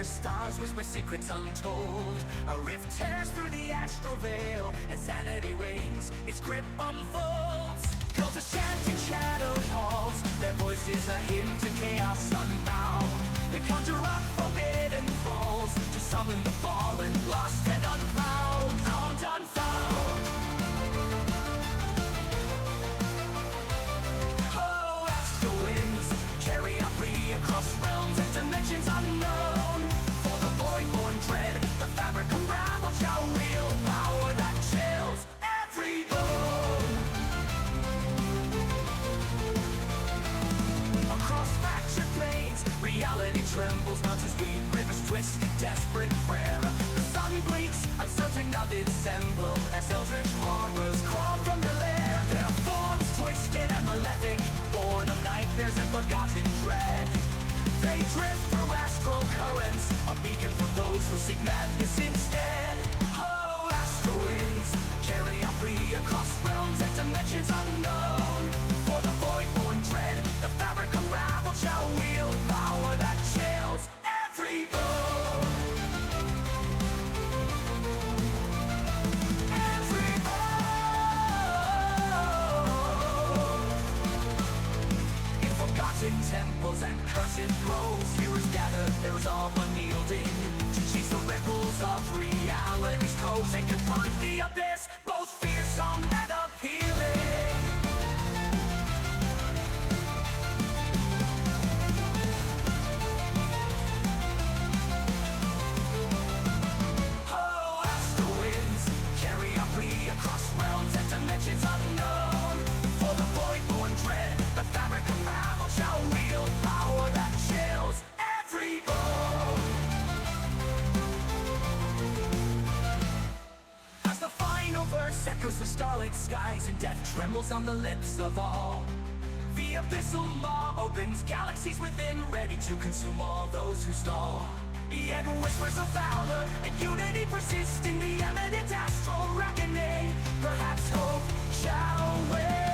where stars whisper secrets untold. A rift tears through the astral veil, and sanity reigns, its grip unfolds. Cultists chant in shadowed halls, their voices a hymn to chaos unbound. They conjure up forbidden falls, to summon the fallen, lost and unfound. Unfound. Oh, as the winds carry up across realms and dimensions unknown. For the void-born dread, the fabric unraveled shall wield power that chills every bone. Across fractured plains, reality trembles, mountains weep, rivers twist in desperate prayer. The sun blinks, uncertain of its emblem, as eldritch horrors crawl from the lair. Their forms twisted and malefic, born of nightmares and forgotten dread. They drift through astral currents, a beacon for those who seek madness instead. Oh, astral winds carry up free across realms and dimensions unknown. For the void-born dread, the fabric unraveled shall wield power that chills every bone. Every bone. In forgotten temples and cursed groves, heroes gather, there is all unyielding, to chase the ripples of reality's coves. They confront the abyss, both fearsome and appealing. Oh, as the winds carry up free across realms and dimensions unknown. For the void-born dread, the fabric unraveled shall wield power that chills every bone. As the final verse echoes the starlit skies and death trembles on the lips of all, the abyssal maw opens galaxies within, ready to consume all those who stall. Yet whispers of valor and unity persist in the eminent astral reckoning. Perhaps hope shall win.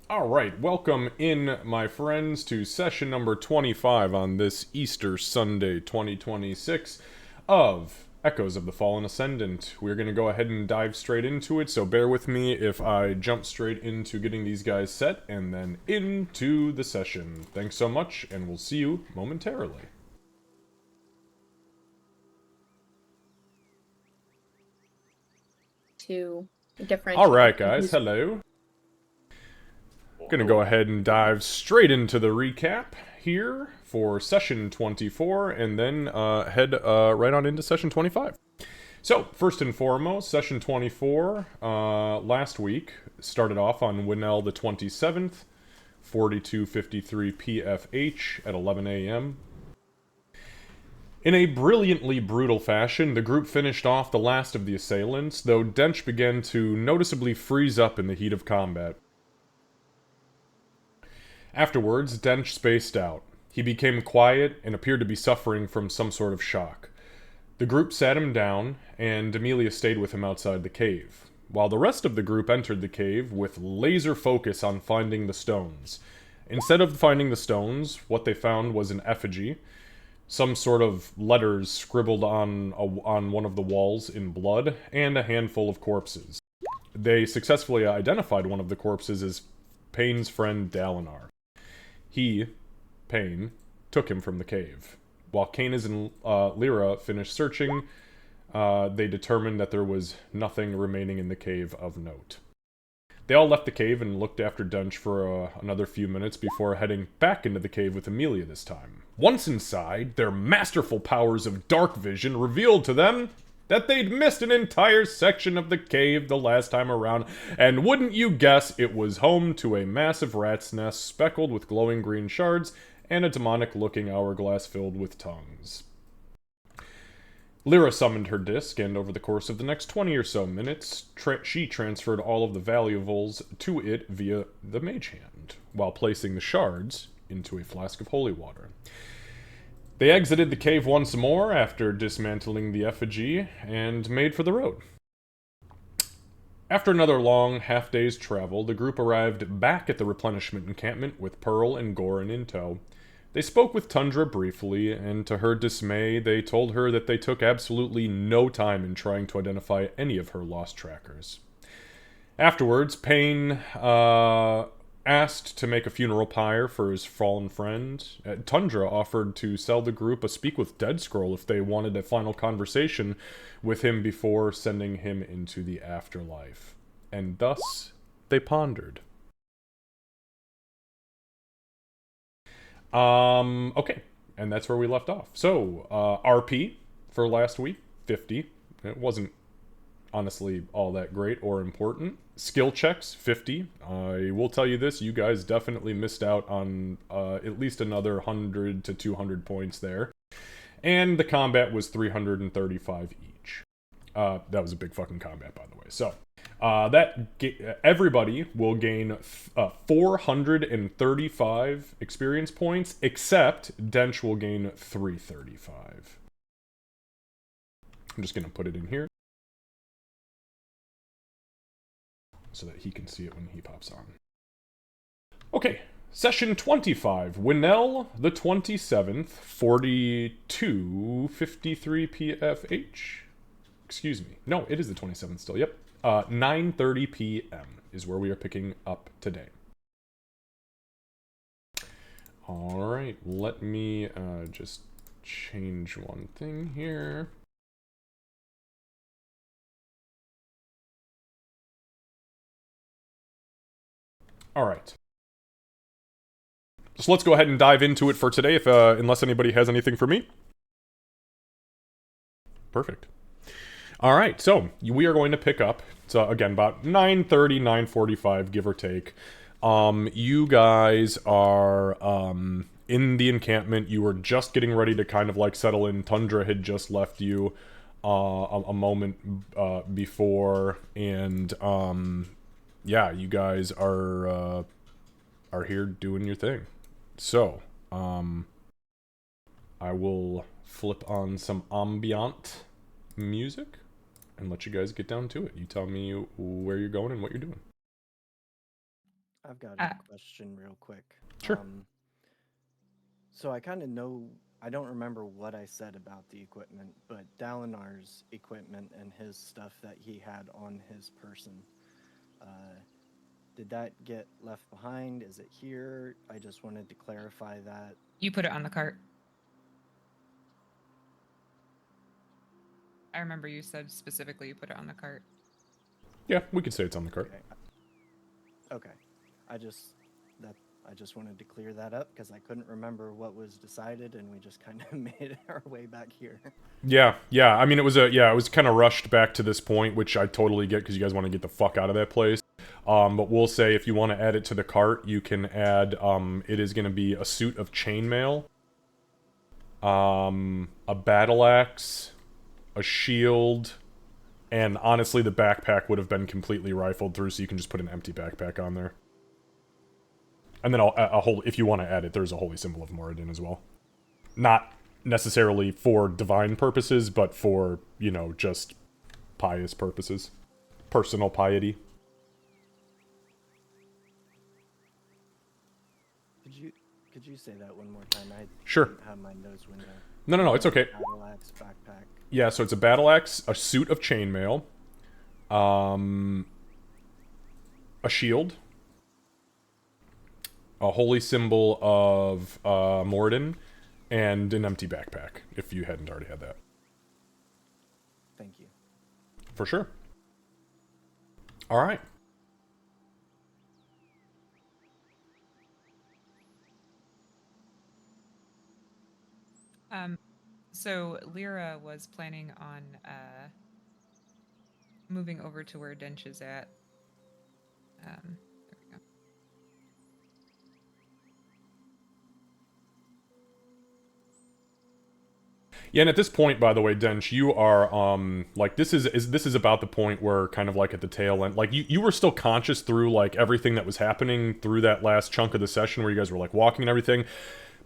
Alright, welcome in, my friends, to session number 25 on this Easter Sunday 2026 of Echoes of the Fallen Ascendant. We're going to go ahead and dive straight into it, so bear with me if I jump straight into getting these guys set and then into the session. Thanks so much, and we'll see you momentarily. To different. Alright, guys, hello. Gonna go ahead and dive straight into the recap here for session 24 and then head right on into session 25. So, first and foremost, session 24 last week started off on Winnell the 27th, 4253 PFH at 11 a.m. In a brilliantly brutal fashion, the group finished off the last of the assailants, though Dench began to noticeably freeze up in the heat of combat. Afterwards, Dench spaced out. He became quiet and appeared to be suffering from some sort of shock. The group sat him down, and Amelia stayed with him outside the cave, while the rest of the group entered the cave with laser focus on finding the stones. Instead of finding the stones, what they found was an effigy, some sort of letters scribbled on one of the walls in blood, and a handful of corpses. They successfully identified one of the corpses as Payne's friend Dalinar. He, Payne, took him from the cave. While Canis and Lyra finished searching, they determined that there was nothing remaining in the cave of note. They all left the cave and looked after Dench for another few minutes before heading back into the cave with Amelia this time. Once inside, their masterful powers of dark vision revealed to them that they'd missed an entire section of the cave the last time around, and wouldn't you guess it was home to a massive rat's nest speckled with glowing green shards and a demonic-looking hourglass filled with tongues. Lyra summoned her disc, and over the course of the next 20 or so minutes, she transferred all of the valuables to it via the mage hand, while placing the shards into a flask of holy water. They exited the cave once more after dismantling the effigy and made for the road. After another long half-day's travel, the group arrived back at the replenishment encampment with Pearl and Goran in tow. They spoke with Tundra briefly, and to her dismay, they told her that they took absolutely no time in trying to identify any of her lost trackers. Afterwards, Payne asked to make a funeral pyre for his fallen friend. Tundra offered to sell the group a Speak with Dead scroll if they wanted a final conversation with him before sending him into the afterlife. And thus, they pondered. Okay. And that's where we left off. So, RP for last week, 50. It wasn't honestly all that great or important. Skill checks, 50. I will tell you this, you guys definitely missed out on at least another 100 to 200 points there. And the combat was 335 each. That was a big fucking combat, by the way. So, everybody will gain 435 experience points, except Dench will gain 335. I'm just gonna put it in here so that he can see it when he pops on. Okay, session 25, Winnell the 27th, 42:53 PFH. Excuse me. No, it is the 27th still, yep. 9:30 p.m. is where we are picking up today. Alright, let me just change one thing here. Alright. So let's go ahead and dive into it for today, if unless anybody has anything for me. Perfect. Alright, so we are going to pick up, so again, about 9:30, 9:45, give or take. You guys are in the encampment. You were just getting ready to kind of like settle in. Tundra had just left you a moment before, and yeah, you guys are here doing your thing. So, I will flip on some ambient music and let you guys get down to it. You tell me where you're going and what you're doing. I've got a question real quick. Sure. So I kind of know, I don't remember what I said about the equipment, but Dalinar's equipment and his stuff that he had on his person, did that get left behind? Is it here? I just wanted to clarify that. You put it on the cart. I remember you said specifically you put it on the cart. Yeah, we could say it's on the cart. Okay. I just wanted to clear that up because I couldn't remember what was decided, and we just kind of made our way back here. Yeah. I mean, it was kind of rushed back to this point, which I totally get because you guys want to get the fuck out of that place. But we'll say if you want to add it to the cart, you can add. It is going to be a suit of chainmail, a battle axe, a shield, and honestly, the backpack would have been completely rifled through, so you can just put an empty backpack on there. And then if you want to add it, there's a holy symbol of Moradin as well. Not necessarily for divine purposes, but for, you know, just pious purposes. Personal piety. Could you say that one more time? Sure. Didn't have my nose window. No, it's okay. Battle axe, backpack. Yeah, so it's a battle axe, a suit of chainmail, a shield, a holy symbol of Moradin, and an empty backpack, if you hadn't already had that. Thank you. For sure. Alright. So Lyra was planning on moving over to where Dench is at. There we go. Yeah, and at this point, by the way, Dench, you are like this is about the point where kind of like at the tail end, like you were still conscious through like everything that was happening through that last chunk of the session where you guys were like walking and everything.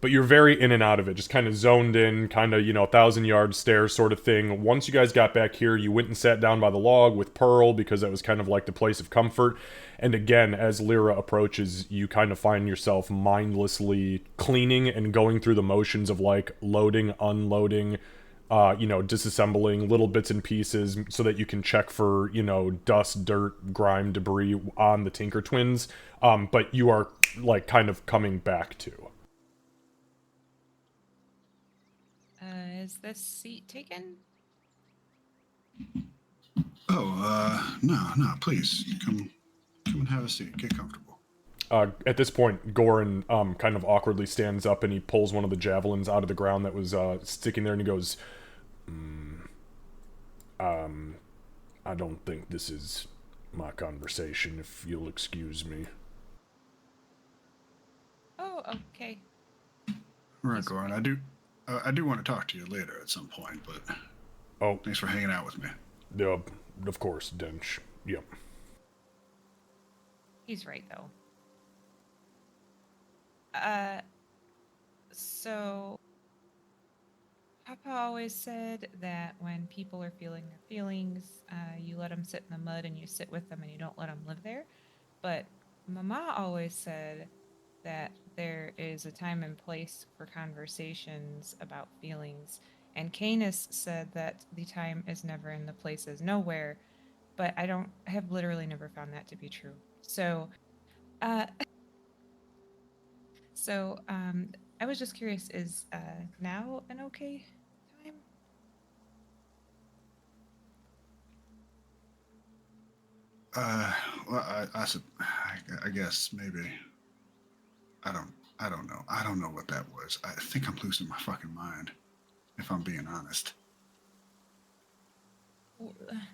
but you're very in and out of it, just kind of zoned in, kind of, 1,000 yard stare sort of thing. Once you guys got back here, you went and sat down by the log with Pearl because that was kind of like the place of comfort. And again, as Lyra approaches, you kind of find yourself mindlessly cleaning and going through the motions of like loading, unloading, disassembling little bits and pieces so that you can check for, dust, dirt, grime, debris on the Tinker Twins. But you are like kind of coming back to. Is this seat taken? Oh, no, please come and have a seat. Get comfortable. At this point, Goran kind of awkwardly stands up and he pulls one of the javelins out of the ground that was sticking there, and he goes, I don't think this is my conversation, if you'll excuse me. Oh, okay. Right, Goran. I do want to talk to you later at some point, but Oh, thanks for hanging out with me. of course, Dench. Yep. He's right, though. So Papa always said that when people are feeling their feelings, you let them sit in the mud and you sit with them and you don't let them live there. But Mama always said that there is a time and place for conversations about feelings. And Canis said that the time is never and the place is nowhere. But I have literally never found that to be true. So, uh, I was just curious, is now an okay time? Well, I guess maybe. I don't know. I don't know what that was. I think I'm losing my fucking mind, if I'm being honest.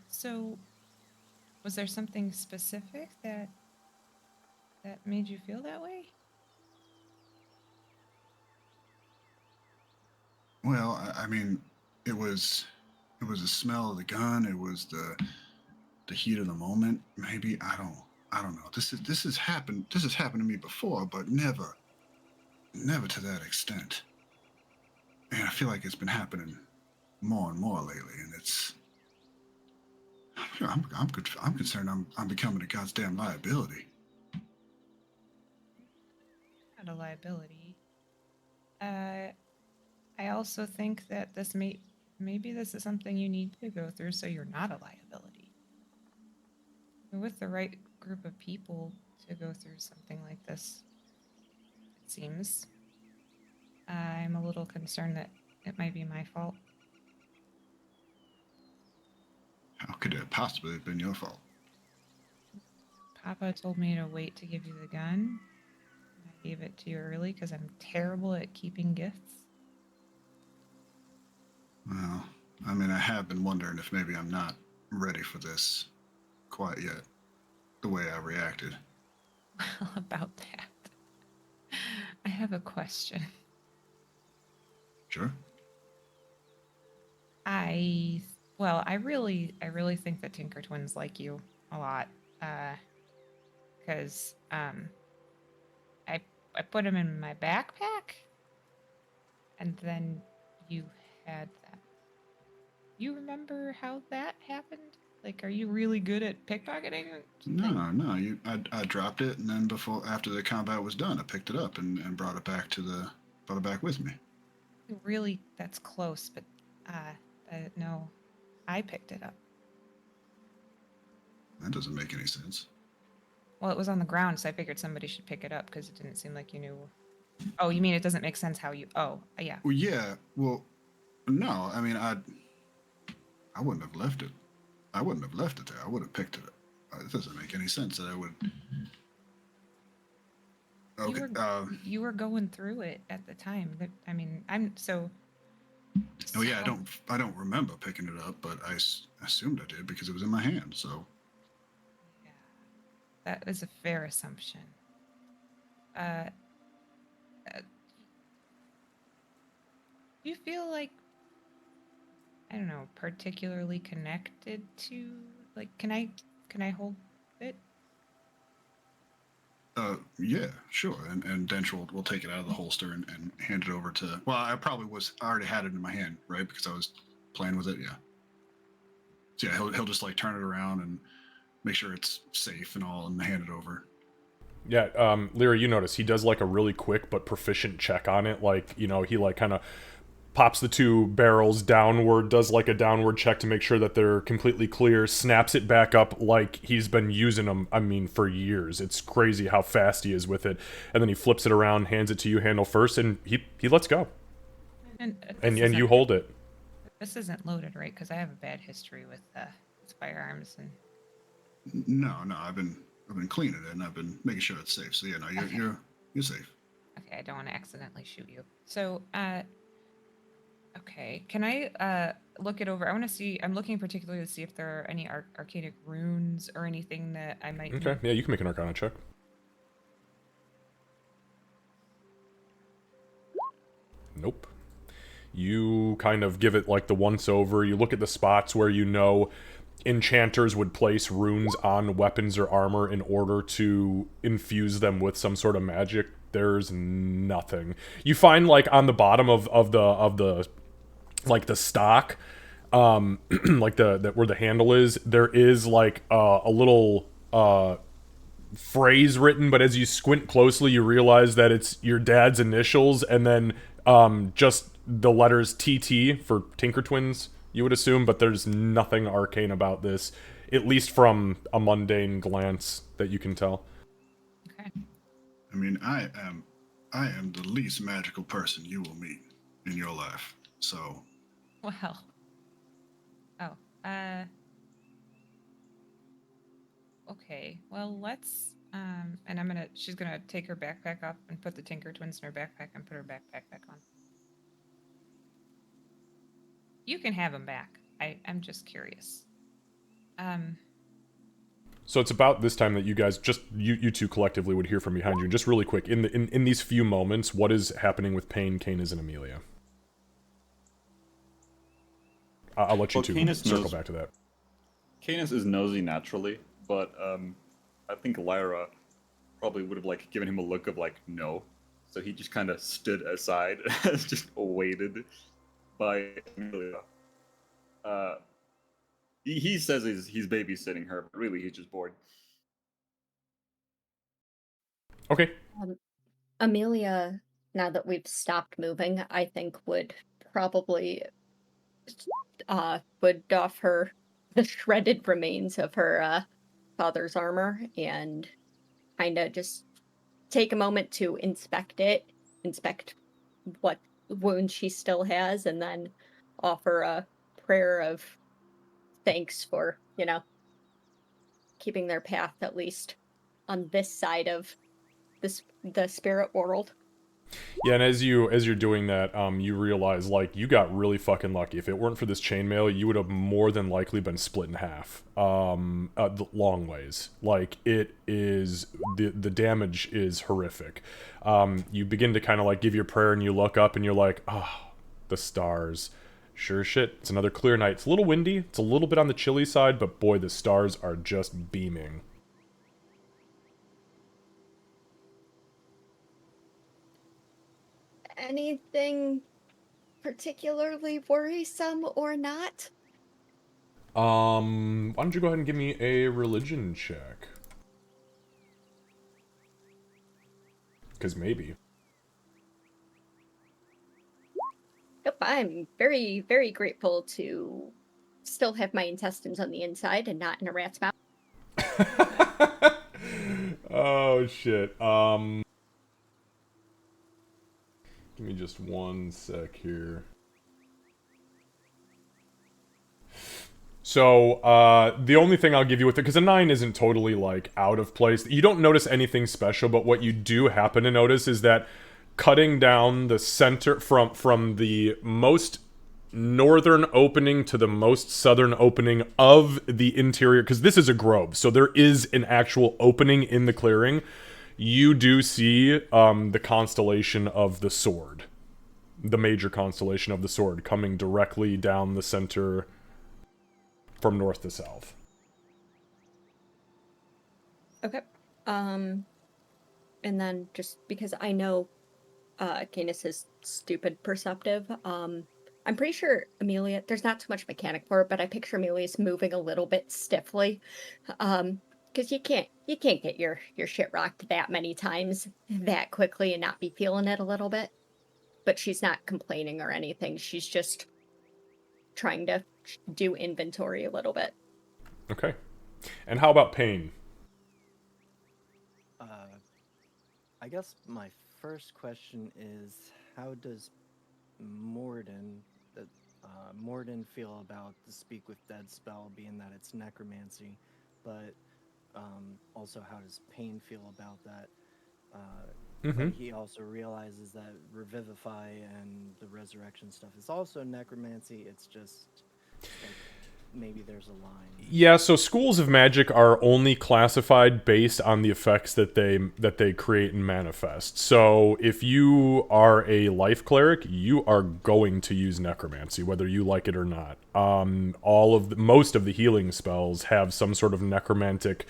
So, was there something specific that made you feel that way? Well, I mean, it was the smell of the gun. It was the heat of the moment. Maybe I don't know. This has happened. This has happened to me before, but never to that extent. And I feel like it's been happening more and more lately, and it's. I'm concerned. I'm becoming a goddamn liability. Not a liability. I also think that maybe this is something you need to go through so you're not a liability. You're with the right group of people to go through something like this, it seems. I'm a little concerned that it might be my fault. How could it possibly have been your fault? Papa told me to wait to give you the gun. I gave it to you early because I'm terrible at keeping gifts. Well, I mean, I have been wondering if maybe I'm not ready for this quite yet. The way I reacted. Well, about that, I have a question. Sure. I really think that Tinker Twins like you a lot. Because I put them in my backpack, and then you had that. You remember how that happened? Like, are you really good at pickpocketing or something? No. I dropped it, and then after the combat was done, I picked it up and brought it back with me. Really, that's close, but no, I picked it up. That doesn't make any sense. Well, it was on the ground, so I figured somebody should pick it up because it didn't seem like you knew. Oh, you mean it doesn't make sense how you? Oh, yeah. Well, yeah. Well, no. I mean, I wouldn't have left it. I wouldn't have left it there. I would have picked it up. It doesn't make any sense that I would. Okay. You were going through it at the time. I mean, I'm so. Oh yeah, I don't remember picking it up, but I assumed I did because it was in my hand. So. Yeah, that is a fair assumption. Do you feel like, I don't know, particularly connected to, like, can I hold it? Yeah, sure. And Dench will take it out of the holster and hand it over to. Well, I already had it in my hand, right? Because I was playing with it. Yeah. So yeah, he'll just like turn it around and make sure it's safe and all, and hand it over. Yeah, Lyra, you notice he does like a really quick but proficient check on it. Like, you know, he like kind of pops the two barrels downward, does like a downward check to make sure that they're completely clear, snaps it back up like he's been using them, I mean, for years. It's crazy how fast he is with it. And then he flips it around, hands it to you handle first, and he lets go. And And you hold it. This isn't loaded, right? Because I have a bad history with firearms and. No, I've been cleaning it and I've been making sure it's safe. So yeah, no, you're safe. Okay, I don't want to accidentally shoot you. So, okay, can I look it over? I want to see. I'm looking particularly to see if there are any arcanic runes or anything that I might. Okay, yeah, you can make an Arcana check. Nope. You kind of give it like the once over. You look at the spots where you know enchanters would place runes on weapons or armor in order to infuse them with some sort of magic. There's nothing. You find like on the bottom of the like the stock, like the where the handle is, there is like a little phrase written, but as you squint closely, you realize that it's your dad's initials and then just the letters TT for Tinker Twins, you would assume, but there's nothing arcane about this, at least from a mundane glance that you can tell. Okay. I mean, I am the least magical person you will meet in your life. So. Well. Oh. Okay. Well, let's. And she's gonna take her backpack off and put the Tinker Twins in her backpack and put her backpack back on. You can have them back. I'm just curious. So it's about this time that you guys, just you two collectively, would hear from behind you. Just really quick, in these few moments, what is happening with Payne, Canis, and Amelia? I'll let you two circle back to that. Canis is nosy naturally, but I think Lyra probably would have like given him a look of like no, so he just kind of stood aside, just waited by Amelia. He says he's babysitting her, but really he's just bored. Okay. Amelia, now that we've stopped moving, I think would probably would doff her the shredded remains of her father's armor and kind of just take a moment to inspect what wounds she still has, and then offer a prayer of thanks for, keeping their path at least on this side of the spirit world. Yeah, and as you're doing that, you realize like you got really fucking lucky. If it weren't for this chainmail, you would have more than likely been split in half. Long ways. Like it is the damage is horrific. You begin to kind of like give your prayer, and you look up, and you're like, oh, the stars. Sure shit, it's another clear night. It's a little windy. It's a little bit on the chilly side, but boy, the stars are just beaming. Anything particularly worrisome or not? Why don't you go ahead and give me a religion check? Because maybe. Yep, I'm very, very grateful to still have my intestines on the inside and not in a rat's mouth. Oh shit. Give me just one sec here. So, the only thing I'll give you with it, because a 9 isn't totally, like, out of place. You don't notice anything special, but what you do happen to notice is that cutting down the center from the most northern opening to the most southern opening of the interior, because this is a grove, so there is an actual opening in the clearing. You do see the constellation of the sword. The major constellation of the sword coming directly down the center from north to south. Okay. And then just because I know Canis is stupid perceptive, I'm pretty sure Amelia, there's not too much mechanic for it, but I picture Amelia's moving a little bit stiffly. Because you can't get your shit rocked that many times that quickly and not be feeling it a little bit. But she's not complaining or anything. She's just trying to do inventory a little bit. Okay. And how about pain? I guess my first question is, how does Morden, that Morden feel about the Speak with Dead spell, being that it's necromancy, but also how does Pain feel about that? But he also realizes that Revivify and the resurrection stuff is also necromancy. It's just like maybe there's a line. Yeah, so schools of magic are only classified based on the effects that they create and manifest. So if you are a life cleric, you are going to use necromancy, whether you like it or not. Most of the healing spells have some sort of necromantic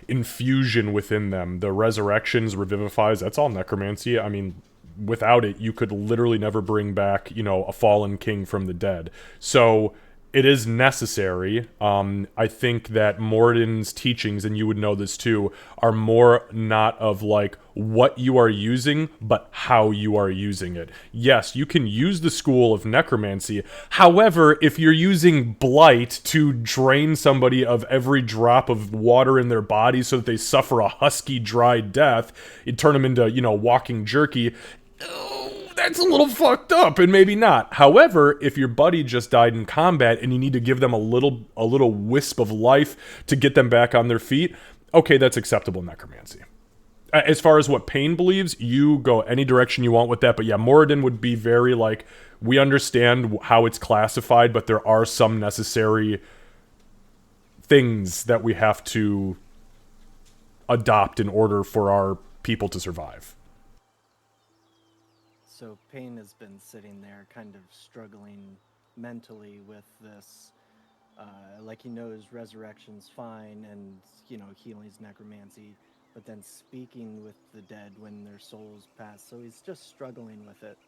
infusion within them. The resurrections, revivifies, that's all necromancy. I mean, without it, you could literally never bring back, a fallen king from the dead. So it is necessary. I think that Morden's teachings, and you would know this too, are more not of like what you are using, but how you are using it. Yes, you can use the school of necromancy. However, if you're using blight to drain somebody of every drop of water in their body so that they suffer a husky, dry death, it turn them into, walking jerky. That's a little fucked up, and maybe not. However, if your buddy just died in combat and you need to give them a little wisp of life to get them back on their feet, okay, that's acceptable necromancy. As far as what Pain believes, you go any direction you want with that. But yeah, Moradin would be very like, we understand how it's classified, but there are some necessary things that we have to adopt in order for our people to survive. So Pain has been sitting there, kind of struggling mentally with this. Like he knows resurrection's fine, and healing's necromancy, but then speaking with the dead when their souls pass. So he's just struggling with it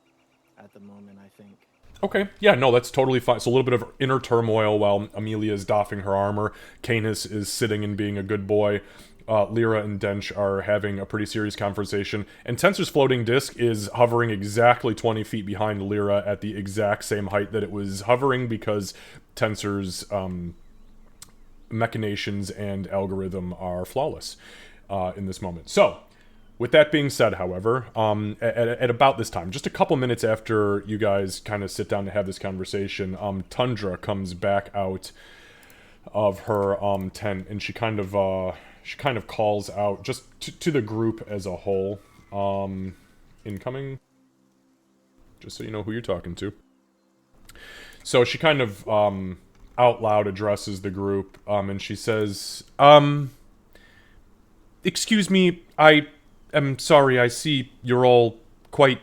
at the moment, I think. Okay, yeah, no, that's totally fine. So a little bit of inner turmoil while Amelia is doffing her armor. Canis is sitting and being a good boy. Lyra and Dench are having a pretty serious conversation. And Tensor's floating disc is hovering exactly 20 feet behind Lyra at the exact same height that it was hovering because Tensor's machinations and algorithm are flawless in this moment. So, with that being said, however, at about this time, just a couple minutes after you guys kind of sit down to have this conversation, Tundra comes back out of her tent, and she kind of calls out just to the group as a whole, incoming, just so you know who you're talking to. So she kind of out loud addresses the group, and she says, "Excuse me, I'm sorry, I see you're all quite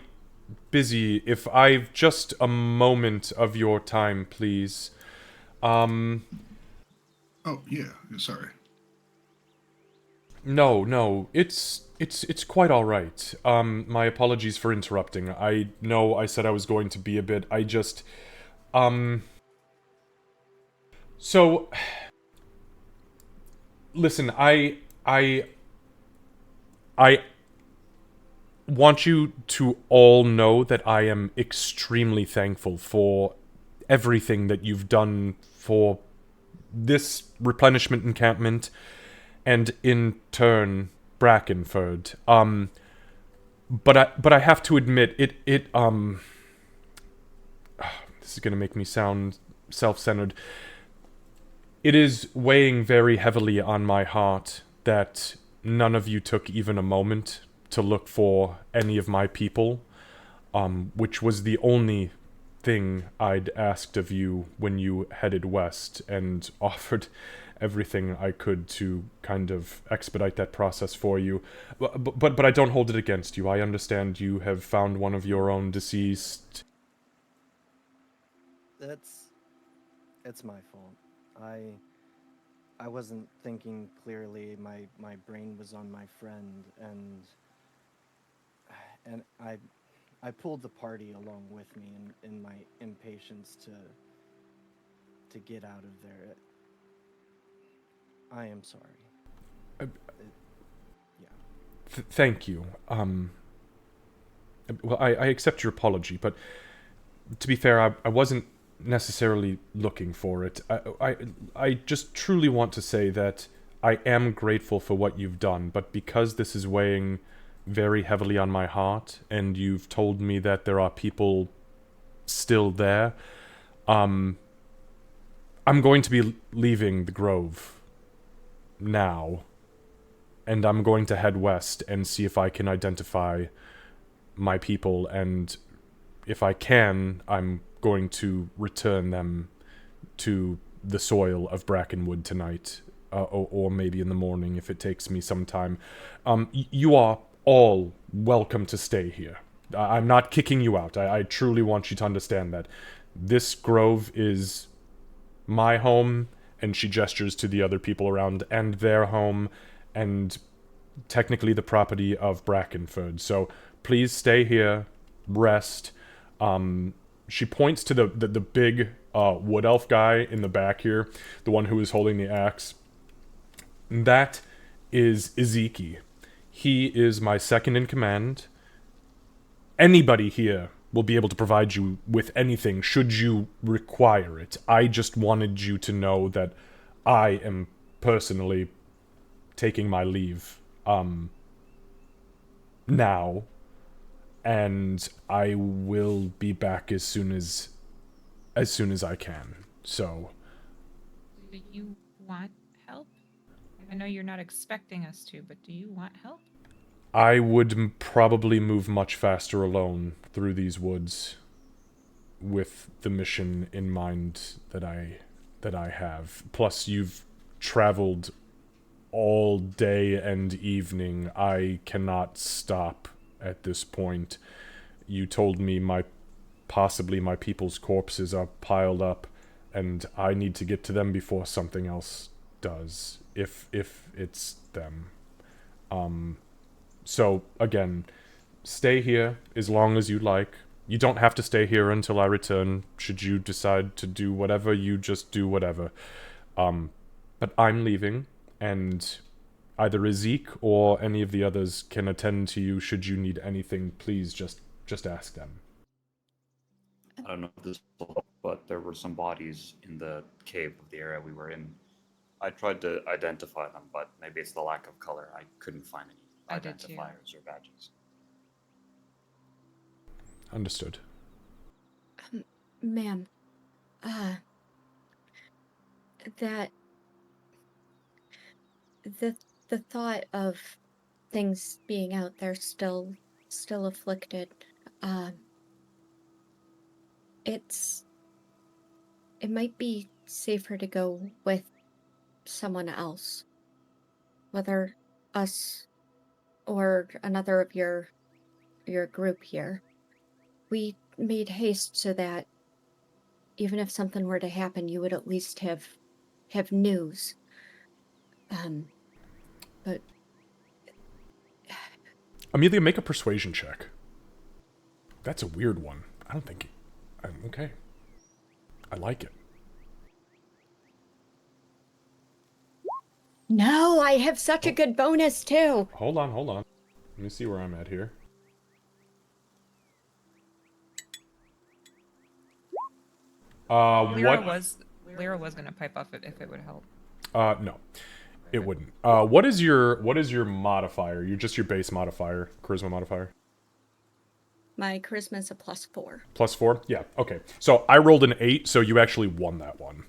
busy. If I've just a moment of your time, please." Oh yeah, sorry. No, it's quite all right. My apologies for interrupting. I know I said I was going to be a bit. I just, so, listen, I want you to all know that I am extremely thankful for everything that you've done for this replenishment encampment and in turn Brackenford. But I have to admit it this is going to make me sound self-centered. It is weighing very heavily on my heart that none of you took even a moment to look for any of my people, which was the only thing I'd asked of you when you headed west, and offered everything I could to kind of expedite that process for you. But I don't hold it against you. I understand you have found one of your own deceased. It's my fault. I wasn't thinking clearly. My brain was on my friend, and and I pulled the party along with me in my impatience to get out of there. I am sorry. Uh, Yeah. Thank you. Well, I accept your apology, but to be fair, I wasn't necessarily looking for it. I just truly want to say that I am grateful for what you've done, but because this is weighing very heavily on my heart, and you've told me that there are people still there, I'm going to be leaving the Grove now, and I'm going to head west and see if I can identify my people, and if I can, I'm going to return them to the soil of Brackenwood tonight, or maybe in the morning if it takes me some time. You are all welcome to stay here. I'm not kicking you out. I truly want you to understand that. This grove is my home, and she gestures to the other people around, and their home, and technically the property of Brackenford. So please stay here, rest. She points to the big wood elf guy in the back here, the one who is holding the axe. That is Ezeki. He is my second in command. Anybody here will be able to provide you with anything should you require it. I just wanted you to know that I am personally taking my leave now, and I will be back as soon as I can. So Do you want help? I know you're not expecting us to, but do you want help? I would probably move much faster alone through these woods with the mission in mind that I have. Plus, you've traveled all day and evening. I cannot stop at this point. You told me possibly my people's corpses are piled up, and I need to get to them before something else does, if it's them. So again, stay here as long as you like. You don't have to stay here until I return. Should you decide to do whatever, you just do whatever. But I'm leaving, and either Ezek or any of the others can attend to you should you need anything. Please just ask them. I don't know if this will help, but there were some bodies in the cave of the area we were in. I tried to identify them, but maybe it's the lack of color. I couldn't find any I did too. identifiers or badges. Understood. Ma'am, that the the thought of things being out there still afflicted, uh, it might be safer to go with someone else, whether us or another of your group here. We made haste so that even if something were to happen, you would at least have news. But Amelia, make a persuasion check. That's a weird one. I don't think... I'm okay. I like it. no, I have such a good bonus too. Hold on. Let me see where I'm at here. Lyra What? was gonna pipe off it if it would help. No. It wouldn't. What is your modifier? You're just your base modifier, charisma modifier. My charisma is a +4. +4? Yeah, okay. So I rolled an 8, so you actually won that one.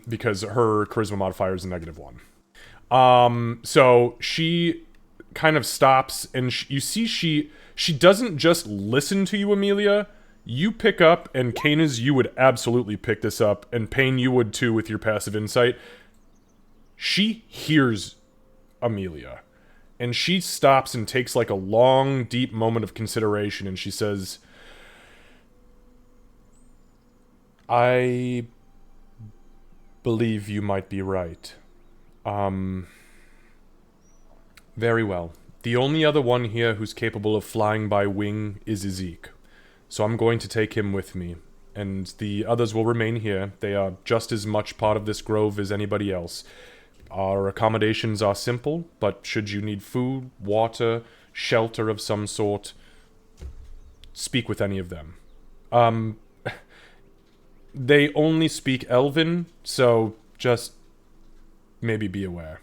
Because her charisma modifier is a -1. So she kind of stops, and you see she doesn't just listen to you, Amelia. You pick up, and Canas, you would absolutely pick this up, and Payne, you would too with your passive insight. She hears Amelia, and she stops and takes like a long, deep moment of consideration, and she says, I believe you might be right. Very well. The only other one here who's capable of flying by wing is Ezek. So I'm going to take him with me, and the others will remain here. They are just as much part of this grove as anybody else. Our accommodations are simple, but should you need food, water, shelter of some sort, speak with any of them. They only speak Elven, so just maybe be aware.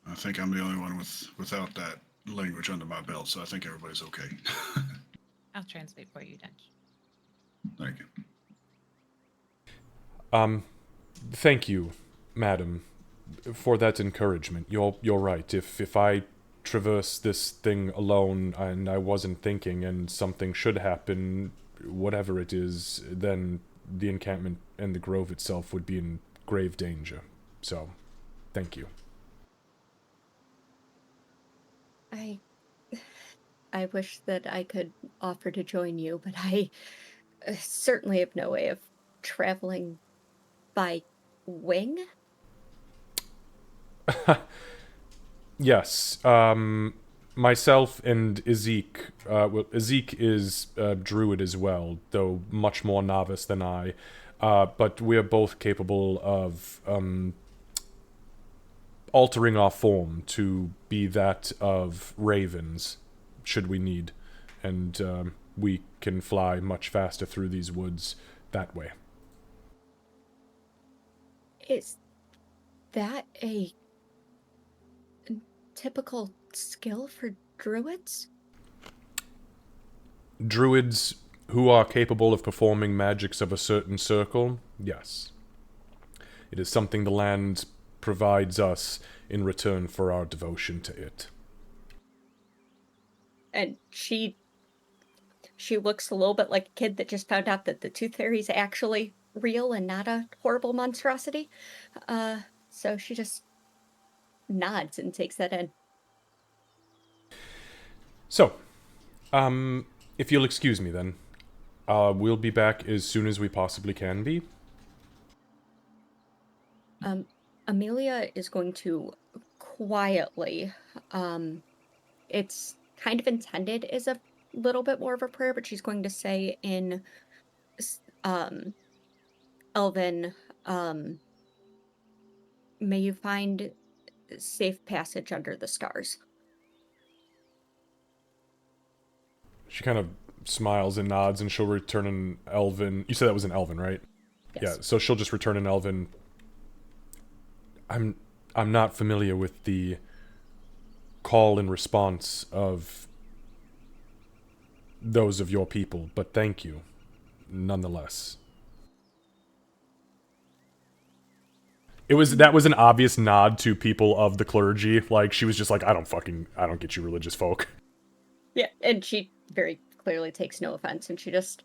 I think I'm the only one without that language under my belt, so I think everybody's okay. I'll translate for you, Dench. Thank you. Thank you, madam, for that encouragement. You're right. If I traverse this thing alone and I wasn't thinking and something should happen, whatever it is, then the encampment and the grove itself would be in grave danger. So, thank you. I wish that I could offer to join you, but I certainly have no way of traveling by wing. Yes, myself and Ezek, Ezek is a druid as well, though much more novice than I, but we're both capable of, altering our form to be that of ravens, should we need, and, we can fly much faster through these woods that way. Is that a typical skill for druids? Druids who are capable of performing magics of a certain circle, yes. It is something the land provides us in return for our devotion to it. And she looks a little bit like a kid that just found out that the tooth fairy is actually real and not a horrible monstrosity. So she just nods and takes that in. So, if you'll excuse me then, we'll be back as soon as we possibly can be. Amelia is going to quietly, it's kind of intended as a little bit more of a prayer, but she's going to say in Elven, may you find safe passage under the stars. She kind of smiles and nods, and she'll return in Elven. You said that was in Elven, right? Yes. Yeah, so she'll just return in Elven. I'm not familiar with the call and response of those of your people, but thank you, nonetheless. That was an obvious nod to people of the clergy. Like, she was just like, I don't get you religious folk. Yeah, and she very clearly takes no offense, and she just,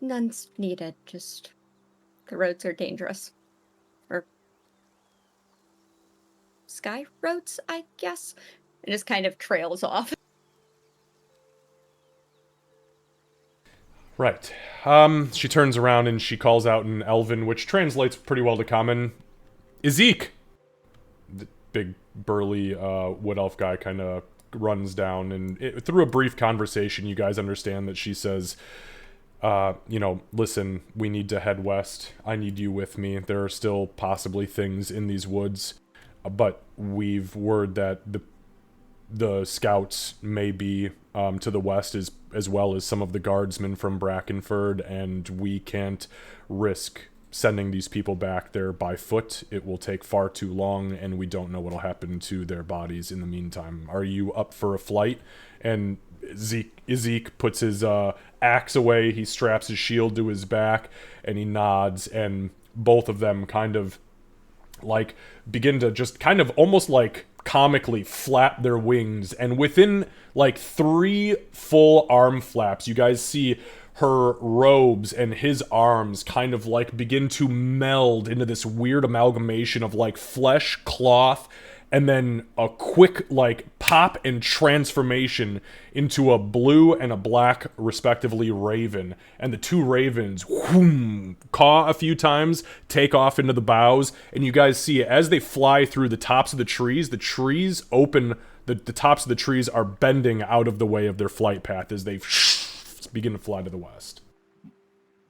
none's needed, just, the roads are dangerous. Or, sky roads, I guess? And just kind of trails off. Right. She turns around and she calls out in Elven, which translates pretty well to common. Ezek! The big, burly, wood elf guy kind of runs down, and through a brief conversation, you guys understand that she says, listen, we need to head west. I need you with me. There are still possibly things in these woods, but we've word that the scouts may be to the west as well as some of the guardsmen from Brackenford, and we can't risk sending these people back there by foot. It will take far too long, and we don't know what'll happen to their bodies in the meantime. Are you up for a flight? And Ezek puts his axe away, he straps his shield to his back, and he nods, and both of them kind of like begin to just kind of almost like comically flap their wings, and within like 3 full arm flaps, you guys see her robes and his arms kind of like begin to meld into this weird amalgamation of like flesh, cloth, and then a quick like pop and transformation into a blue and a black respectively raven, and the two ravens whoom, caw a few times, take off into the boughs, and you guys see as they fly through the tops of the trees open, the tops of the trees are bending out of the way of their flight path as they begin to fly to the west.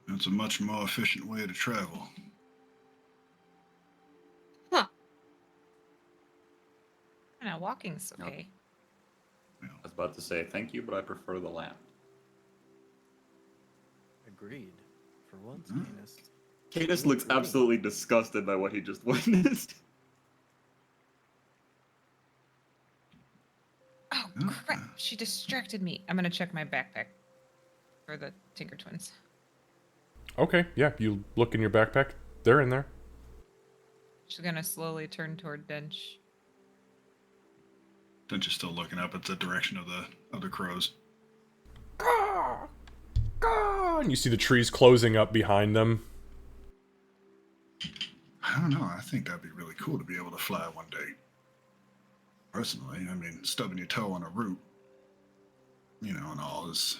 That's a much more efficient way to travel. Huh. No, walking's okay. I was about to say thank you, but I prefer the land. Agreed. For once, Mhm. Canis. Cadus You looks agree. absolutely disgusted by what he just witnessed. Oh, Okay. crap. She distracted me. I'm going to check my backpack for the Tinker Twins. Okay, yeah, you look in your backpack, they're in there. She's going to slowly turn toward Dench. Then just still looking up at the direction of the crows. Caw, caw, and you see the trees closing up behind them. I don't know. I think that'd be really cool to be able to fly one day. Personally, I mean, stubbing your toe on a root, and all is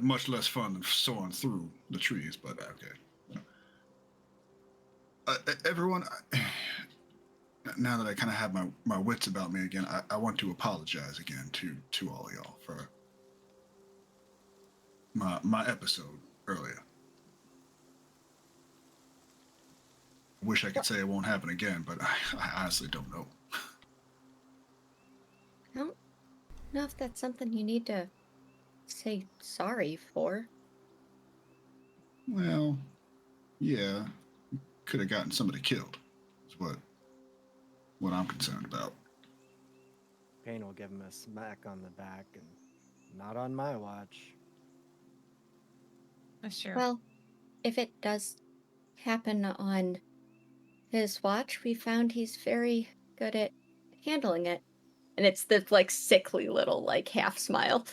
much less fun than soaring through the trees. But okay. Everyone, now that I kind of have my wits about me again, I want to apologize again to all of y'all for my episode earlier. I wish I could say it won't happen again, but I honestly don't know. I don't know if that's something you need to say sorry for. Well, yeah, could have gotten somebody killed. Is what I'm concerned about. Payne will give him a smack on the back, and not on my watch. That's true. Well, if it does happen on his watch, we found he's very good at handling it. And it's the like sickly little like half smile.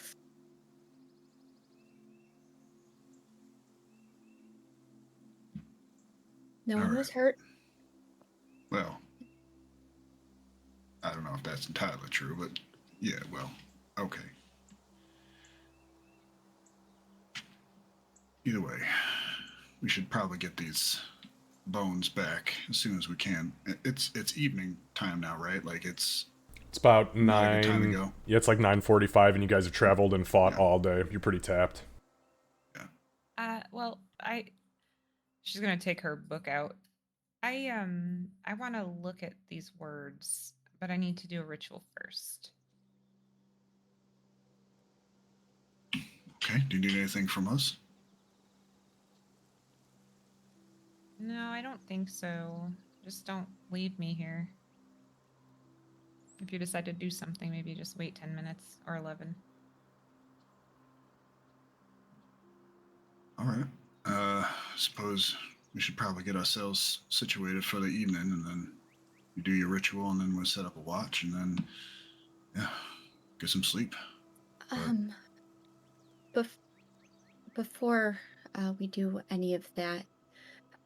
No one was Alright. hurt. Well, I don't know if that's entirely true, but yeah, well, okay. Either way, we should probably get these bones back as soon as we can. It's evening time now, right? Like it's It's about not a good time to 9. go. Yeah, it's like 9:45, and you guys have traveled and fought Yeah. all day. You're pretty tapped. Well, she's going to take her book out. I want to look at these words, but I need to do a ritual first. Okay. Do you need anything from us? No, I don't think so. Just don't leave me here. If you decide to do something, maybe just wait 10 minutes or 11. All right. Suppose we should probably get ourselves situated for the evening, and then you do your ritual, and then we'll set up a watch, and then yeah, get some sleep. Bef- before we do any of that,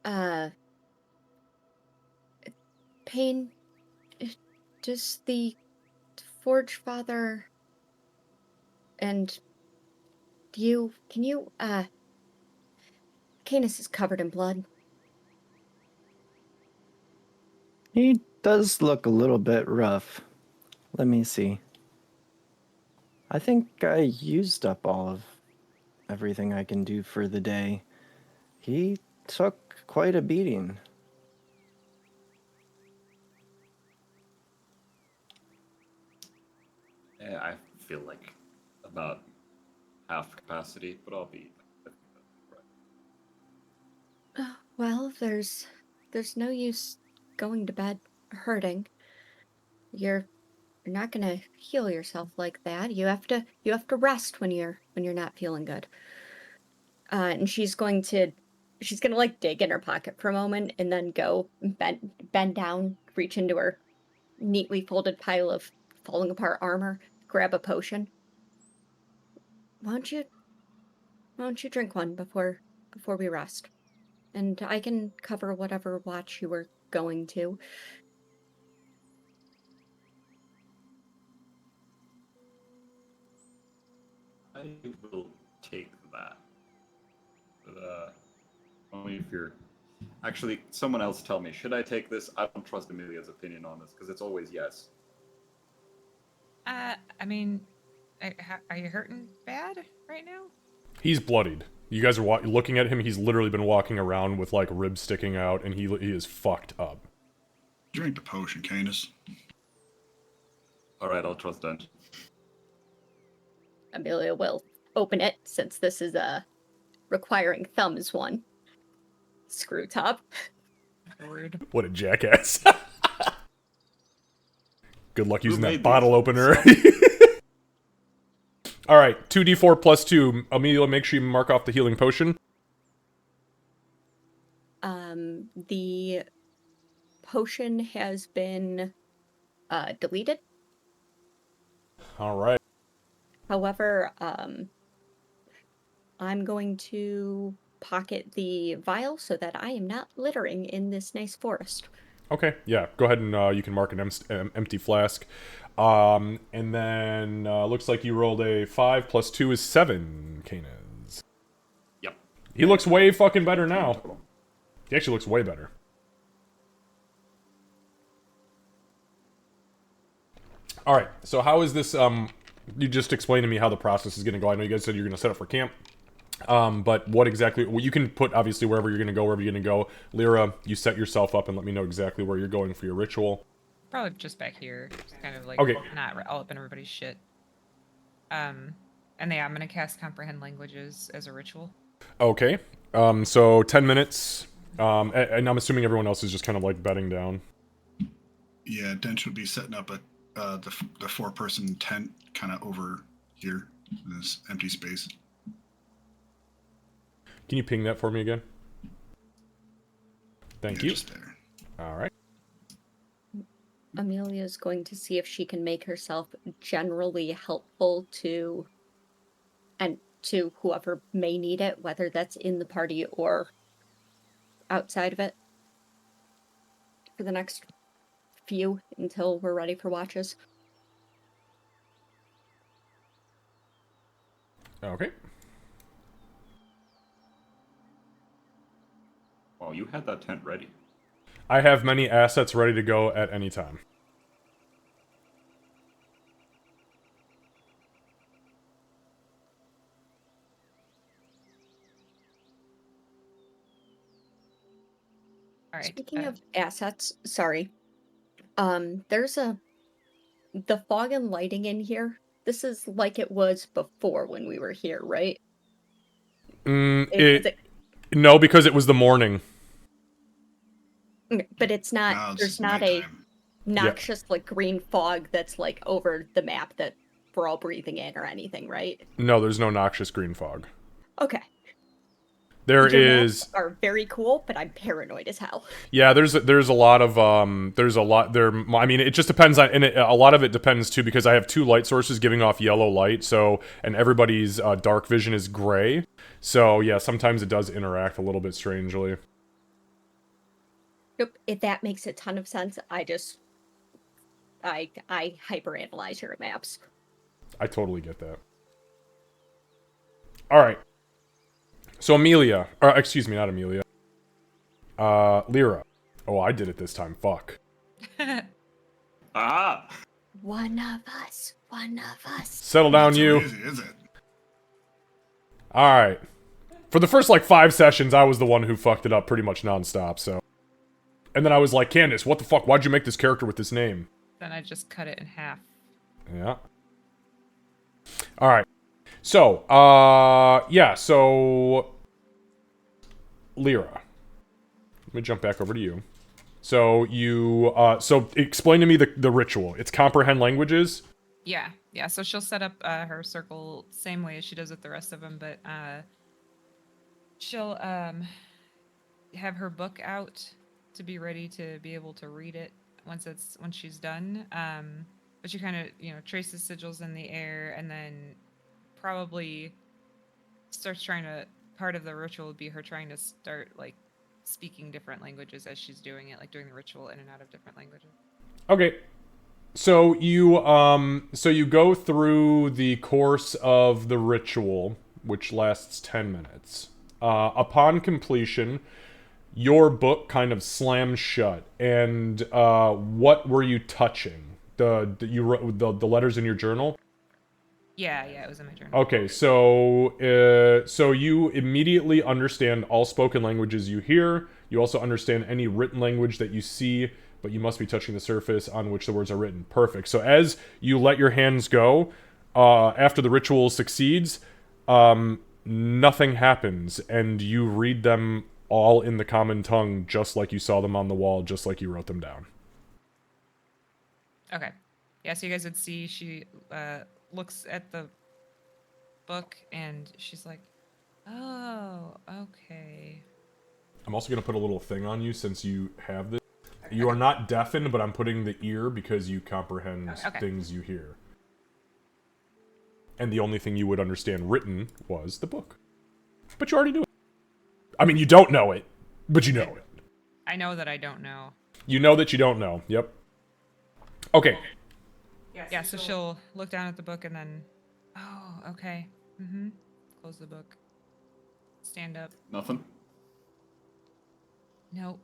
uh, Payne, does the Forge Father and can you, Canis is covered in blood. He does look a little bit rough. Let me see. I think I used up all of everything I can do for the day. He took quite a beating. Yeah, I feel like about half capacity, but I'll be. Well, there's no use going to bed hurting. You're not gonna heal yourself like that. You have to rest when you're not feeling good. And she's gonna like dig in her pocket for a moment and then go bend down, reach into her neatly folded pile of falling apart armor, grab a potion. Why don't you drink one before we rest? And I can cover whatever watch you were going to. I will take that. But, only if you're... Actually, someone else tell me, should I take this? I don't trust Amelia's opinion on this, because it's always yes. I mean, are you hurting bad right now? He's bloodied. You guys are looking at him. He's literally been walking around with like ribs sticking out, and he is fucked up. Drink the potion, Canis. Alright, I'll trust Dench. Amelia will open it since this is requiring thumbs one. Screw top. Rude. What a jackass. Good luck using that made bottle these? opener. Alright, 2d4 plus 2. Amelia, make sure you mark off the healing potion. The potion has been deleted. Alright. However, I'm going to pocket the vial so that I am not littering in this nice forest. Okay, yeah, go ahead and you can mark an empty flask. And then looks like you rolled a 5 plus 2 is 7, Canis. Yep. He looks way fucking better now. He actually looks way better. Alright, so how is this, you just explained to me how the process is going to go. I know you guys said you're going to set up for camp. But what exactly, well, you can put obviously wherever you're going to go, wherever you're going to go. Lyra, you set yourself up and let me know exactly where you're going for your ritual. Probably just back here, just kind of like Okay. not all up in everybody's shit. And yeah, I'm gonna cast comprehend languages as a ritual. Okay, so 10 minutes, and I'm assuming everyone else is just kind of like bedding down. Yeah, Dench would be setting up the four-person tent kind of over here in this empty space. Can you ping that for me again? Thank you. Just there. Alright. Amelia is going to see if she can make herself generally helpful to whoever may need it, whether that's in the party or outside of it, for the next few until we're ready for watches. Okay. Well, you had that tent ready. I have many assets ready to go at any time. All right. Speaking of assets, sorry. There's the fog and lighting in here. This is like it was before when we were here, right? No, because it was the morning. But it's not. Now it's There's not a nighttime. noxious like green fog that's like over the map that we're all breathing in or anything, right? No, there's no noxious green fog. Okay. There Your is... maps are very cool, but I'm paranoid as hell. Yeah, there's a lot of there's a lot there. I mean, it just depends on, and a lot of it depends too, because I have two light sources giving off yellow light. So, and everybody's dark vision is gray. So yeah, sometimes it does interact a little bit strangely. Yep, if that makes a ton of sense. I hyperanalyze your maps. I totally get that. All right. So Amelia, or excuse me, not Amelia. Lyra. Oh, I did it this time. Fuck. Ah! One of us. Settle down, Not so you. easy, is it? All right. For the first like 5 sessions, I was the one who fucked it up pretty much nonstop. So, and then I was like, Candace, what the fuck? Why'd you make this character with this name? Then I just cut it in half. Yeah. All right. So, yeah, so... Lyra. Let me jump back over to you. So, so explain to me the ritual. It's comprehend languages? Yeah. So she'll set up her circle same way as she does with the rest of them, but she'll have her book out to be ready to be able to read it once she's done. But she kind of, traces sigils in the air and then probably starts part of the ritual would be her trying to start like speaking different languages as she's doing it, like doing the ritual in and out of different languages. Okay. So you go through the course of the ritual, which lasts 10 minutes. Upon completion, your book kind of slams shut. And what were you touching? You wrote the letters in your journal? Yeah, it was in my journal. Okay, so you immediately understand all spoken languages you hear. You also understand any written language that you see, but you must be touching the surface on which the words are written. Perfect. So as you let your hands go, after the ritual succeeds, nothing happens, and you read them all in the common tongue, just like you saw them on the wall, just like you wrote them down. Okay. Yeah, so you guys would see she looks at the book and she's like, "Oh, okay." I'm also going to put a little thing on you since you have this. You are not deafened, but I'm putting the ear because you comprehend Okay. things you hear. And the only thing you would understand written was the book. But you already knew it. I mean, you don't know it, but you know it. I know that I don't know. You know that you don't know. Yep. Okay. Yeah, so she'll look down at the book and then, "Oh, okay. Mm-hmm." Close the book. Stand up. Nothing. Nope.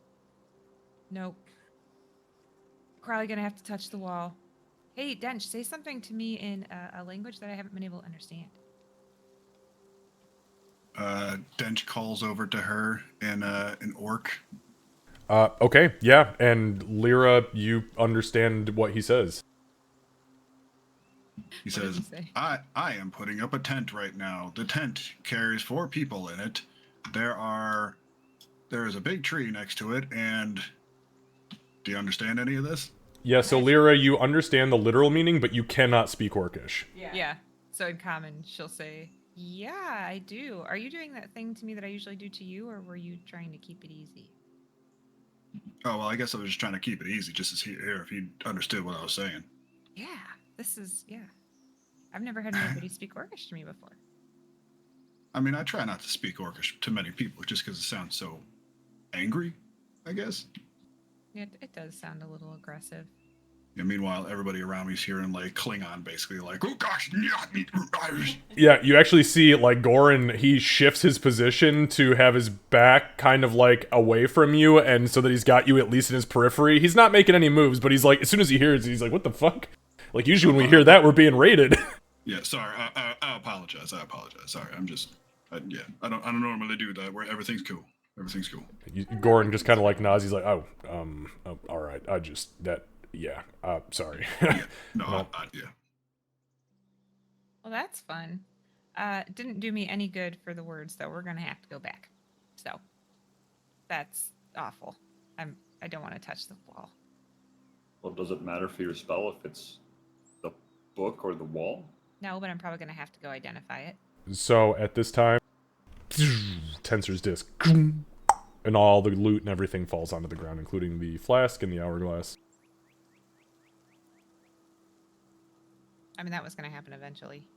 Nope. Probably gonna have to touch the wall. Hey, Dench, say something to me in a language that I haven't been able to understand. Dench calls over to her in an orc. Okay, yeah, and Lyra, you understand what he says. He What does says, he say? I am putting up a tent right now. The tent carries 4 people in it. There is a big tree next to it, and do you understand any of this? Yeah, so Lyra, you understand the literal meaning, but you cannot speak Orcish. Yeah. So in common, she'll say, "Yeah, I do. Are you doing that thing to me that I usually do to you, or were you trying to keep it easy?" Oh, well, I guess I was just trying to keep it easy just to hear if he understood what I was saying. Yeah, I've never had anybody speak Orcish to me before. I mean, I try not to speak Orcish to many people just because it sounds so angry, I guess. Yeah, it does sound a little aggressive. Yeah, meanwhile, everybody around me is hearing like Klingon, basically like, "Oh gosh, Yeah, you actually see, like, Goran, he shifts his position to have his back kind of, like, away from you, and so that he's got you at least in his periphery. He's not making any moves, but he's like, as soon as he hears it, he's like, what the fuck? Like, usually when we hear that, we're being raided. Yeah, sorry. I apologize. Sorry, I'm just, I don't normally do that. Where everything's cool. Everything's cool. Goran just kind of, like, nods. He's like, oh, all right. Sorry. Yeah, yeah. Well, that's fun. It didn't do me any good for the words, though. We're gonna have to go back. So that's awful. I don't want to touch the wall. Well, does it matter for your spell if it's the book or the wall? No, but I'm probably gonna have to go identify it. So at this time, Tensor's disc, and all the loot and everything falls onto the ground, including the flask and the hourglass. I mean, that was gonna happen eventually.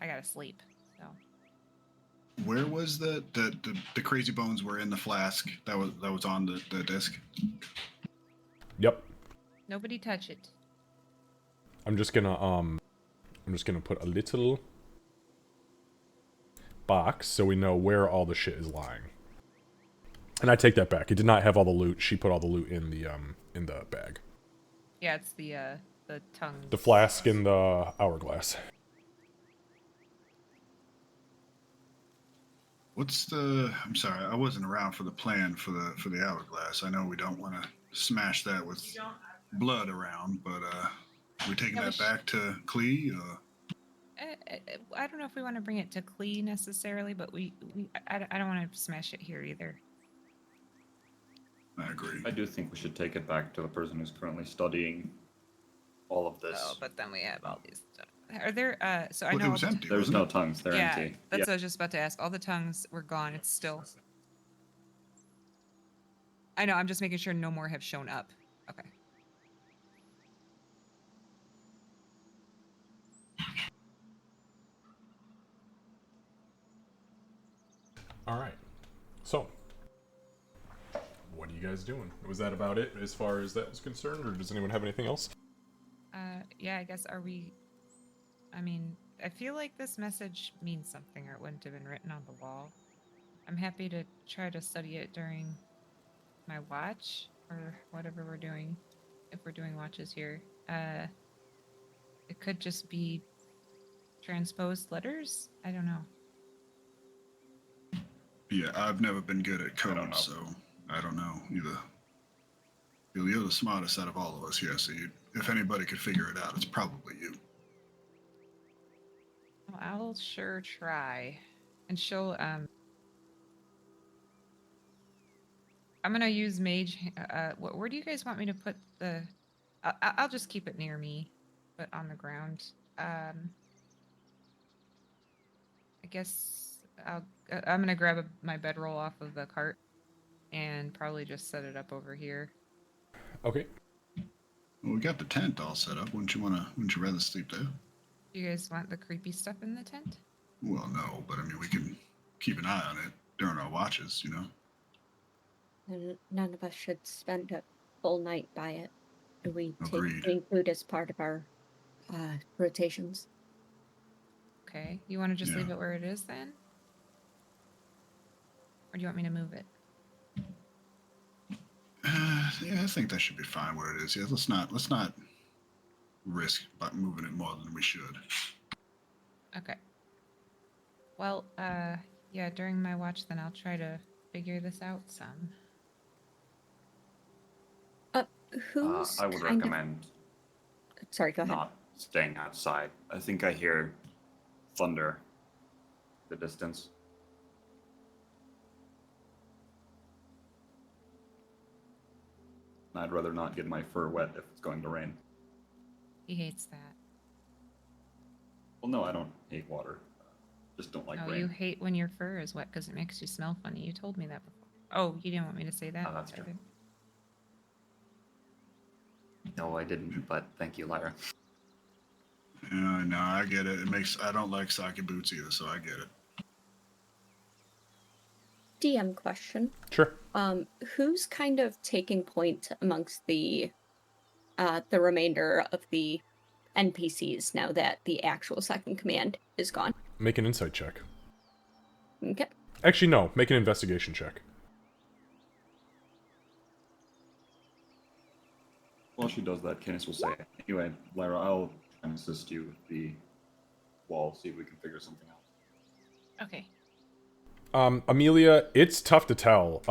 I gotta sleep, so. Where was the crazy bones were in the flask that was on the disc? Yep. Nobody touch it. I'm just gonna put a little box so we know where all the shit is lying. And I take that back. It did not have all the loot. She put all the loot in the bag. Yeah, it's the tongue. The flask and the hourglass. I'm sorry, I wasn't around for the plan for the hourglass. I know we don't want to smash that with blood around, but we taking that back to Klee? I don't know if we want to bring it to Klee necessarily, but I don't want to smash it here either. I agree. I do think we should take it back to the person who's currently studying all of this. Oh, but then we have all these stuff. Are there? So I Well, know it was empty. There's wasn't no it? tongues. They're yeah, empty. that's what I was just about to ask. All the tongues were gone. It's still. I know. I'm just making sure no more have shown up. Okay. All right. So, what do you you guys doing? Was that about it as far as that was concerned, or does anyone have anything else? Yeah, I guess, are we... I mean, I feel like this message means something, or it wouldn't have been written on the wall. I'm happy to try to study it during my watch, or whatever we're doing, if we're doing watches here. It could just be transposed letters? I don't know. Yeah, I've never been good at don't code, know. so I don't know either. You're the smartest out of all of us here, so if anybody could figure it out, it's probably you. Well, I'll sure try. And she'll, I'm gonna use mage, where do you guys want me to put the... I'll just keep it near me, but on the ground. I guess I'm gonna grab my bedroll off of the cart and probably just set it up over here. Okay. Well, we got the tent all set up. Wouldn't you rather sleep there? Do you guys want the creepy stuff in the tent? Well, no, but I mean, we can keep an eye on it during our watches, you know? And none of us should spend a full night by it. We Agreed. include as part of our rotations. Okay. You want to just leave Yeah. it where it is then? Or do you want me to move it? Yeah, I think that should be fine where it is. Yeah, let's not risk moving it more than we should. Okay. Well, yeah, during my watch then I'll try to figure this out some. Who's I would kind recommend of... Sorry, go ahead. not staying outside. I think I hear thunder in the distance. I'd rather not get my fur wet if it's going to rain. He hates that. Well, no, I don't hate water. Just don't like Oh, rain. you hate when your fur is wet because it makes you smell funny. You told me that before. Oh, you didn't want me to say that? Oh, that's true. either. No, I didn't, but thank you, Lyra. Yeah, no, I get it. I don't like sake boots either, so I get it. DM question. Sure. Who's kind of taking point amongst the remainder of the NPCs now that the actual second command is gone? Make an insight check. Okay. Actually, no. Make an investigation check. While she does that, Candace will say, anyway, Lyra, I'll try and assist you with the wall, see if we can figure something out. Okay. Amelia, it's tough to tell.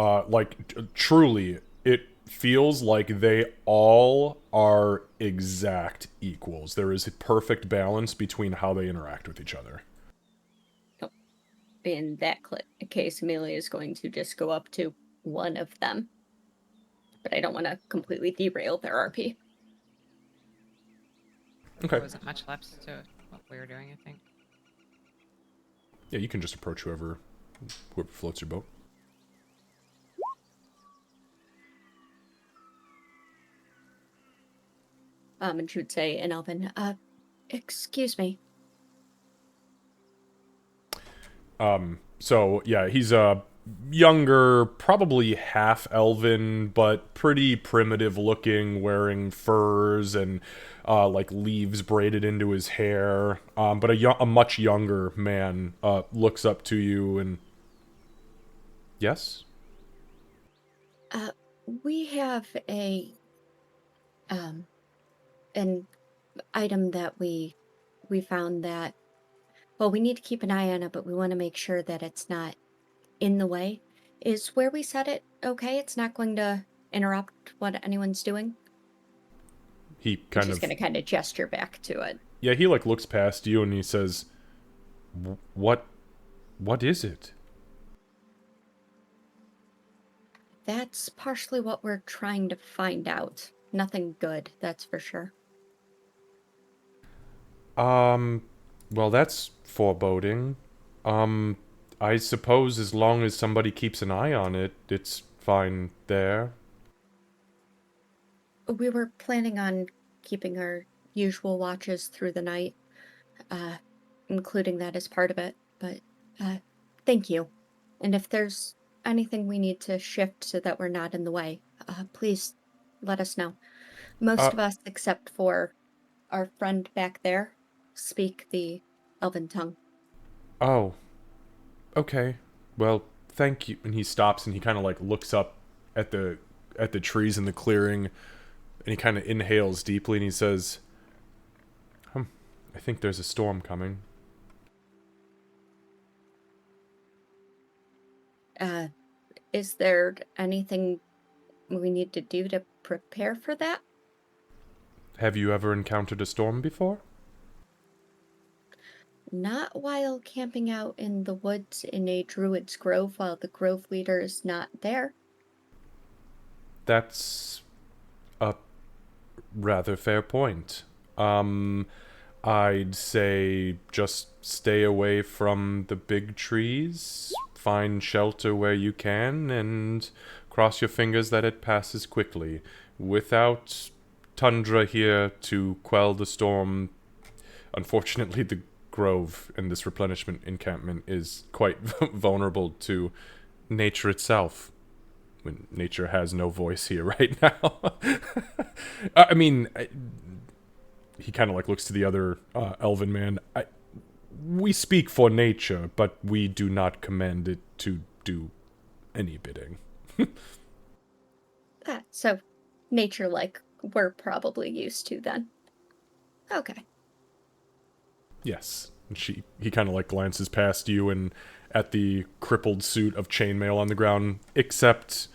Truly, it feels like they all are exact equals. There is a perfect balance between how they interact with each other. In that case, Amelia is going to just go up to one of them. But I don't want to completely derail their RP. Okay. There wasn't much left to what we were doing, I think. Yeah, you can just approach whoever floats your boat. And she would say in Elven, excuse me. So yeah, he's a younger, probably half elven, but pretty primitive looking, wearing furs and like leaves braided into his hair. But a much younger man looks up to you and yes. We have an item that we found that, well, we need to keep an eye on it, but we want to make sure that it's not in the way. Is where we set it okay? It's not going to interrupt what anyone's doing? He He's kind just of going to kind of gesture back to it. yeah, he like looks past you and he says, what is it? That's partially what we're trying to find out. Nothing good, that's for sure. Well, that's foreboding. I suppose as long as somebody keeps an eye on it, it's fine there. We were planning on keeping our usual watches through the night, including that as part of it, but thank you. And if there's anything we need to shift so that we're not in the way, please let us know. Most Uh, of us, except for our friend back there, speak the Elven tongue. Oh, okay. Well, thank you. And he stops and he kind of like looks up at the trees in the clearing, and he kind of inhales deeply and he says, I think there's a storm coming." Uh, is there anything we need to do to prepare for that? Have you ever encountered a storm before? Not while camping out in the woods in a druid's grove while the grove leader is not there. That's a rather fair point. I'd say just stay away from the big trees, find shelter where you can, and cross your fingers that it passes quickly. Without tundra here to quell the storm, unfortunately, the grove and this replenishment encampment is quite vulnerable to nature itself. When nature has no voice here right now. I mean, he kind of like looks to the other elven man. We speak for nature, but we do not command it to do any bidding. So nature like we're probably used to then. Okay. Yes. And he kind of like glances past you and at the crippled suit of chainmail on the ground, except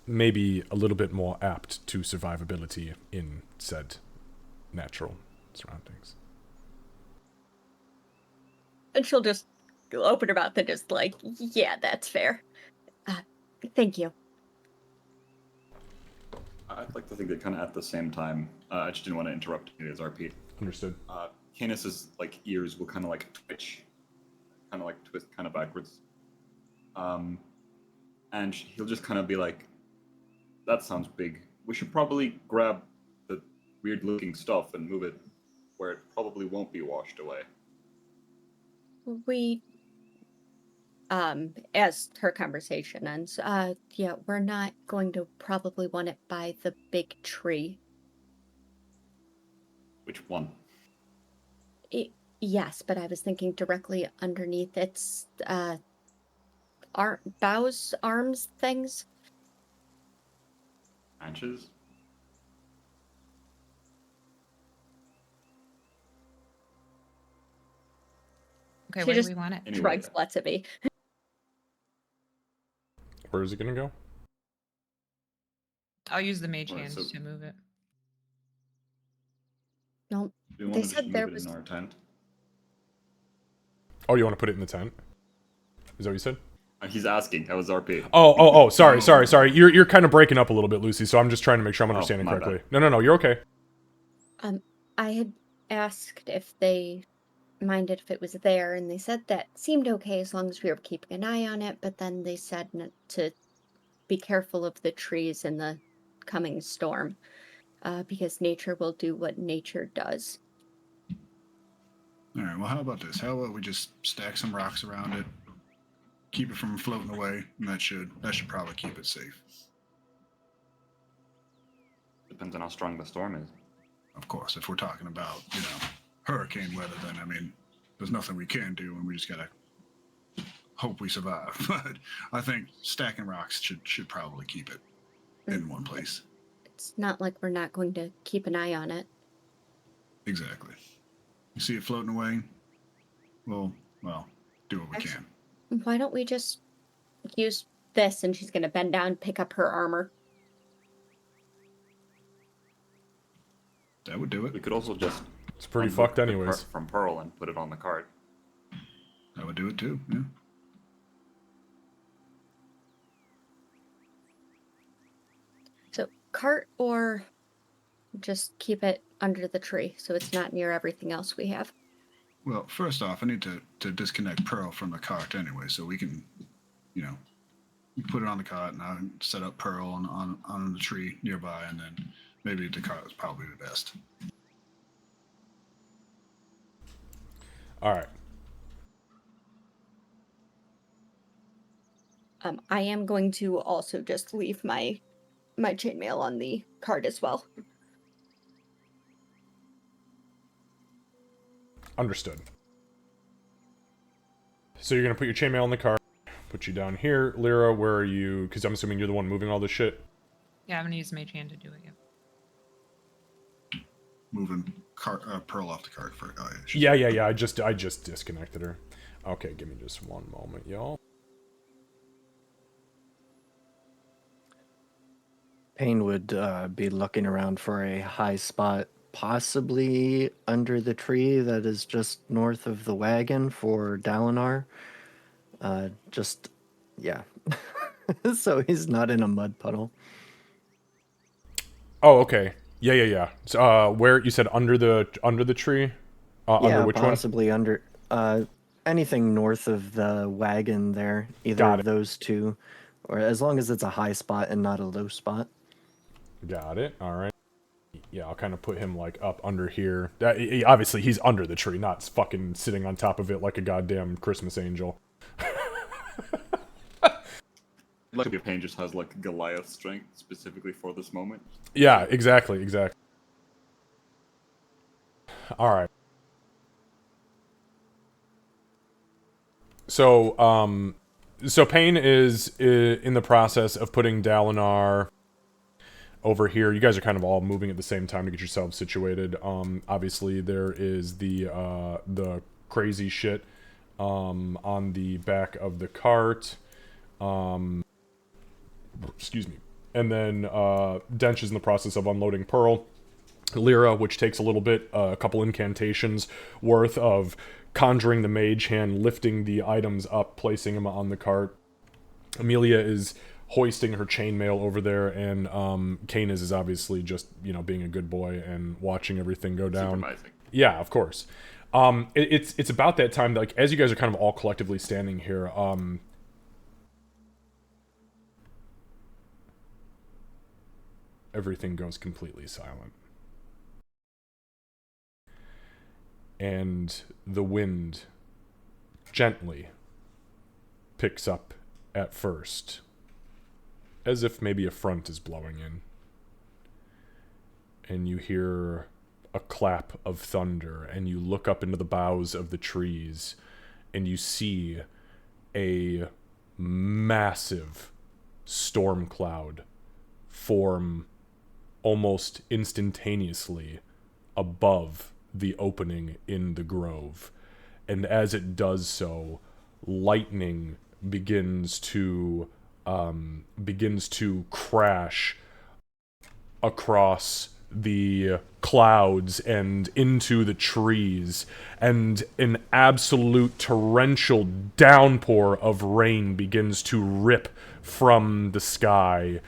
maybe a little bit more apt to survivability in said natural surroundings. And she'll just open her mouth and just like, yeah, that's fair. Thank you. I'd like to think that kind of at the same time. I just didn't want to interrupt his RP. Understood. Canis's like ears will kind of like twitch, kind of like twist, kind of backwards. And he'll just kind of be like, "That sounds big. We should probably grab the weird-looking stuff and move it where it probably won't be washed away." We as her conversation ends, yeah, we're not going to probably want it by the big tree. Which one? Yes, but I was thinking directly underneath its boughs, arms things. Branches? Okay, She where do just we want it? Anyway, shrugs lots of me. Where is it gonna go? I'll use the mage Alright, hand so- to move it. No, do we they want to just said move there it was. in our tent? Oh, you want to put it in the tent? Is that what you said? He's asking. That was RP. Oh, sorry. You're kind of breaking up a little bit, Lucy, so I'm just trying to make sure I'm Oh, understanding my correctly. bad. No, you're okay. I had asked if they minded if it was there, and they said that seemed okay as long as we were keeping an eye on it, but then they said to be careful of the trees in the coming storm, because nature will do what nature does. All right. Well, how about this? How about we just stack some rocks around it, keep it from floating away, and that should probably keep it safe. Depends on how strong the storm is. Of course, if we're talking about hurricane weather, then I mean, there's nothing we can do, and we just gotta hope we survive. But I think stacking rocks should probably keep it in one place. It's not like we're not going to keep an eye on it. Exactly. You see it floating away, well, do what we can. Why don't we just use this? And she's going to bend down, pick up her armor. That would do We it. could also just It's pretty unhook fucked the anyways. cart from Pearl and put it on the cart. That would do it too. Yeah. So, cart or just keep it under the tree so it's not near everything else we have. Well, first off, I need to disconnect Pearl from the cart anyway, so we can, you put it on the cart and I'll set up Pearl on the tree nearby, and then maybe the cart is probably the best. All right. I am going to also just leave my chainmail on the cart as well. Understood. So you're gonna put your chainmail in the car, put you down here. Lyra, where are you? Because I'm assuming you're the one moving all this shit. Yeah, I'm gonna use Mage Hand to do it. Yeah. Moving Pearl off the cart for. Oh, yeah, Yeah. I just disconnected her. Okay, give me just one moment, y'all. Payne would be looking around for a high spot, possibly under the tree that is just north of the wagon for Dalinar. Yeah. So he's not in a mud puddle. Oh, okay. Yeah. So, where you said under the tree? Under Yeah, which one? possibly under anything north of the wagon there, either Got of it. those two, or as long as it's a high spot and not a low spot. Got it. All right. Yeah, I'll kind of put him like up under here. Obviously, he's under the tree, not fucking sitting on top of it like a goddamn Christmas angel. Like if Pain just has like Goliath strength specifically for this moment. Yeah, exactly. All right. So Payne is in the process of putting Dalinar over here. You guys are kind of all moving at the same time to get yourselves situated. Obviously there is the crazy shit on the back of the cart. Excuse me. And then Dench is in the process of unloading Pearl. Lyra, which takes a little bit, a couple incantations worth of conjuring the mage hand, lifting the items up, placing them on the cart. Amelia is hoisting her chainmail over there, and Canis is obviously just, being a good boy and watching everything go down. Supervising. Yeah, of course. It's about that time that, like, as you guys are kind of all collectively standing here, everything goes completely silent. And the wind gently picks up at first, as if maybe a front is blowing in. And you hear a clap of thunder, and you look up into the boughs of the trees, and you see a massive storm cloud form almost instantaneously above the opening in the grove. And as it does so, lightning begins to crash across the clouds and into the trees, and an absolute torrential downpour of rain begins to rip from the sky.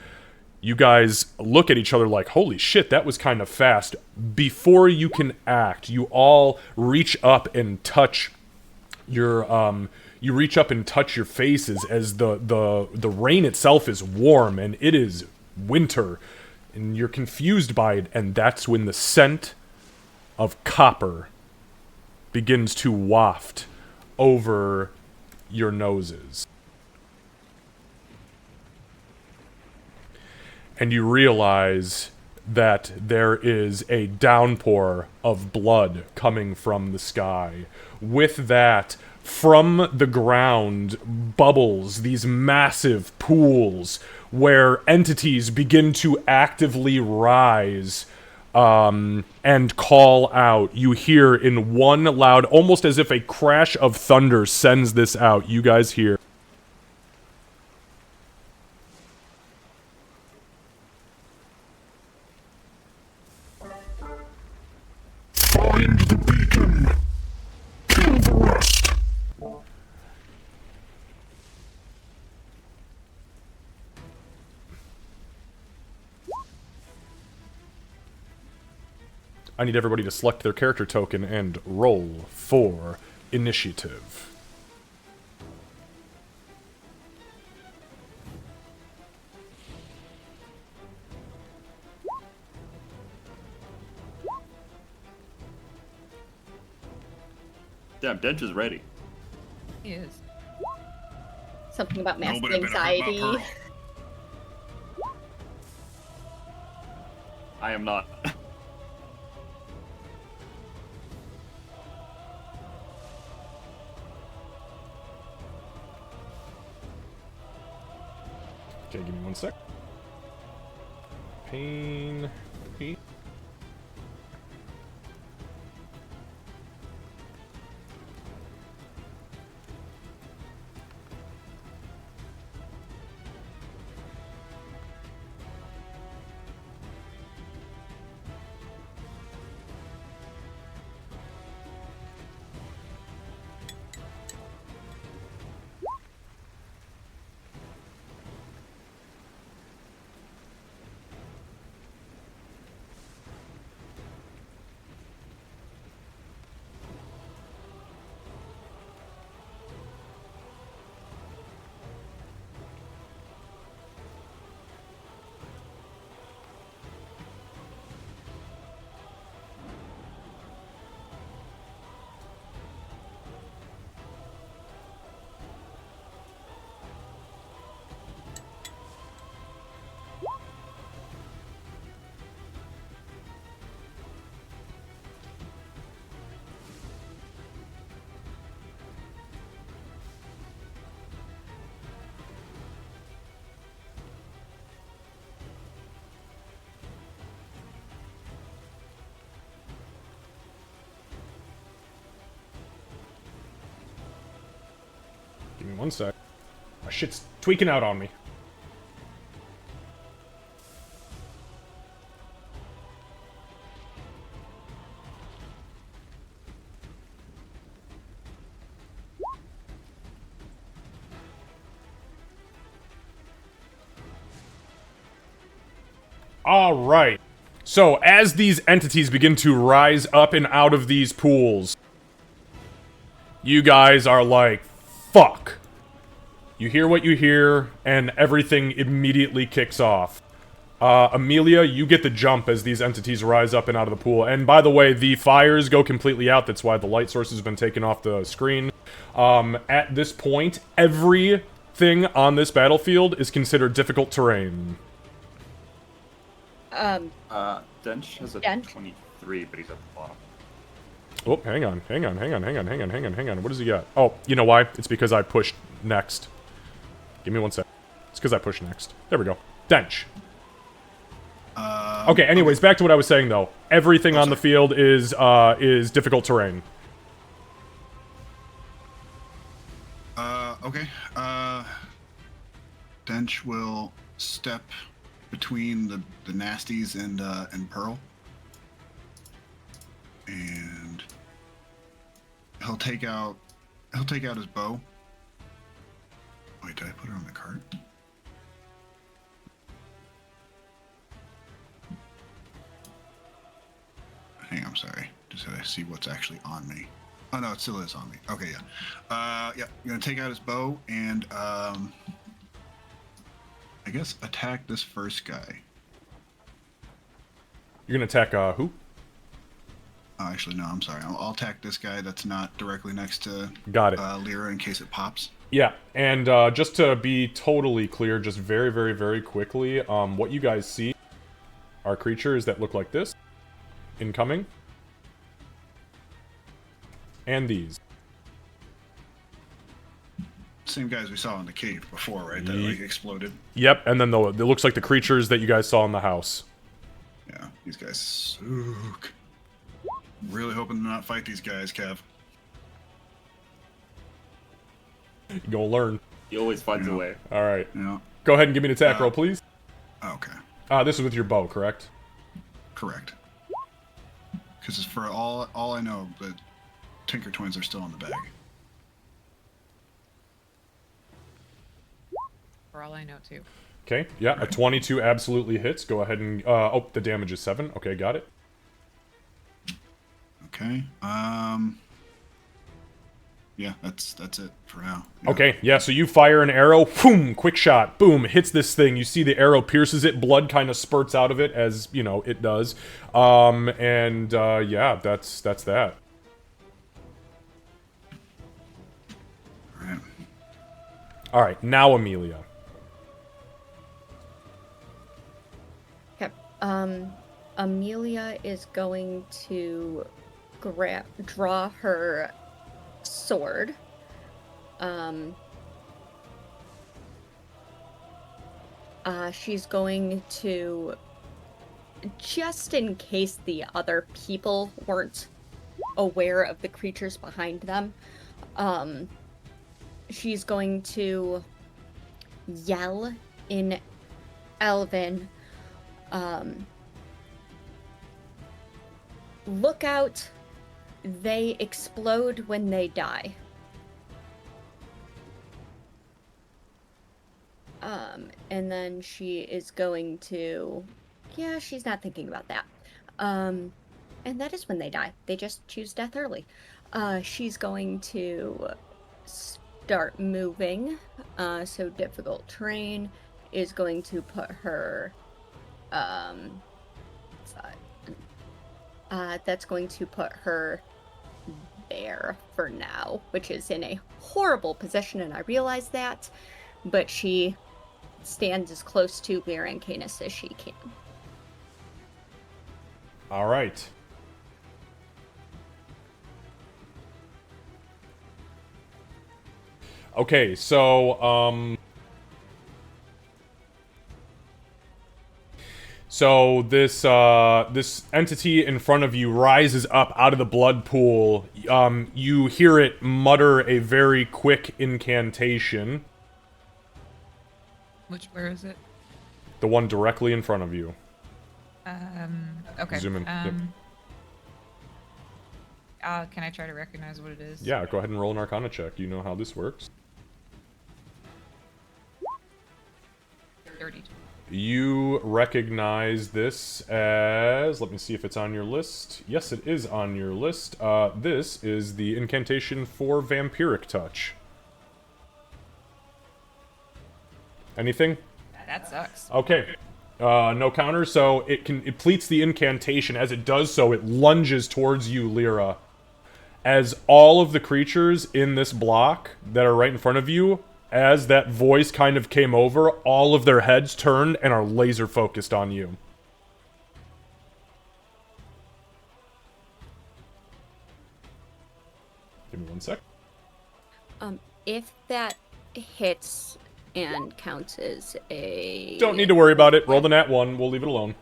You guys look at each other like, holy shit, that was kind of fast. Before you can act, you all reach up and touch your faces, as the rain itself is warm and it is winter, and you're confused by it, and that's when the scent of copper begins to waft over your noses. And you realize that there is a downpour of blood coming from the sky. With that, from the ground bubbles these massive pools where entities begin to actively rise and call out. You hear in one loud, almost as if a crash of thunder sends this out, you guys hear, "Find the beacon! Kill the rest!" I need everybody to select their character token and roll for initiative. Damn, Dench is ready. He is. Something about massive Nobody better hurt my anxiety. Pearl. I am not. Okay, give me 1 sec. Pain. Pain. Give me 1 sec. My shit's tweaking out on me. Alright. So, as these entities begin to rise up and out of these pools, you guys are like, fuck. You hear what you hear, and everything immediately kicks off. Amelia, you get the jump as these entities rise up and out of the pool. And by the way, the fires go completely out. That's why the light source has been taken off the screen. At this point, everything on this battlefield is considered difficult terrain. Dench has a Dench? 23, but he's at the bottom. Oh, hang on. What does he got? Oh, you know why? It's because I pushed next. Give me 1 sec. It's because I pushed next. There we go. Dench. Okay, anyways, back to what I was saying, though. Everything on the field is difficult terrain. Okay. Dench will step between the nasties and Pearl. And he'll take out his bow. Wait, did I put it on the cart? Hang on, I'm sorry. Just had to see what's actually on me. Oh no, it still is on me. Okay, yeah. Yeah, I'm gonna take out his bow and I guess attack this first guy. You're gonna attack, who? Oh, actually, no, I'm sorry. I'll attack this guy that's not directly next to Got it. Lyra in case it pops. Yeah, and just to be totally clear, just very, very, very quickly, what you guys see are creatures that look like this. Incoming. And these. Same guys we saw in the cave before, right? That like exploded. Yep, and then it looks like the creatures that you guys saw in the house. Yeah, these guys suck. Really hoping to not fight these guys, Kev. You're gonna learn. He always finds a way. Alright. Yeah. Go ahead and give me an attack roll, please. Okay. This is with your bow, correct? Correct. Because for all I know, the Tinker Twins are still in the bag. For all I know, too. Okay, yeah, a 22 absolutely hits. Go ahead and, oh, the damage is 7. Okay, got it. Okay. Yeah, that's it for now. Yeah. Okay, yeah, so you fire an arrow, boom, quick shot, boom, hits this thing. You see the arrow pierces it, blood kind of spurts out of it, as, you know, it does. Yeah, that's that. Alright. Alright, now Amelia. Okay. Amelia is going to draw her sword. She's going to, just in case the other people weren't aware of the creatures behind them, she's going to yell in Elven, look out, they explode when they die. And then she is going to, yeah, she's not thinking about that. And that is when they die. They just choose death early. She's going to start moving. So difficult terrain is going to put her, that's going to put her there for now, which is in a horrible position, and I realize that, but she stands as close to Lyra and Canis as she can. Alright. Okay, so, so this entity in front of you rises up out of the blood pool. You hear it mutter a very quick incantation. Where is it? The one directly in front of you. Okay. Zoom in. Yep. Can I try to recognize what it is? Yeah, go ahead and roll an Arcana check. You know how this works. 32. You recognize this as... Let me see if it's on your list. Yes, it is on your list. This is the incantation for Vampiric Touch. Anything? That sucks. Okay. No counter, so it pleats the incantation. As it does so, it lunges towards you, Lyra. As all of the creatures in this block that are right in front of you, as that voice kind of came over, all of their heads turned and are laser focused on you. Give me 1 sec. If that hits and counts as a... Don't need to worry about it. Roll the nat 1. We'll leave it alone.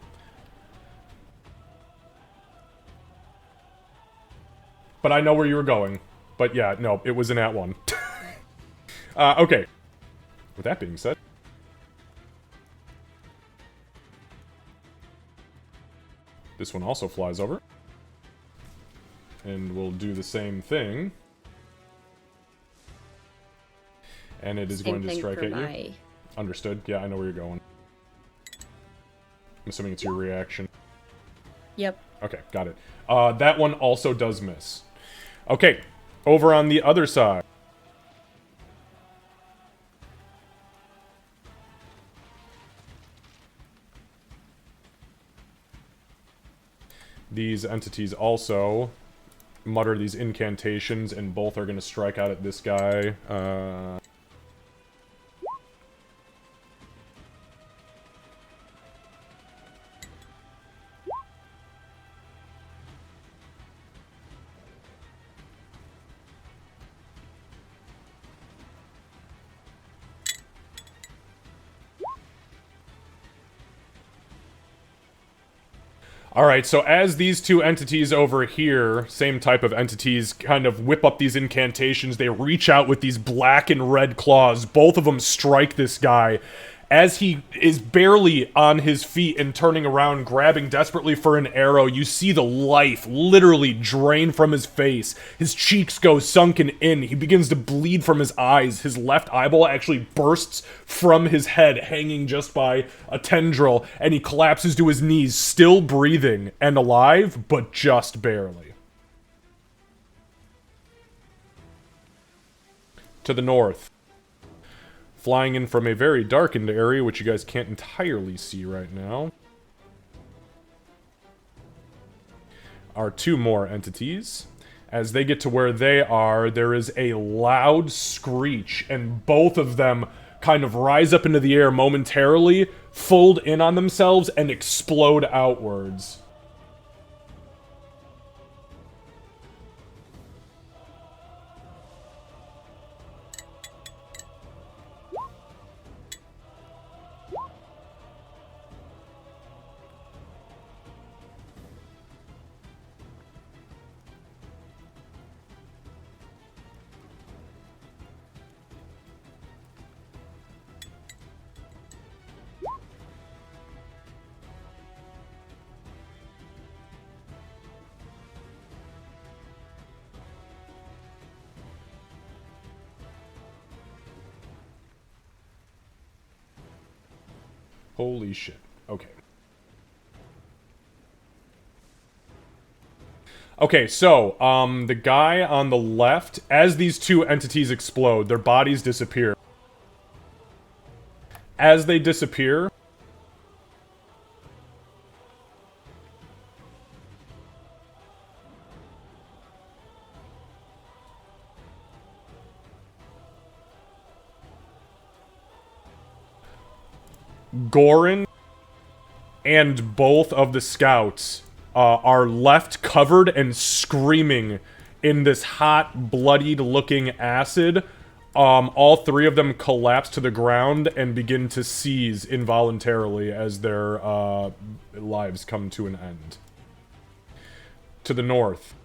But I know where you were going. But yeah, no, it was a nat 1. Okay. With that being said... This one also flies over. And we'll do the same thing. And it is going to strike at you. Understood. Yeah, I know where you're going. I'm assuming it's your reaction. Yep. Okay, got it. That one also does miss. Okay, over on the other side. These entities also mutter these incantations, and both are going to strike out at this guy. Alright, so as these two entities over here, same type of entities, kind of whip up these incantations, they reach out with these black and red claws. Both of them strike this guy. As he is barely on his feet and turning around, grabbing desperately for an arrow, you see the life literally drain from his face. His cheeks go sunken in. He begins to bleed from his eyes. His left eyeball actually bursts from his head, hanging just by a tendril, and he collapses to his knees, still breathing and alive, but just barely. To the north. Flying in from a very darkened area, which you guys can't entirely see right now, are two more entities. As they get to where they are, there is a loud screech, and both of them kind of rise up into the air momentarily, fold in on themselves, and explode outwards. Holy shit. Okay. Okay, so, the guy on the left, as these two entities explode, their bodies disappear. As they disappear, Gorin and both of the scouts are left covered and screaming in this hot, bloodied-looking acid. All three of them collapse to the ground and begin to seize involuntarily as their lives come to an end. To the north.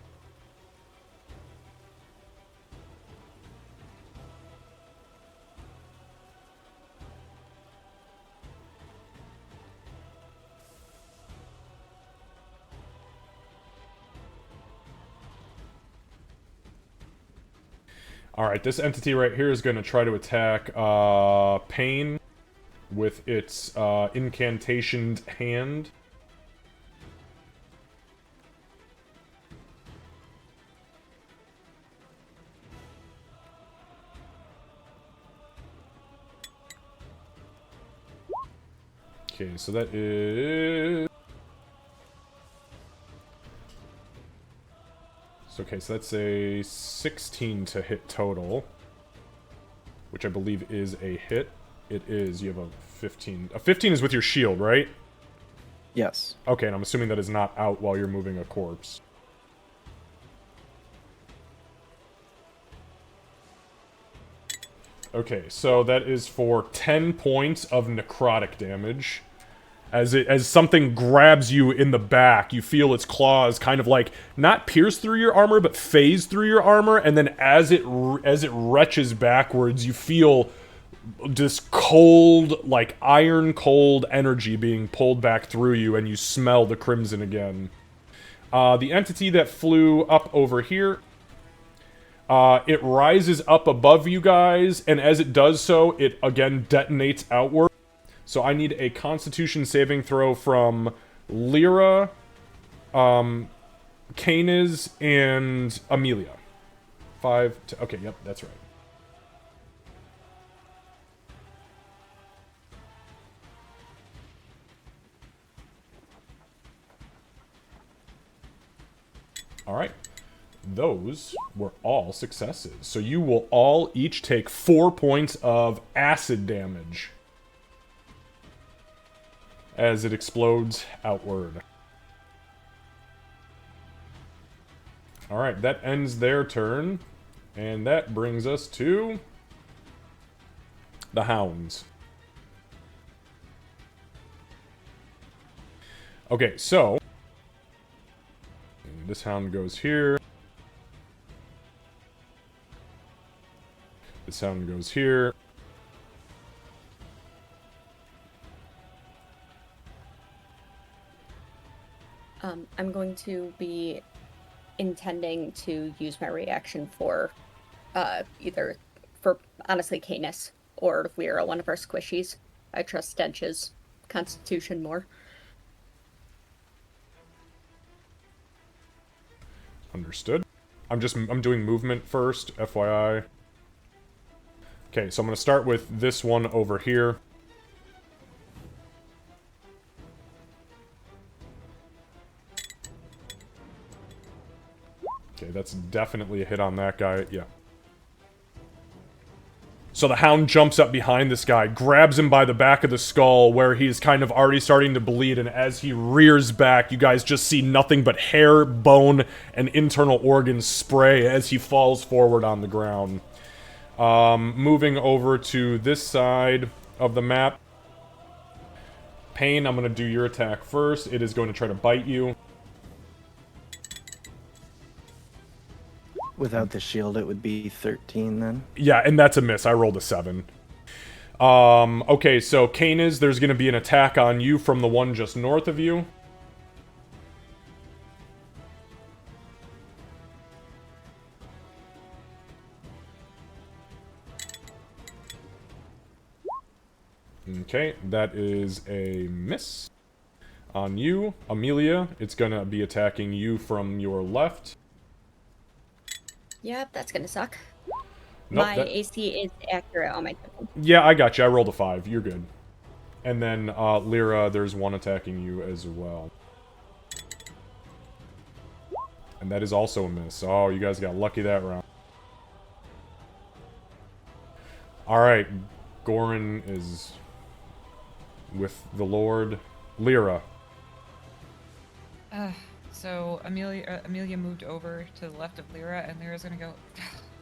Alright, this entity right here is going to try to attack Pain with its incantationed hand. Okay, so that is... Okay, so that's a 16 to hit total, which I believe is a hit. It is. You have a 15. A 15 is with your shield, right? Yes. Okay, and I'm assuming that is not out while you're moving a corpse. Okay, so that is for 10 points of necrotic damage. As something grabs you in the back, you feel its claws kind of like not pierce through your armor, but phase through your armor, and then as it retches backwards, you feel this cold, like iron cold energy being pulled back through you, and you smell the crimson again. The entity that flew up over here, it rises up above you guys, and as it does so, it again detonates outward. So I need a Constitution saving throw from Lyra, Canis, and Amelia. 5 to... Okay, yep, that's right. Alright. Those were all successes. So you will all each take 4 points of acid damage as it explodes outward. Alright, that ends their turn. And that brings us to the Hounds. Okay, so this Hound goes here. This Hound goes here. I'm going to be intending to use my reaction for either for honestly Canis or Lyra, one of our squishies. I trust Stench's constitution more. Understood. I'm doing movement first, FYI. Okay, so I'm gonna start with this one over here. Okay, that's definitely a hit on that guy. Yeah. So the hound jumps up behind this guy, grabs him by the back of the skull where he's kind of already starting to bleed, and as he rears back, you guys just see nothing but hair, bone, and internal organs spray as he falls forward on the ground. Moving over to this side of the map. Pain, I'm going to do your attack first. It is going to try to bite you. Without the shield, it would be 13 then. Yeah, and that's a miss. I rolled a 7. Okay, so Canis, there's going to be an attack on you from the one just north of you. Okay, that is a miss. On you, Amelia, it's going to be attacking you from your left. Yep, that's gonna suck. Nope, My AC is accurate on my token. Yeah, I got you. I rolled a 5. You're good. And then, Lyra, there's one attacking you as well. And that is also a miss. Oh, you guys got lucky that round. Alright, Goran is with the Lord. Lyra. So Amelia moved over to the left of Lyra, and Lyra's gonna go,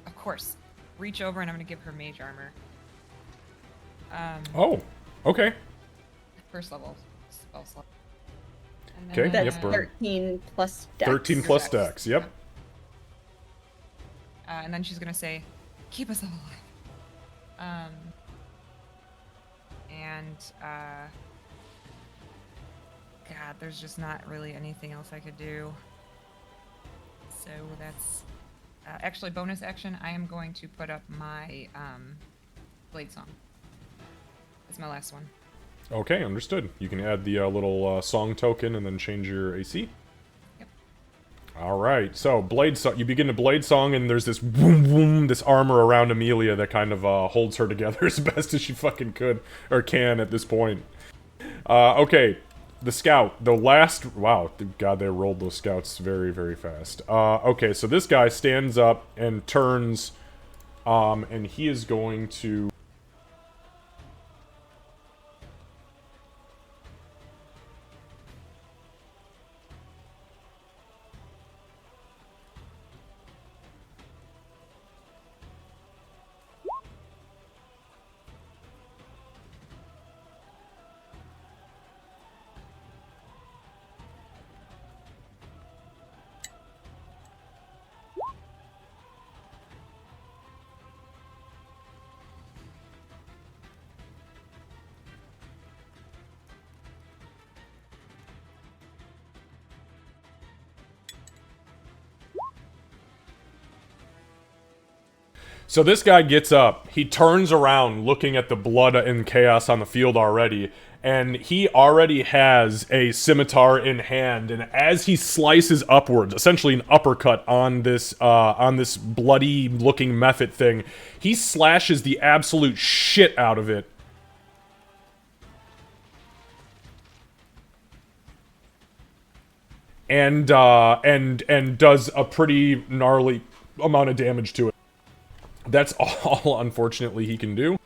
of course, reach over, and I'm gonna give her mage armor. Oh, okay. First level spell slot. And Okay, then, That's yep, burn. 13 plus dex. 13 plus Dex. dex, yep. And then she's gonna say, "Keep us all alive." God, there's just not really anything else I could do. So that's actually bonus action. I am going to put up my blade song. That's my last one. Okay, understood. You can add the little song token and then change your AC. Yep. Alright, so Blade Song. You begin to Blade Song, and there's this boom boom, this armor around Amelia that kind of holds her together as best as she fucking could, or can at this point. Okay, the scout. The last... Wow, God, they rolled those scouts very, very fast. Okay, so this guy stands up and turns, and he is going to... So this guy gets up, he turns around looking at the blood and chaos on the field already, and he already has a scimitar in hand, and as he slices upwards, essentially an uppercut on this bloody looking mephit thing, he slashes the absolute shit out of it. And does a pretty gnarly amount of damage to it. That's all, unfortunately, he can do.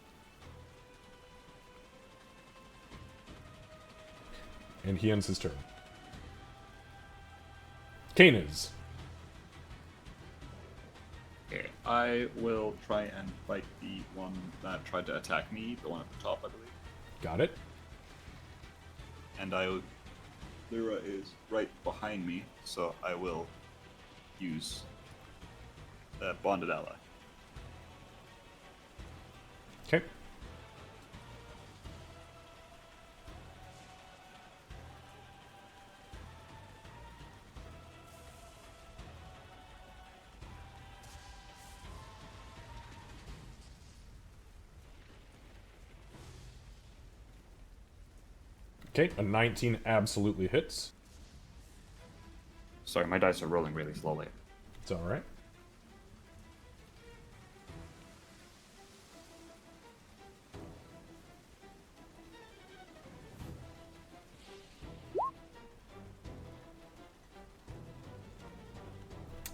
And he ends his turn. Canis. Okay, I will try and fight the one that tried to attack me, the one at the top, I believe. Got it. And Lyra is right behind me, so I will use Bonded Ally. Okay. Okay, a 19 absolutely hits. Sorry, my dice are rolling really slowly. It's alright.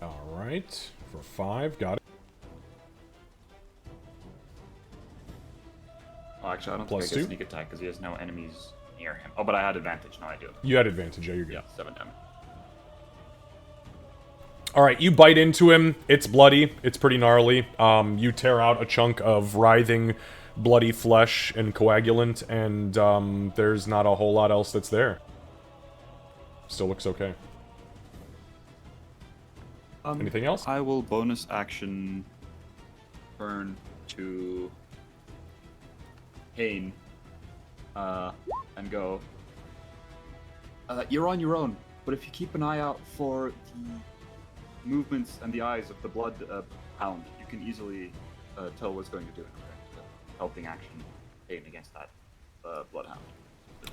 Alright. Alright, for 5, got it. Oh, actually, I don't Plus think I get 2? sneak attack because he has no enemies near him. Oh, but I had advantage. No, I do. You had advantage, yeah, you're good. Yeah, 7 damage. Alright, you bite into him. It's bloody. It's pretty gnarly. You tear out a chunk of writhing, bloody flesh and coagulant, and there's not a whole lot else that's there. Still looks okay. Anything else? I will bonus action turn to Pain and go. You're on your own, but if you keep an eye out for the movements and the eyes of the blood hound, you can easily tell what's going to do. Helping action Pain against that bloodhound.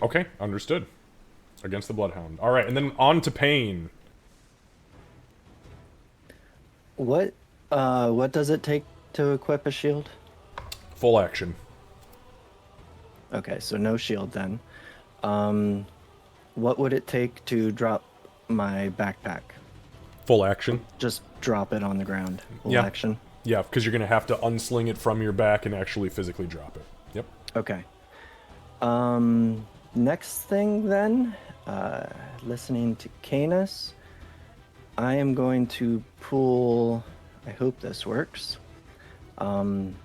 Okay, understood. Against the Bloodhound. Alright, and then on to Pain. What does it take to equip a shield? Full action. Okay, so no shield then. What would it take to drop my backpack? Full action. Just drop it on the ground. Full Yeah. action. Yeah, because you're going to have to unsling it from your back and actually physically drop it. Yep. Okay. Next thing then, listening to Canis, I am going to pull, I hope this works. I'm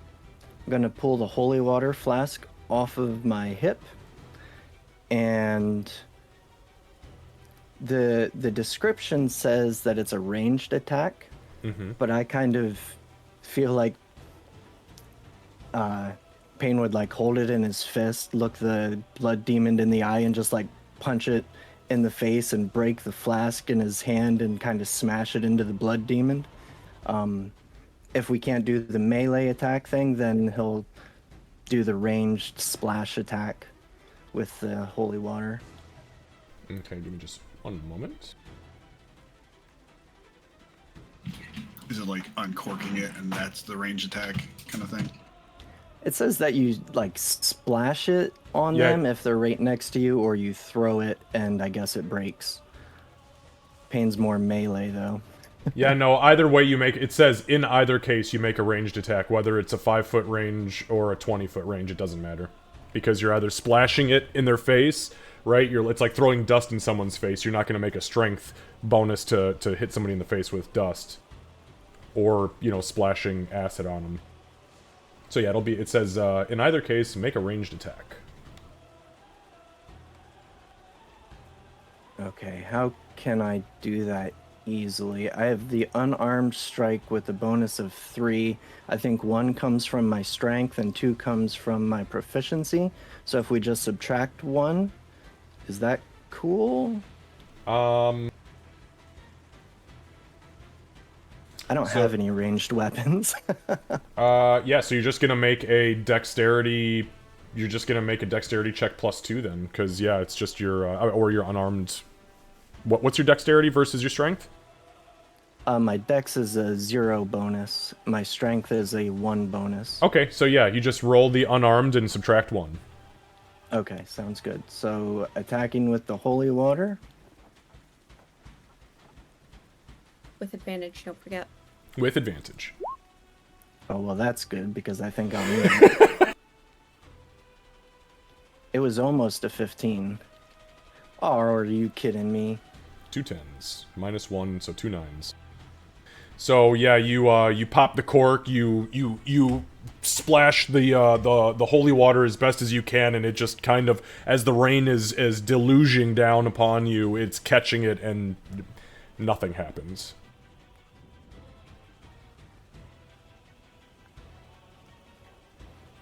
going to pull the holy water flask off of my hip, and the description says that it's a ranged attack, but I kind of feel like Pain would like hold it in his fist, look the blood demon in the eye, and just like punch it in the face and break the flask in his hand and kind of smash it into the blood demon. If we can't do the melee attack thing, then he'll do the ranged splash attack with the holy water. Okay, give me just one moment. Is it like uncorking it and that's the range attack kind of thing? It says that you like splash it on Yeah. them if they're right next to you, or you throw it and I guess it breaks. Pain's more melee though. Yeah, no, either way you make... It says, in either case, you make a ranged attack. Whether it's a 5-foot range or a 20-foot range, it doesn't matter. Because you're either splashing it in their face, right? It's like throwing dust in someone's face. You're not going to make a strength bonus to hit somebody in the face with dust. Or, you know, splashing acid on them. So yeah, it says, in either case, make a ranged attack. Okay, how can I do that easily? I have the unarmed strike with a bonus of 3. I think 1 comes from my strength and 2 comes from my proficiency. So if we just subtract 1, is that cool? I don't have any ranged weapons. Yeah, so you're just gonna make a dexterity... You're just gonna make a dexterity check plus 2 then, because, yeah, it's just your... or your unarmed... What's your dexterity versus your strength? My dex is a 0 bonus. My strength is a 1 bonus. Okay, so yeah, you just roll the unarmed and subtract 1. Okay, sounds good. So attacking with the holy water. With advantage, don't forget. With advantage. Oh, well, that's good because I think I'll need it. It was almost a 15. Oh, are you kidding me? 2 10s. Minus 1, so 2 9s. So yeah, you pop the cork, you splash the holy water as best as you can, and it just kind of, as the rain is deluging down upon you, it's catching it, and nothing happens.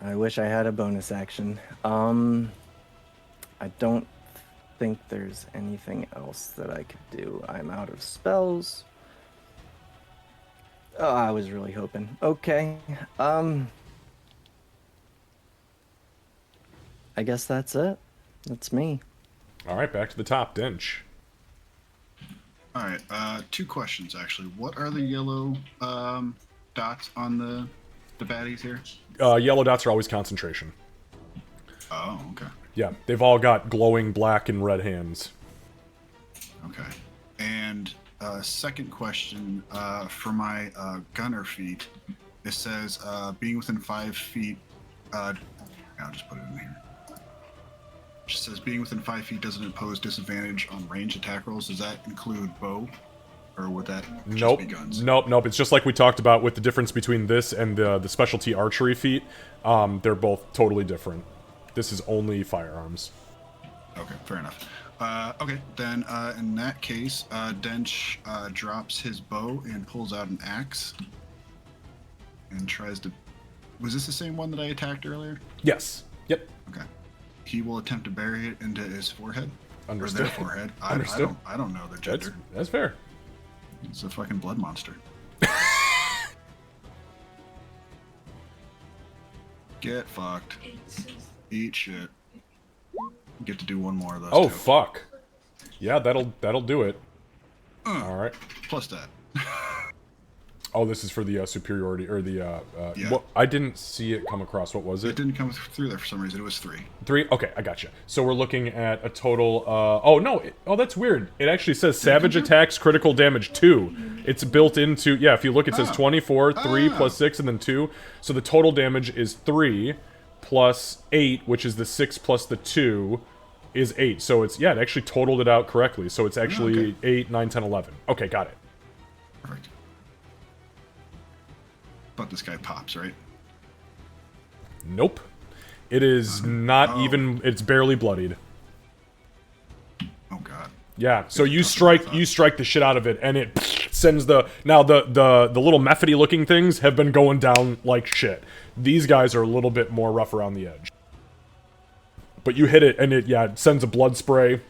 I wish I had a bonus action. I don't think there's anything else that I could do. I'm out of spells. Oh, I was really hoping. Okay. I guess that's it. That's me. All right, back to the top, Dench. All right, 2 questions actually. What are the yellow dots on the baddies here? Yellow dots are always concentration. Oh, okay. Yeah, they've all got glowing black and red hands. Okay. And second question for my gunner feat. It says being within 5 feet. I'll just put it in here. It just says being within 5 feet doesn't impose disadvantage on range attack rolls. Does that include bow, or would that just Nope. be guns? Nope. It's just like we talked about with the difference between this and the specialty archery feat. They're both totally different. This is only firearms. Okay, fair enough. Okay, then in that case, Dench drops his bow and pulls out an axe and tries to. Was this the same one that I attacked earlier? Yes. Yep. Okay. He will attempt to bury it into his forehead. Understood. Or their forehead. Understood. I don't know the gender. That's fair. It's a fucking blood monster. Get fucked. Eat shit. Get to do one more of those. Oh, two. fuck. Yeah, that'll do it. Alright. Plus that. Oh, this is for the superiority, or the, Yeah. What, I didn't see it come across. What was It it? didn't come through there for some reason. It was 3. 3? Okay, I gotcha. So we're looking at a total, oh, no. That's weird. It actually says Savage Attacks, Critical Damage 2. It's built into, yeah, if you look, it says 24, 3 plus 6, and then 2. So the total damage is 3 plus 8, which is the 6 plus the 2, is 8. So it's, yeah, it actually totaled it out correctly. So it's actually okay. 8, 9, 10, 11. Okay, got it. Perfect. But this guy pops, right? Nope. It is not Oh. even, it's barely bloodied. Oh god. Yeah, so you tougher than I strike the shit out of it, and it sends the... Now, the little methody-looking things have been going down like shit. These guys are a little bit more rough around the edge. But you hit it, and it sends a blood spray.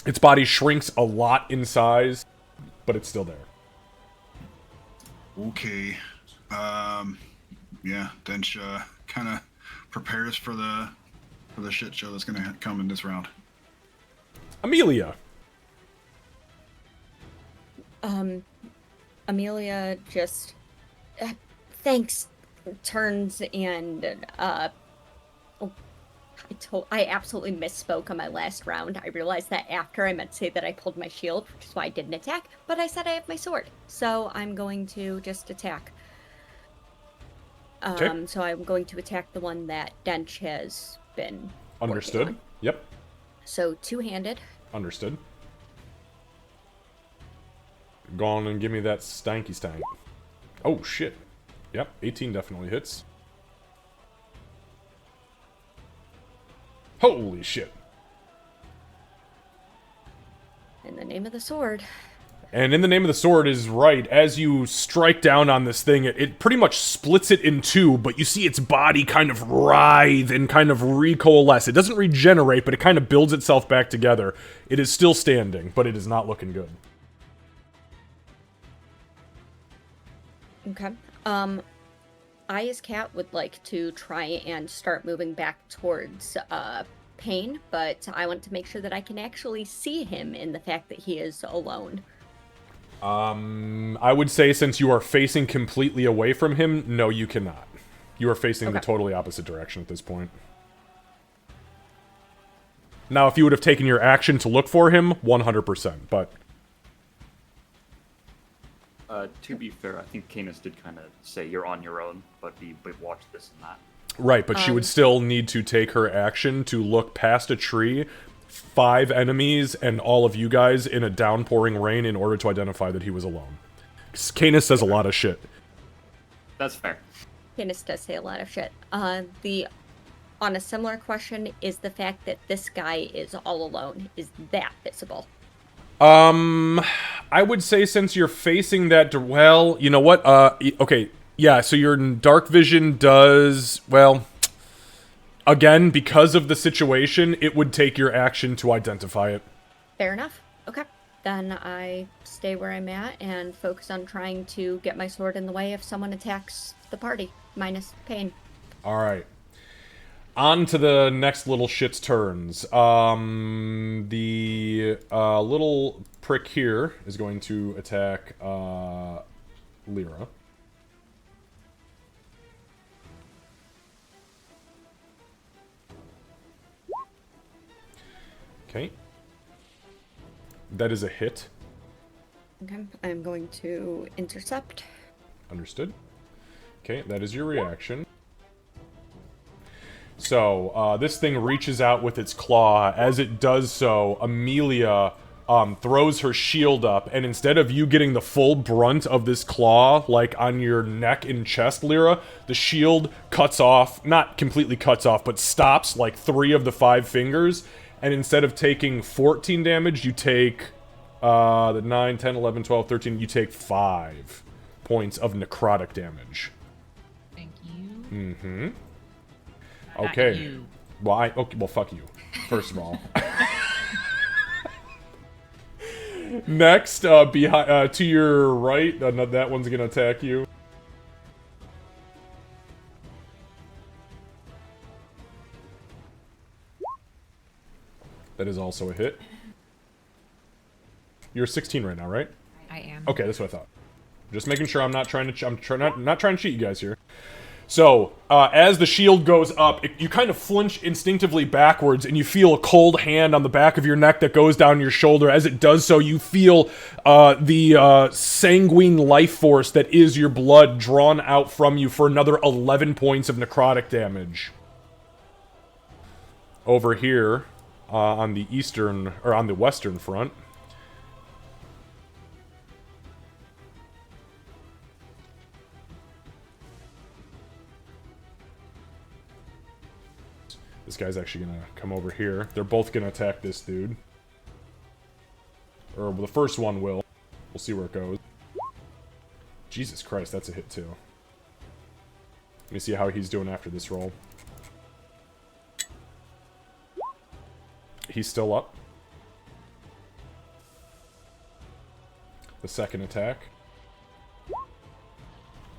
Its body shrinks a lot in size, but it's still there. Okay. Yeah, Dench kind of prepares for the shit show that's gonna come in this round. Amelia. Amelia just thanks, turns and I absolutely misspoke on my last round. I realized that after. I meant to say that I pulled my shield, which is why I didn't attack, but I said I have my sword. So I'm going to just attack. Okay. So I'm going to attack the one that Dench has been working Understood. on. Yep. So two-handed. Understood. Go on and give me that stanky stank. Oh, shit. Yep, 18 definitely hits. Holy shit. In the name of the sword. And in the name of the sword is right. As you strike down on this thing, it pretty much splits it in two, but you see its body kind of writhe and kind of recoalesce. It doesn't regenerate, but it kind of builds itself back together. It is still standing, but it is not looking good. Okay. I, as Cat, would like to try and start moving back towards Pain, but I want to make sure that I can actually see him in the fact that he is alone. I would say since you are facing completely away from him, no, you cannot. You are facing the Okay. totally opposite direction at this point. Now, if you would have taken your action to look for him, 100%, but... To be fair, I think Canis did kind of say you're on your own, but we watched this and that. Right, but she would still need to take her action to look past a tree, 5 enemies, and all of you guys in a downpouring rain in order to identify that he was alone. Canis says a lot of shit. That's fair. Canis does say a lot of shit. On a similar question, is the fact that this guy is all alone, is that visible? I would say since you're facing that, well, you know what, okay, yeah, so your dark vision does, well, again, because of the situation, it would take your action to identify it. Fair enough. Okay. Then I stay where I'm at and focus on trying to get my sword in the way if someone attacks the party, minus Pain. Alright. On to the next little shit's turns. The little prick here is going to attack Lyra. Okay. That is a hit. Okay, I'm going to intercept. Understood. Okay, that is your reaction. So, this thing reaches out with its claw. As it does so, Amelia throws her shield up, and instead of you getting the full brunt of this claw, like on your neck and chest, Lyra, the shield cuts off, not completely cuts off, but stops like 3 of the 5 fingers, and instead of taking 14 damage, you take, the 9, 10, 11, 12, 13, you take 5 points of necrotic damage. Thank you. Mm-hmm. Not Okay. you. Well, okay, well, fuck you. First of all. Next, behind, to your right, that one's gonna attack you. That is also a hit. You're 16 right now, right? I am. Okay, that's what I thought. Just making sure I'm not trying to. Not trying to cheat you guys here. So, as the shield goes up, you kind of flinch instinctively backwards, and you feel a cold hand on the back of your neck that goes down your shoulder. As it does so, you feel the sanguine life force that is your blood drawn out from you for another 11 points of necrotic damage. Over here, on the eastern, or on the western front, this guy's actually gonna come over here. They're both gonna attack this dude. Or the first one will. We'll see where it goes. Jesus Christ, that's a hit too. Let me see how he's doing after this roll. He's still up. The second attack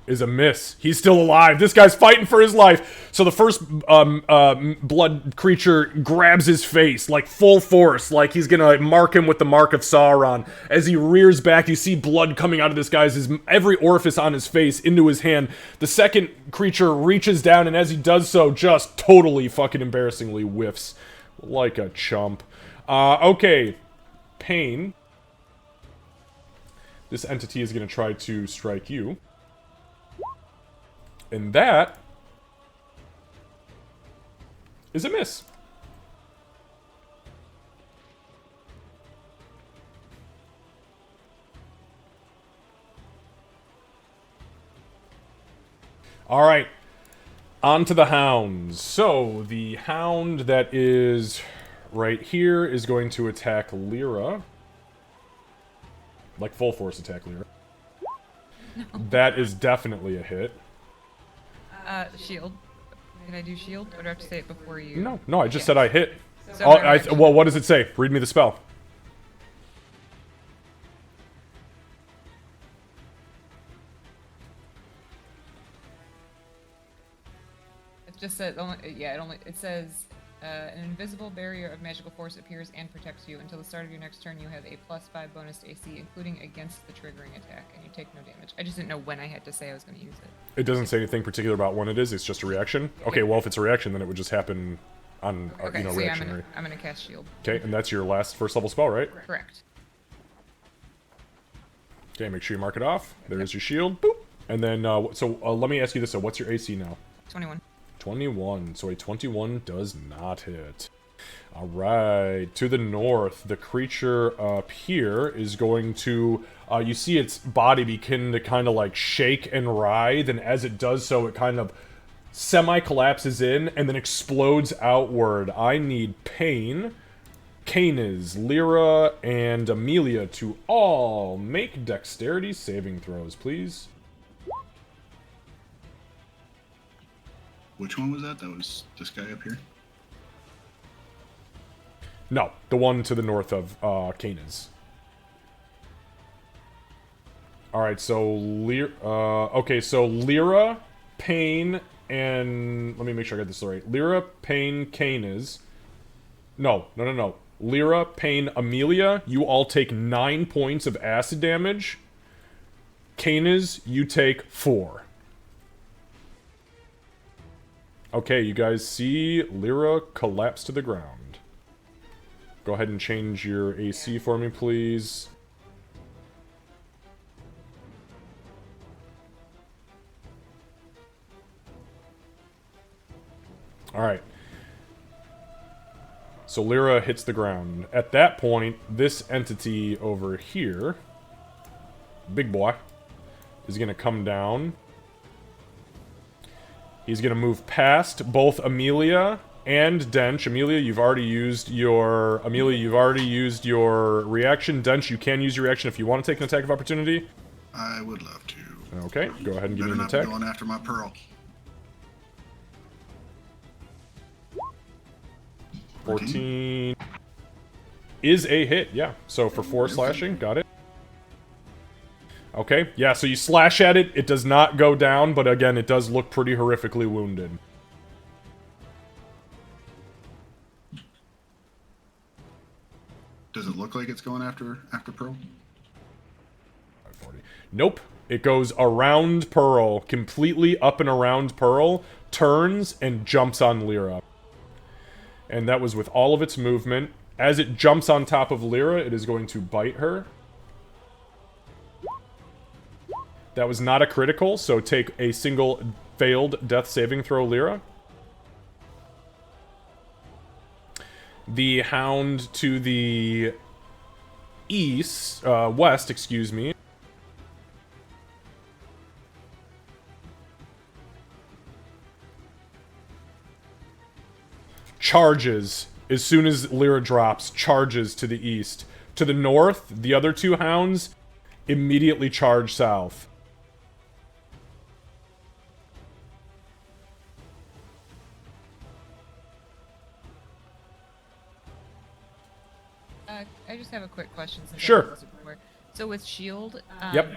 is a miss. He's still alive. This guy's fighting for his life. So the first blood creature grabs his face, like full force, like he's gonna mark him with the mark of Sauron. As he rears back, you see blood coming out of this guy's every orifice on his face into his hand. The second creature reaches down, and as he does so, just totally fucking embarrassingly whiffs. Like a chump. Okay. Pain. This entity is gonna try to strike you. And that is a miss. All right. On to the hounds. So, the hound that is right here is going to attack Lyra. Like, full force attack Lyra. No. That is definitely a hit. Shield. Can I do shield? Or do I have to say it before you? No, I just said I hit. So well, what does it say? Read me the spell. It just says, it says, an invisible barrier of magical force appears and protects you. Until the start of your next turn, you have a +5 bonus to AC, including against the triggering attack, and you take no damage. I just didn't know when I had to say I was going to use it. It doesn't say anything particular about when it is, it's just a reaction? Okay, well, if it's a reaction, then it would just happen on, Okay, so reaction. I'm gonna cast shield. Okay, and that's your last first level spell, right? Correct. Okay, make sure you mark it off. There's your shield. Boop. And then, let me ask you this. So what's your AC now? 21. 21. So a 21 does not hit. Alright. To the north, the creature up here is going to... you see its body begin to kind of like shake and writhe, and as it does so, it kind of semi-collapses in and then explodes outward. I need Pain, Canis, Lyra, and Amelia to all make dexterity saving throws, please. Which one was that? That was this guy up here? No, the one to the north of Canis. Alright, so Lyra, Pain, and... Let me make sure I got this right. Lyra, Pain, Canis. No. Lyra, Pain, Amelia, you all take 9 points of acid damage. Canis, you take 4. Okay, you guys see Lyra collapse to the ground. Go ahead and change your AC for me, please. So Lyra hits the ground. At that point, this entity over here, big boy, is going to come down. He's going to move past both Amelia and Dench. Amelia, you've already used your reaction. Dench, you can use your reaction if you want to take an attack of opportunity. I would love to. Okay, go ahead and give me Better an not be attack. going after my pearl. 14 is a hit, yeah. So for 4 slashing, got it. Okay, yeah, so you slash at it. It does not go down, but again, it does look pretty horrifically wounded. Does it look like it's going after Pearl? 540. Nope. It goes around Pearl, completely up and around Pearl, turns, and jumps on Lyra. And that was with all of its movement. As it jumps on top of Lyra, it is going to bite her. That was not a critical, so take a single failed death saving throw, Lyra. The hound to the west, excuse me. Charges as soon as Lyra drops, charges to the east. To the north, the other 2 hounds immediately charge south. I just have a quick question. Since I Sure. haven't used it before. So with shield, Yep.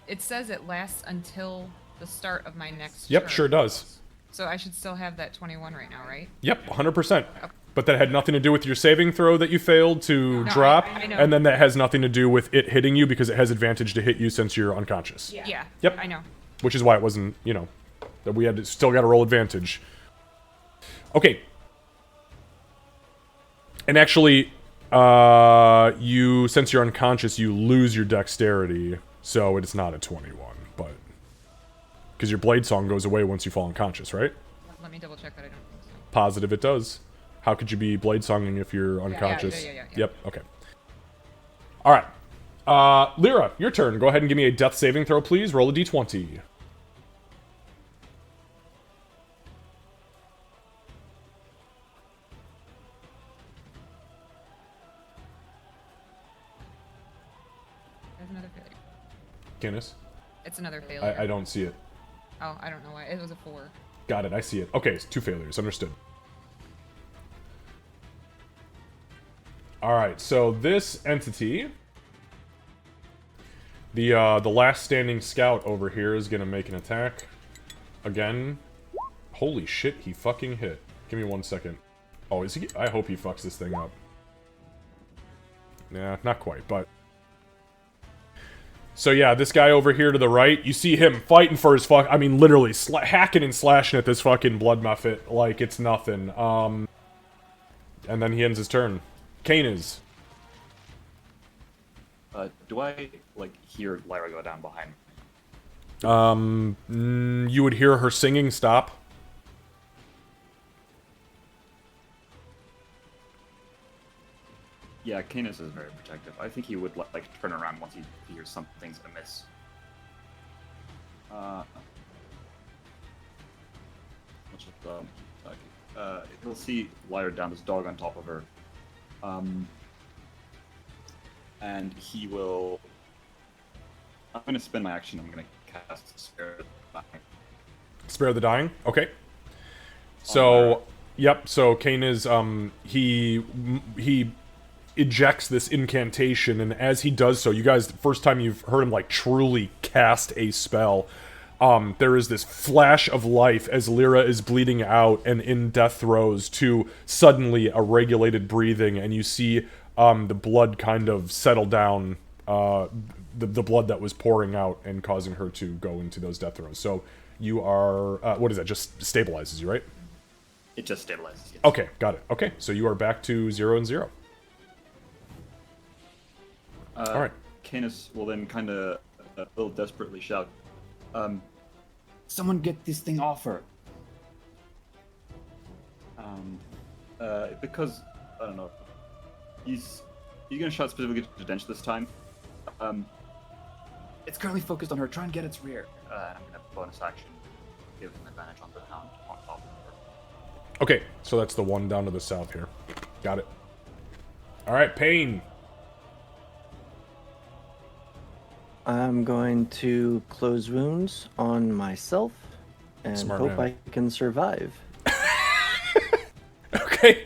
it says it lasts until the start of my next Yep, turn. sure does. So I should still have that 21 right now, right? Yep, 100%. But that had nothing to do with your saving throw that you failed to No, drop, I know. and then that has nothing to do with it hitting you because it has advantage to hit you since you're unconscious. Yeah. Yep. I know. Which is why it wasn't, that we had to, still got to roll advantage. Okay. And actually, since you're unconscious, you lose your dexterity, so it's not a 21, but... Because your blade song goes away once you fall unconscious, right? Let me double check that I don't think so. Positive it does. How could you be blade songing if you're unconscious? Yeah. Yep, okay. Alright. Lyra, your turn. Go ahead and give me a death saving throw, please. Roll a d20. There's another failure. Guinness? It's another failure. I don't see it. Oh, I don't know why. It was a 4. Got it, I see it. Okay, it's 2 failures. Understood. Alright, so this entity... The last standing scout over here is gonna make an attack. Again. Holy shit, he fucking hit. Give me 1 second. Oh, is he? I hope he fucks this thing up. Nah, not quite, but... So yeah, this guy over here to the right, you see him fighting for his I mean, literally, hacking and slashing at this fucking blood muffet like it's nothing. And then he ends his turn. Kane is. Do I, hear Lyra go down behind me? You would hear her singing stop. Yeah, Canis is very protective. I think he would, turn around once he hears something's amiss. He'll see Lyra down, this dog on top of her. And he will... I'm going to spend my action. I'm going to cast Spare the Dying. Spare the Dying? Okay. So, yep, so Kane is, he ejects this incantation, and as he does so, you guys, the first time you've heard him, truly cast a spell, there is this flash of life as Lyra is bleeding out and in death throes to suddenly a regulated breathing, and you see the blood kind of settle down, the blood that was pouring out and causing her to go into those death throes. So you are, what is that, just stabilizes you, right? It just stabilizes. Yes. Okay, got it. Okay, so you are back to 0 and 0. Alright. Canis will then kind of a little desperately shout, someone get this thing off her. Because I don't know. He's gonna shout specifically to Dench this time. It's currently focused on her. Try and get its rear. And I'm gonna bonus action, give him advantage on the hound on top of her. Okay, so that's the one down to the south here. Got it. All right, Pain. I'm going to close wounds on myself and Smart hope man. I can survive. Okay.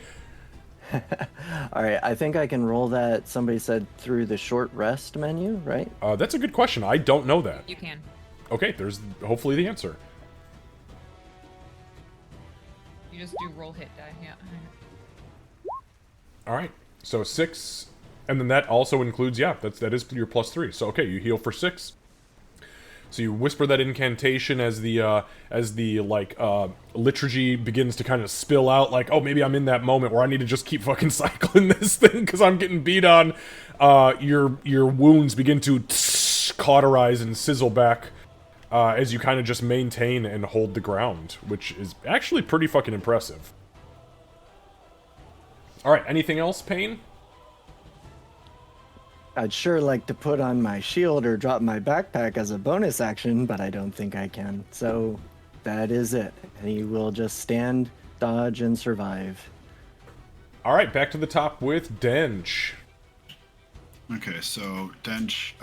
All right, I think I can roll that. Somebody said through the short rest menu, right? That's a good question. I don't know that. You can. Okay, there's hopefully the answer. You just do roll hit die. Yeah. All right, so 6, and then that also includes, yeah, that is your +3. So okay, you heal for 6. So you whisper that incantation as the liturgy begins to kind of spill out, like, oh, maybe I'm in that moment where I need to just keep fucking cycling this thing because I'm getting beat on. Your wounds begin to cauterize and sizzle back as you kind of just maintain and hold the ground, which is actually pretty fucking impressive. All right, anything else, Pain? I'd sure like to put on my shield or drop my backpack as a bonus action, but I don't think I can. So that is it. He will just stand, dodge, and survive. All right, back to the top with Dench. Okay, so Dench,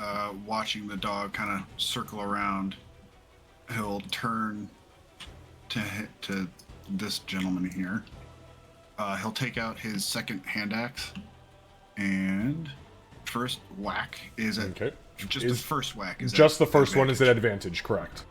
watching the dog kind of circle around, he'll turn to this gentleman here. He'll take out his second hand axe, and first whack is at Okay. just the first whack is Just at the first one is at advantage. advantage, correct.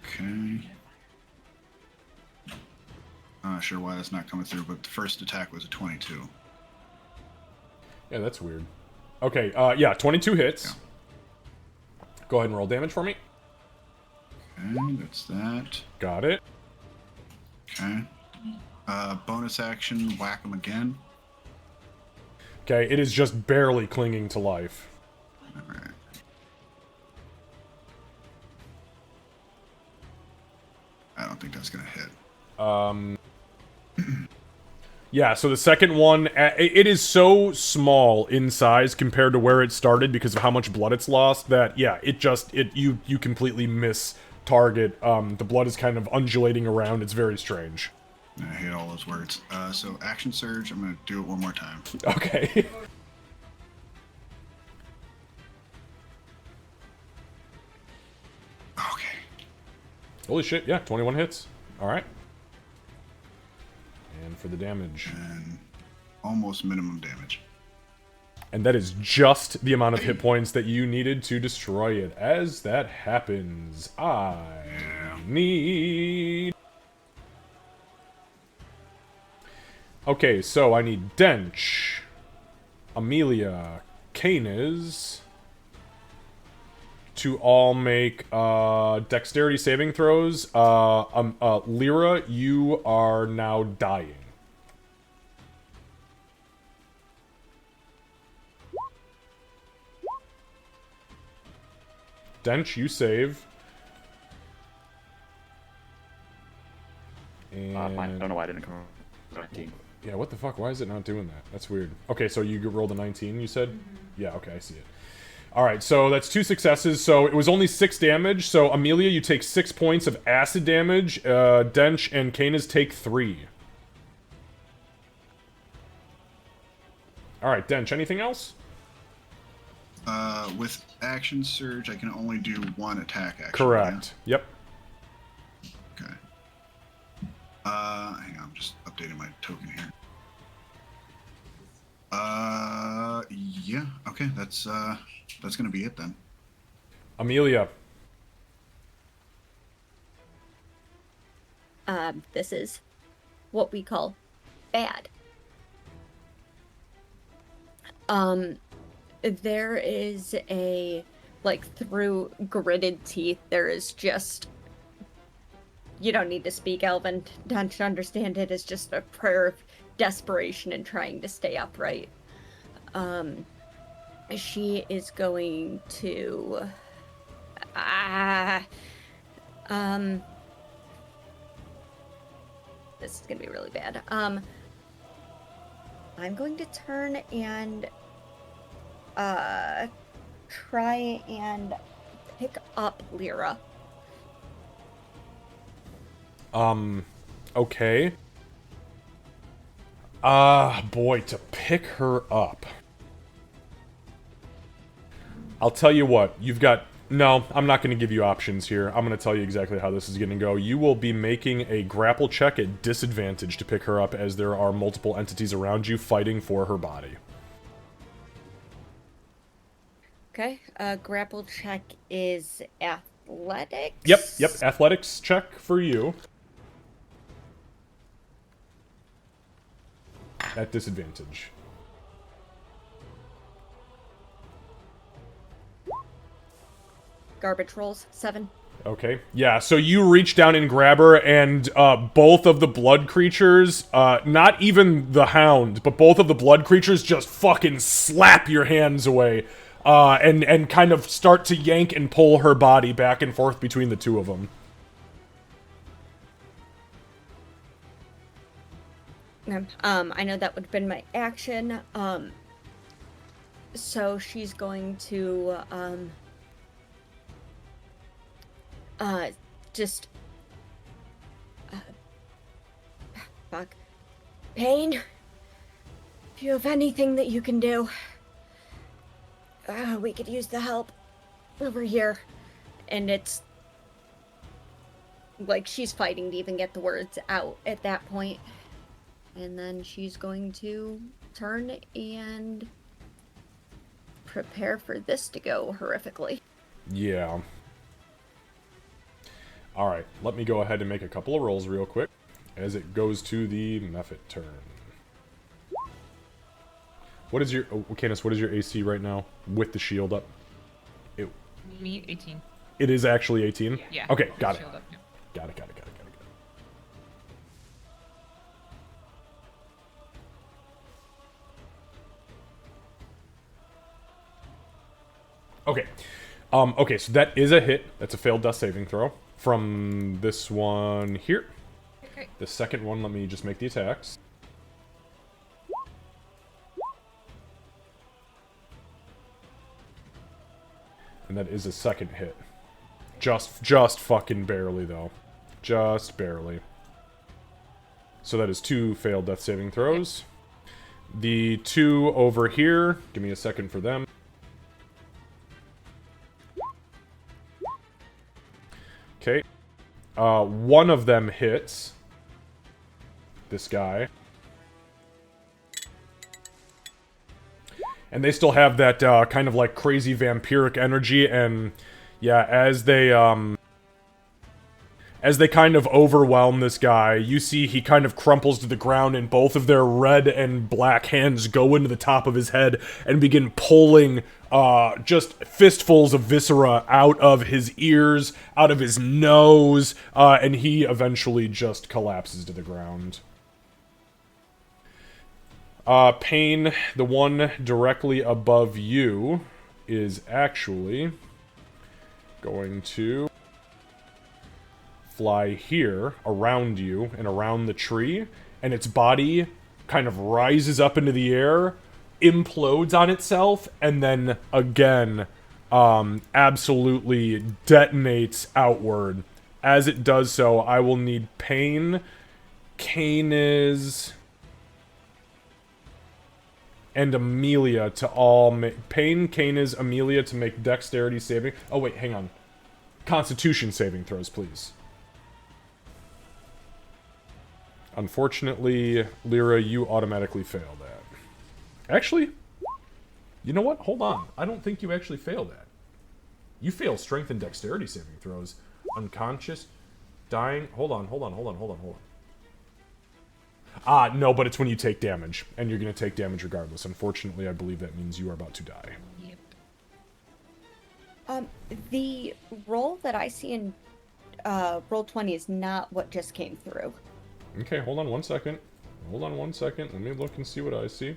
Okay. I'm not sure why that's not coming through, but the first attack was a 22. Yeah, that's weird. Okay, yeah, 22 hits. Yeah. Go ahead and roll damage for me. Okay, that's that. Got it. Okay. Bonus action, whack him again. Okay, it is just barely clinging to life. Alright. I don't think that's gonna hit. Yeah, so the second one, it is so small in size compared to where it started because of how much blood it's lost that, yeah, you completely miss target. The blood is kind of undulating around. It's very strange. I hate all those words. So action surge, I'm gonna do it one more time. Okay. Okay. Holy shit, yeah, 21 hits. All right. And for the damage. And almost minimum damage. And that is just the amount of hit points that you needed to destroy it. As that happens, I need... Okay, so I need Dench, Amelia, Canis to all make dexterity saving throws. Lyra, you are now dying. Dench, you save. And... Fine. I don't know why I didn't come 19. Yeah, what the fuck? Why is it not doing that? That's weird. Okay, so you rolled a 19, you said? Yeah, okay, I see it. Alright, so that's 2 successes. So it was only 6 damage. So Amelia, you take 6 points of acid damage. Dench and Canis take 3. Alright, Dench, anything else? With action surge, I can only do one attack action. Correct. Yep. Yeah? Okay. Hang on, I'm just updating my token here. Yeah, okay, that's gonna be it then. Amelia. This is what we call bad. There is through gritted teeth, there is just, you don't need to speak Elven to understand it. It's just a prayer of desperation and trying to stay upright. she is going to ah this is gonna be really bad. I'm going to turn and try and pick up Lyra. Okay. Boy, to pick her up. I'll tell you what, you've got... No, I'm not going to give you options here. I'm going to tell you exactly how this is going to go. You will be making a grapple check at disadvantage to pick her up, as there are multiple entities around you fighting for her body. Okay, grapple check is athletics. Yep, athletics check for you. At disadvantage. Garbage rolls, 7. Okay. Yeah, so you reach down and grab her, and both of the blood creatures, not even the hound, but both of the blood creatures just fucking slap your hands away, and kind of start to yank and pull her body back and forth between the two of them. I know that would have been my action. So she's going to, just, fuck. Pain, if you have anything that you can do, we could use the help over here. And it's like she's fighting to even get the words out at that point. And then she's going to turn and prepare for this to go horrifically. Yeah. Alright, let me go ahead and make a couple of rolls real quick, as it goes to the Mephit turn. What is your... Oh, Canis, what is your AC right now, with the shield up? Me, 18. It is actually 18? Yeah. Okay, got it. Shield up, yeah. Got it. Okay. Okay, so that is a hit. That's a failed death saving throw. From this one here. Okay. The second one, let me just make the attacks. And that is a second hit. Just fucking barely, though. Just barely. So that is 2 failed death saving throws. The 2 over here, give me a second for them. Okay. One of them hits this guy. And they still have that kind of like crazy vampiric energy, and yeah, as they kind of overwhelm this guy, you see he kind of crumples to the ground, and both of their red and black hands go into the top of his head and begin pulling just fistfuls of viscera out of his ears, out of his nose, and he eventually just collapses to the ground. Pain, the one directly above you, is actually going to fly here, around you, and around the tree, and its body kind of rises up into the air, implodes on itself, and then, again, absolutely detonates outward. As it does so, I will need Pain, Canis, and Amelia to all make... Pain, Canis, Amelia to make dexterity saving... Oh, wait, hang on. Constitution saving throws, please. Unfortunately, Lyra, you automatically fail that. Actually, you know what? Hold on. I don't think you actually fail that. You fail strength and dexterity saving throws. Unconscious, dying... Hold on. Ah, no, but it's when you take damage, and you're going to take damage regardless. Unfortunately, I believe that means you are about to die. Yep. The roll that I see in roll 20 is not what just came through. Okay, hold on one second. Let me look and see what I see.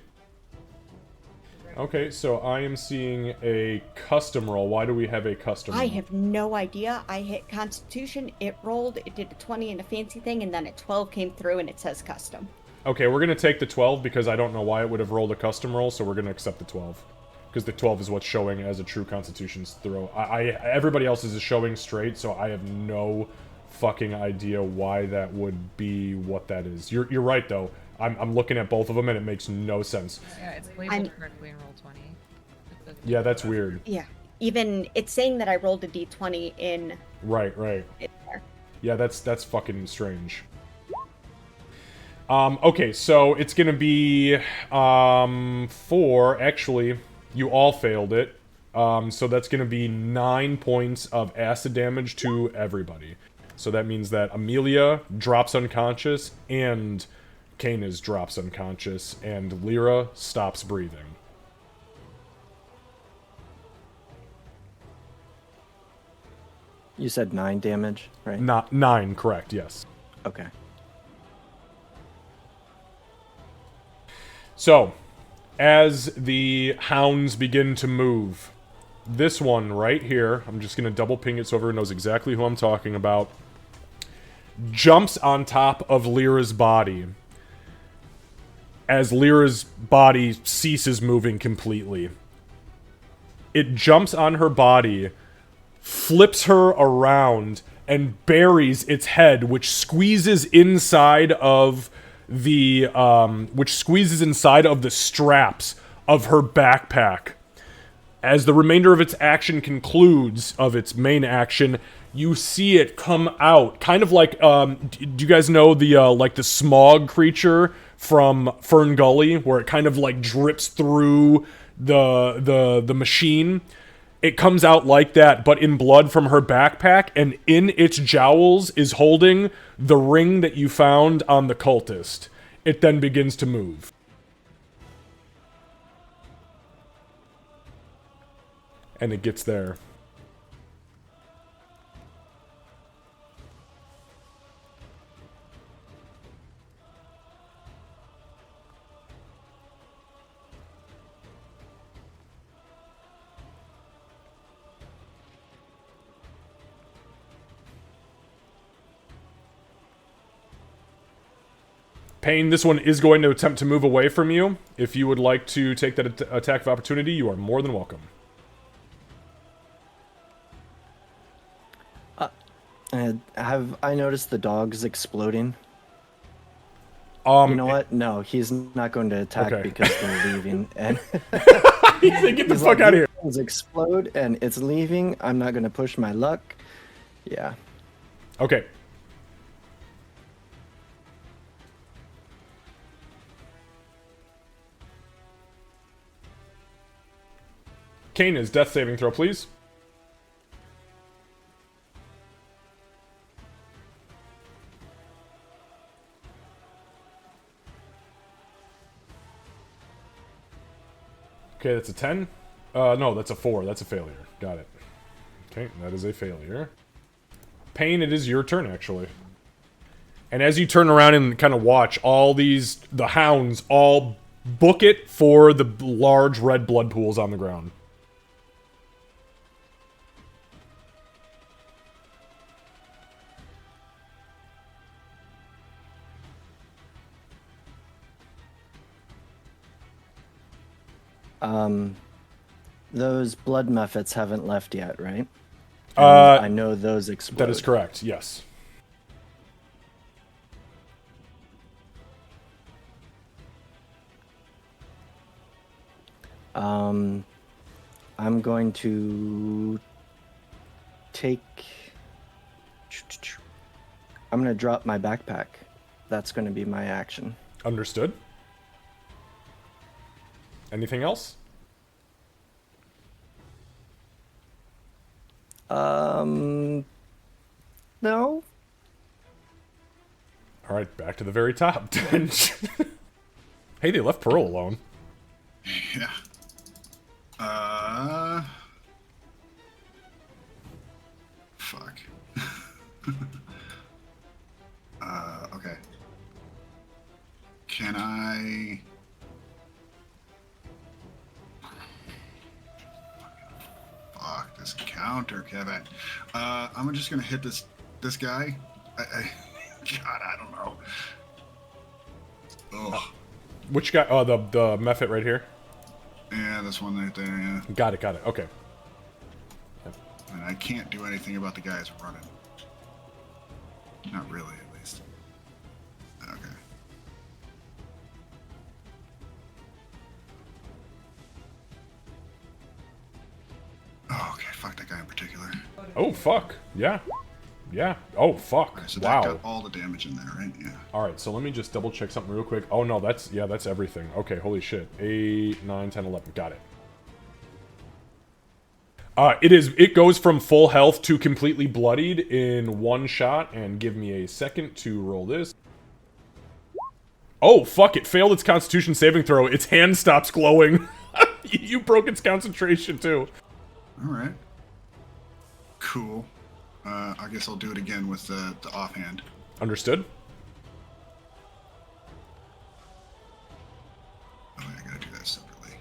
Okay, so I am seeing a custom roll. Why do we have a custom roll? I have no idea. I hit Constitution, it rolled, it did a 20 and a fancy thing, and then a 12 came through and it says custom. Okay, we're going to take the 12 because I don't know why it would have rolled a custom roll, so we're going to accept the 12. Because the 12 is what's showing as a true Constitution's throw. Everybody else's is showing straight, so I have no fucking idea why that would be what that is. You're right, though. I'm looking at both of them, and it makes no sense. Yeah, it's labeled correctly in roll 20. Yeah, that's weird. Yeah. Even, it's saying that I rolled a d20 in... Right. in there. Yeah, that's fucking strange. Okay, so it's gonna be, 4, actually, you all failed it. So that's gonna be 9 points of acid damage to everybody. So that means that Amelia drops unconscious, and Canis drops unconscious, and Lyra stops breathing. You said 9 damage, right? Not 9, correct, yes. Okay. So, as the hounds begin to move, this one right here, I'm just going to double ping it so everyone knows exactly who I'm talking about, jumps on top of Lyra's body as Lyra's body ceases moving completely. It jumps on her body, flips her around, and buries its head, which squeezes inside of the straps of her backpack. As the remainder of its action concludes, of its main action, you see it come out, kind of like, do you guys know the smog creature from Fern Gully, where it kind of like drips through the machine? It comes out like that, but in blood from her backpack, and in its jowls is holding the ring that you found on the cultist. It then begins to move. And it gets there. Pain, this one is going to attempt to move away from you. If you would like to take that attack of opportunity, you are more than welcome. Have I noticed the dogs exploding? You know what? No, he's not going to attack Okay. because they're leaving. And He's like, get the he's fuck like, out of here. "These things explode and it's leaving. I'm not going to push my luck. Yeah. Okay. Kane is death saving throw, please. Okay, that's a 10. No, that's a 4. That's a failure. Got it. Okay, that is a failure. Pain, it is your turn, actually. And as you turn around and kind of watch, the hounds all book it for the large red blood pools on the ground. Those blood muffets haven't left yet, right? And I know those explode. That is correct, yes. I'm going to take... I'm going to drop my backpack. That's going to be my action. Understood. Anything else? No. All right, back to the very top. Hey, they left Pearl alone. Yeah. Fuck. Okay. Can I... Counter, Kevin. I'm just gonna hit this guy. God, I don't know. Ugh. Which guy? Oh, the Mephit right here. Yeah, this one right there. Yeah. Got it. Okay. And I can't do anything about the guys running. Not really, at least. Okay. Oh, okay. Fuck that guy in particular. Oh, fuck. Yeah. Yeah. Oh, fuck. Okay, so Wow. that got all the damage in there, right? Yeah. Alright, so let me just double check something real quick. Oh, no, that's everything. Okay, holy shit. 8, 9, 10, 11. Got it. It goes from full health to completely bloodied in one shot, and give me a second to roll this. Oh, fuck, it failed its constitution saving throw. Its hand stops glowing. You broke its concentration, too. Alright. Cool. I guess I'll do it again with the offhand. Understood. Oh, I gotta do that separately.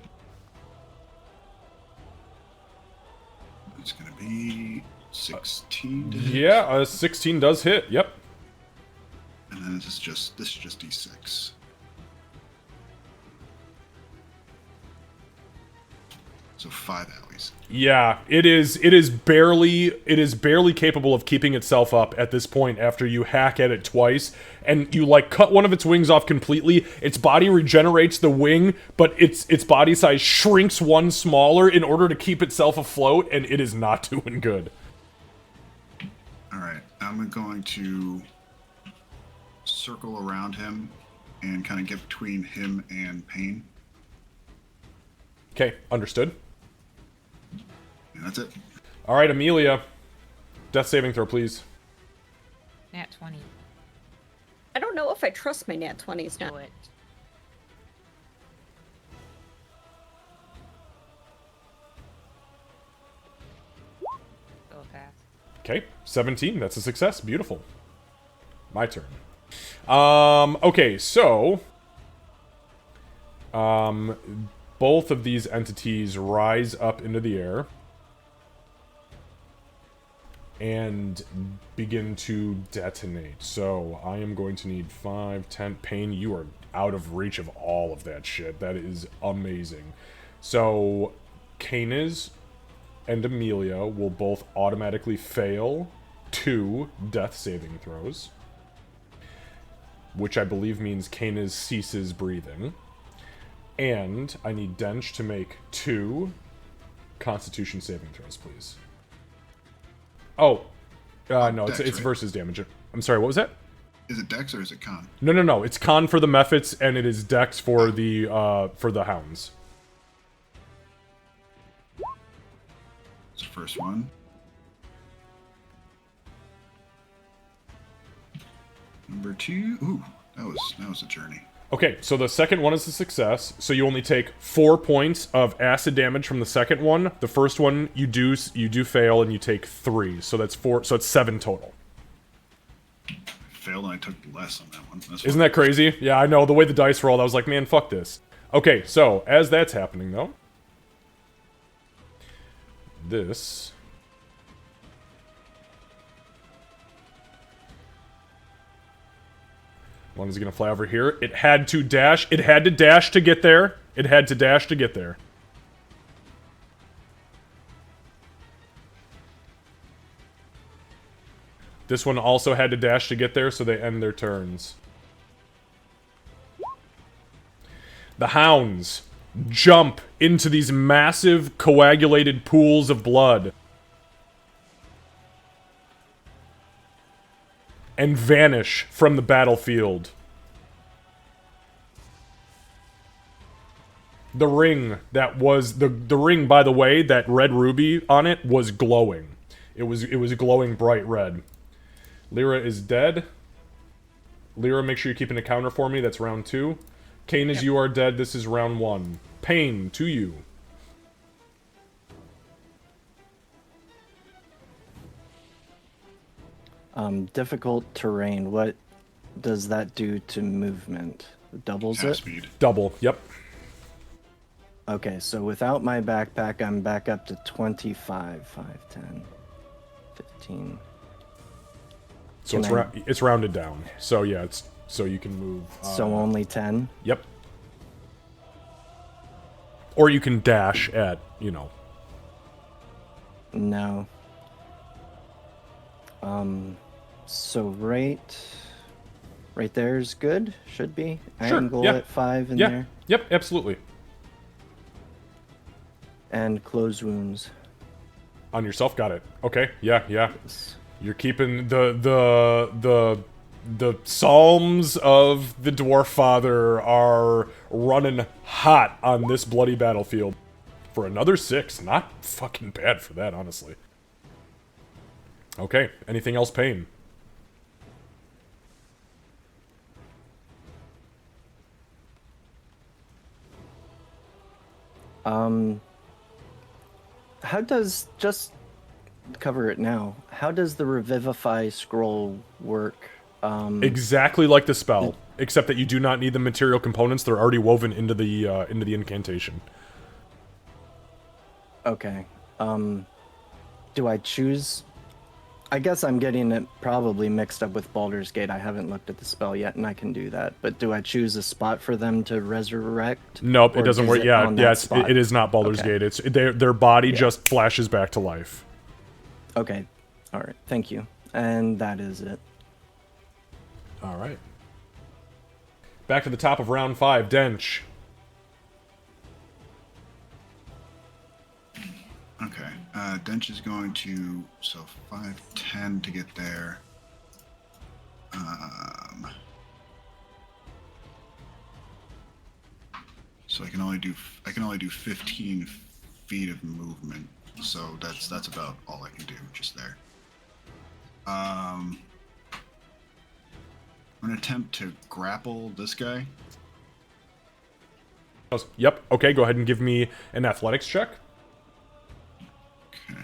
It's gonna be 16 to hit. Yeah, 16 does hit. Yep. And then this is just D6. So 5 owies. Yeah, it is barely capable of keeping itself up at this point after you hack at it twice and you like cut one of its wings off completely. Its body regenerates the wing, but its body size shrinks one smaller in order to keep itself afloat, and it is not doing good. Alright, I'm going to circle around him and kind of get between him and Pain. Okay, understood. And that's it. All right, Amelia. Death saving throw, please. Nat 20. I don't know if I trust my nat 20s now. Do it. Go fast. Okay, 17. That's a success. Beautiful. My turn. Okay, so both of these entities rise up into the air and begin to detonate. So I am going to need 5, 10. Pain, you are out of reach of all of that shit. That is amazing. So Canis and Amelia will both automatically fail 2 death saving throws, which I believe means Canis ceases breathing. And I need Dench to make 2 Constitution saving throws, please. Oh, no, Dex, it's right? versus damage. I'm sorry, what was that? Is it Dex or is it Con? No. It's Con for the Mephits, and it is Dex for the Hounds. It's the first one. Number 2. Ooh, that was a journey. Okay, so the second one is a success, so you only take 4 points of acid damage from the second one. The first one you do fail, and you take 3, so that's 4. So it's 7 total. I failed and I took less on that one. Isn't that crazy? Yeah, I know. The way the dice rolled, I was like, man, fuck this. Okay, so as that's happening, though, this one is gonna fly over here. It had to dash. It had to dash to get there. It had to dash to get there. This one also had to dash to get there, so they end their turns. The hounds jump into these massive coagulated pools of blood and vanish from the battlefield. The ring that was the ring, by the way, that red ruby on it was glowing. It was glowing bright red. Lyra is dead. Lyra, make sure you're keeping a counter for me. That's round 2. Canis, Yep. you are dead. This is round 1. Pain to you. Difficult terrain. What does that do to movement? Doubles Half it? speed. Double. Yep. Okay, so without my backpack, I'm back up to 25. 5, 10, 15. So Can it's I- it's rounded down. So yeah, it's so you can move. So only 10? Yep. Or you can dash at, you know. No. So right there is good. Should be. Sure, Angle yeah. at 5 in Yeah. there. Yep, absolutely. And close wounds. On yourself, got it. Okay, yeah, yeah. Yes. You're keeping the psalms of the dwarf father are running hot on this bloody battlefield. For another 6, not fucking bad for that, honestly. Okay, anything else, Pain? How does, just cover it now, how does the Revivify scroll work? Exactly like the spell, except that you do not need the material components. They're already woven into the incantation. Okay. Do I choose? I guess I'm getting it probably mixed up with Baldur's Gate. I haven't looked at the spell yet, and I can do that. But do I choose a spot for them to resurrect? Nope, it Or doesn't is work. it Yeah, on yeah, that spot? it is not Baldur's Okay. Gate. It's their body just flashes back to life. Okay. All right. Thank you. And that is it. All right. Back to the top of round 5, Dench. Okay. Dench is going to, so 5, 10 to get there. So I can only do 15 feet of movement. So that's about all I can do just there. I'm gonna attempt to grapple this guy. Yep. Okay, go ahead and give me an athletics check. Okay.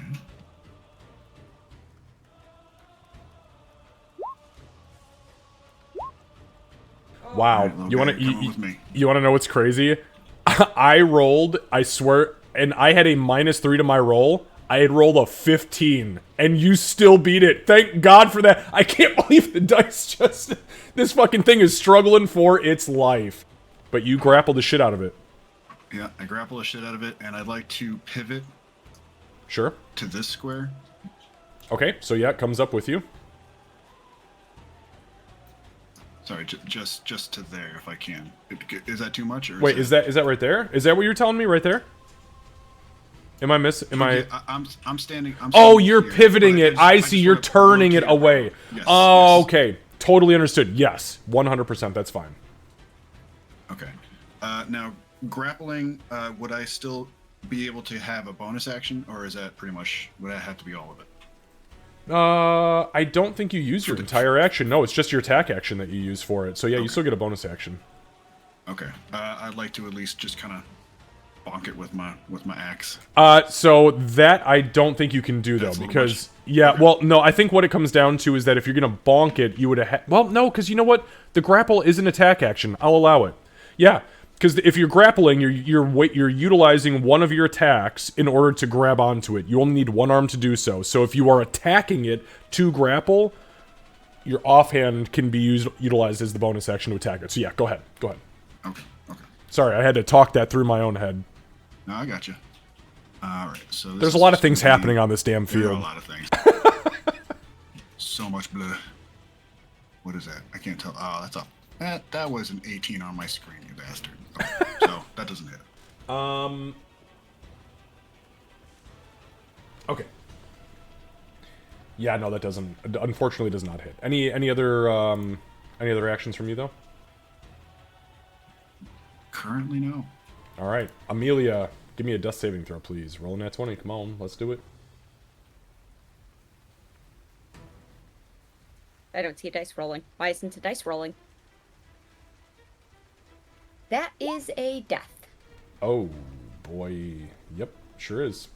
Wow. Alright, little You want guy, to come on with me. you want to know what's crazy? I rolled, I swear, and I had a -3 to my roll. I had rolled a 15, and you still beat it. Thank God for that. I can't believe the dice just... This fucking thing is struggling for its life. But you grappled the shit out of it. Yeah, I grapple the shit out of it, and I'd like to pivot Sure. to this square. Okay, so yeah, it comes up with you. Sorry, just to there if I can. Is that too much? Or Wait, is that right there? Is that what you're telling me right there? Am I Okay, I'm standing. Oh, standing you're here, pivoting but it. I just see. You're wanna turning it rotate away. around. Yes, Oh, yes. okay. Totally understood. Yes, 100%. That's fine. Okay. Now, grappling, would I still be able to have a bonus action, or is that pretty much, would that have to be all of it? I don't think you use your entire action. No, it's just your attack action that you use for it. So yeah, you still get a bonus action. Okay. I'd like to at least just kind of bonk it with my axe. So that I don't think you can do though, That's a little because much. yeah, Okay. well, no, I think what it comes down to is that if you're gonna bonk it, you would have. Well, no, because you know what, the grapple is an attack action. I'll allow it. Yeah, because if you're grappling, you're utilizing one of your attacks in order to grab onto it. You only need one arm to do so. So if you are attacking it to grapple, your offhand can be utilized as the bonus action to attack it. So yeah, go ahead. Go ahead. Okay. Okay. Sorry, I had to talk that through my own head. No, I got you. All right. So this There's a is lot of just things gonna be- happening on this damn There are a field. lot of things. So much blood. What is that? I can't tell. Oh, that's a that was an 18 on my screen, you bastard. Okay, so that doesn't hit. Okay. Yeah, no, that doesn't. Unfortunately, does not hit. Any other actions from you though? Currently, no. All right, Amelia, give me a death saving throw, please. Rolling at 20. Come on, let's do it. I don't see a dice rolling. Why isn't a dice rolling? That is a death. Oh boy, yep, sure is.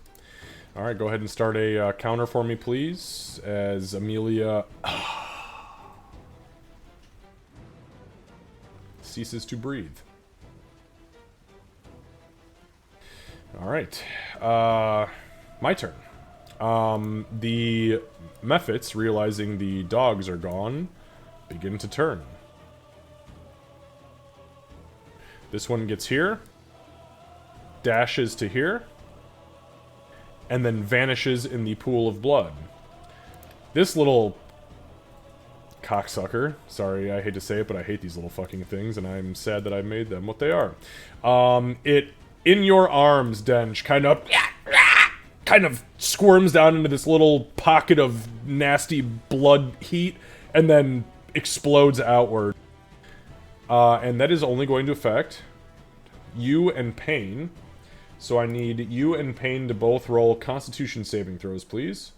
All right, go ahead and start a counter for me, please, as Amelia ceases to breathe. Alright. My turn. The Mephits, realizing the dogs are gone, begin to turn. This one gets here, dashes to here, and then vanishes in the pool of blood. This little cocksucker, sorry, I hate to say it, but I hate these little fucking things, and I'm sad that I made them what they are. It, in your arms, Dench, kind of squirms down into this little pocket of nasty blood heat, and then explodes outward. And that is only going to affect you and Pain. So I need you and Pain to both roll Constitution saving throws, please.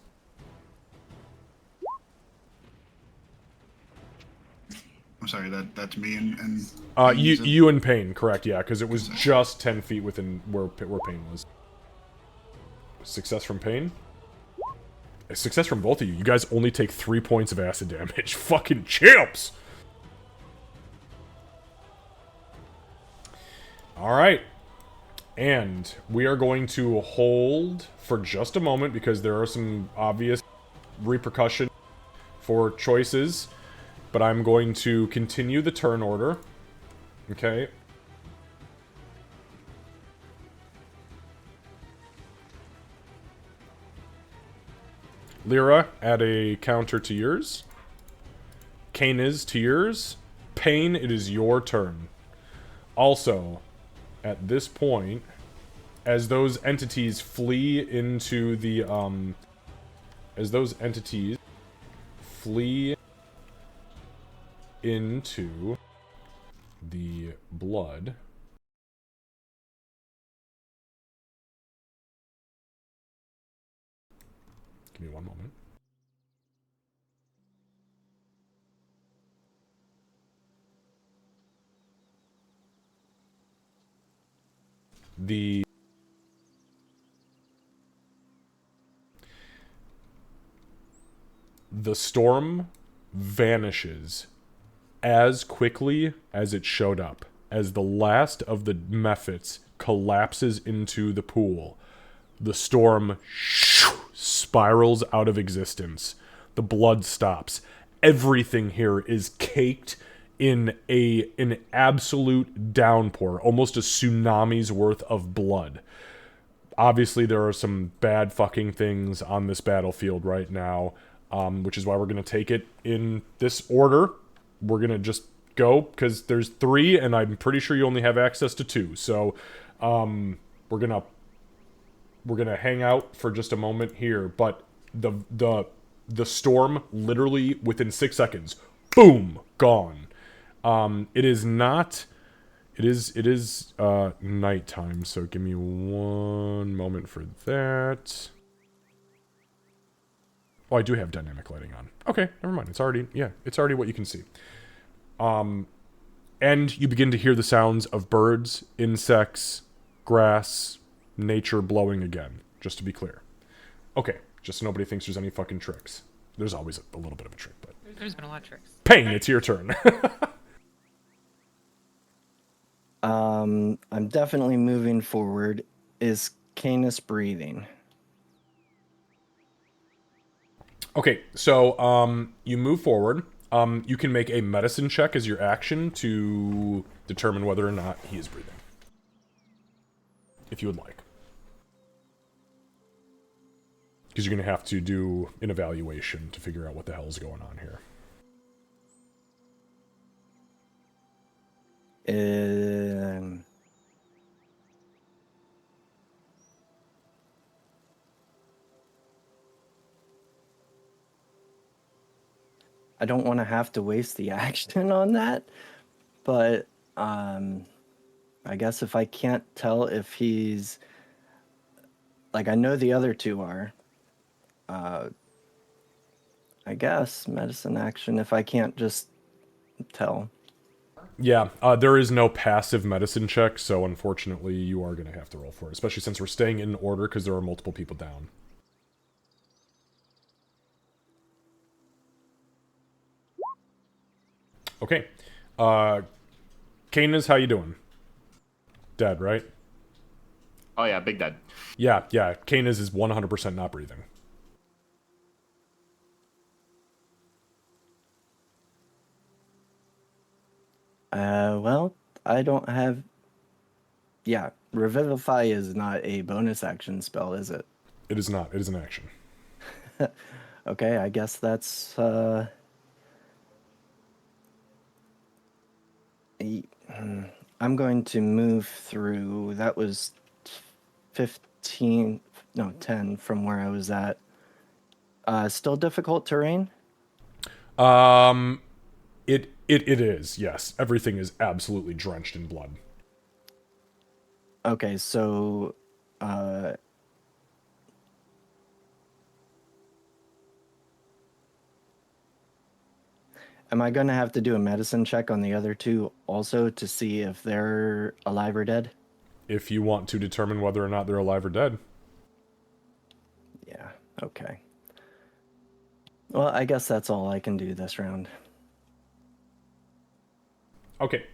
I'm sorry, that's me and You and Pain, correct? Yeah, because it was just 10 feet within where Pain was. Success from Pain. A success from both of you. You guys only take 3 points of acid damage. Fucking champs! Alright. And we are going to hold for just a moment because there are some obvious repercussions for choices. But I'm going to continue the turn order. Okay. Lyra, add a counter to yours. Canis to yours. Pain, it is your turn. Also, at this point, as those entities flee into the, as those entities flee into the blood. Give me one moment. The storm vanishes as quickly as it showed up, as the last of the Mephits collapses into the pool. The storm spirals out of existence. The blood stops. Everything here is caked in an absolute downpour, almost a tsunami's worth of blood. Obviously, there are some bad fucking things on this battlefield right now, which is why we're going to take it in this order. We're going to just go, because there's 3, and I'm pretty sure you only have access to 2. So, we're going to hang out for just a moment here, but the storm, literally within 6 seconds, boom, gone. It is nighttime, so give me one moment for that. Oh, I do have dynamic lighting on. Okay, never mind. It's already what you can see. And you begin to hear the sounds of birds, insects, grass, nature blowing again, just to be clear. Okay, just so nobody thinks there's any fucking tricks. There's always a little bit of a trick, but... There's been a lot of tricks. Pain, it's your turn. I'm definitely moving forward. Is Canis breathing? Okay, so, you move forward. You can make a medicine check as your action to determine whether or not he is breathing. If you would like. Because you're going to have to do an evaluation to figure out what the hell is going on here. I don't want to have to waste the action on that, but I guess if I can't tell if he's like, I know the other 2 are. I guess medicine action if I can't just tell. Yeah, there is no passive medicine check, so unfortunately you are going to have to roll for it, especially since we're staying in order because there are multiple people down. Okay. Canis, how you doing? Dead, right? Oh yeah, big dead. Yeah, Canis is 100% not breathing. Well, I don't have. Yeah, Revivify is not a bonus action spell, is it? It is not. It is an action. Okay, I guess that's I'm going to move through. That was 15, no, 10 from where I was at. Still difficult terrain? It is, yes. Everything is absolutely drenched in blood. Okay, so am I going to have to do a medicine check on the other two also to see if they're alive or dead? If you want to determine whether or not they're alive or dead. Yeah, okay. Well, I guess that's all I can do this round. Okay.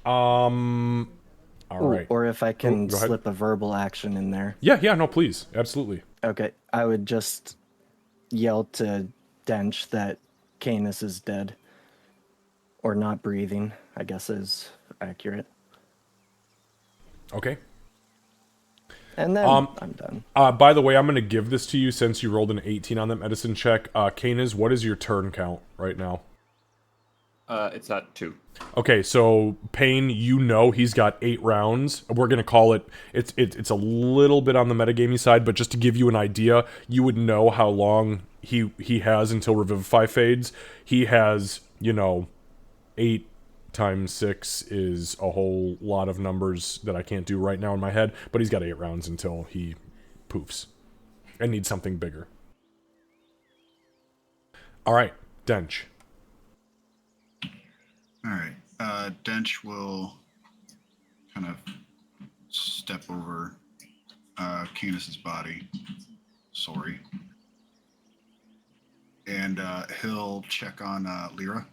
All right. Or if I can go ahead. slip a verbal action in there. Yeah, no, please. Absolutely. Okay, I would just yell to Dench that Canis is dead. Or not breathing, I guess is accurate. Okay. And then I'm done. By the way, I'm going to give this to you since you rolled an 18 on that medicine check. Canis, what is your turn count right now? It's at 2. Okay, so Payne, you know he's got 8 rounds. We're gonna call it. It's a little bit on the metagamey side, but just to give you an idea, you would know how long he has until Revivify fades. He has, 8 times 6 is a whole lot of numbers that I can't do right now in my head. But he's got 8 rounds until he poofs and needs something bigger. All right, Dench. All right. Dench will kind of step over Canis's body. Sorry. And he'll check on Lyra.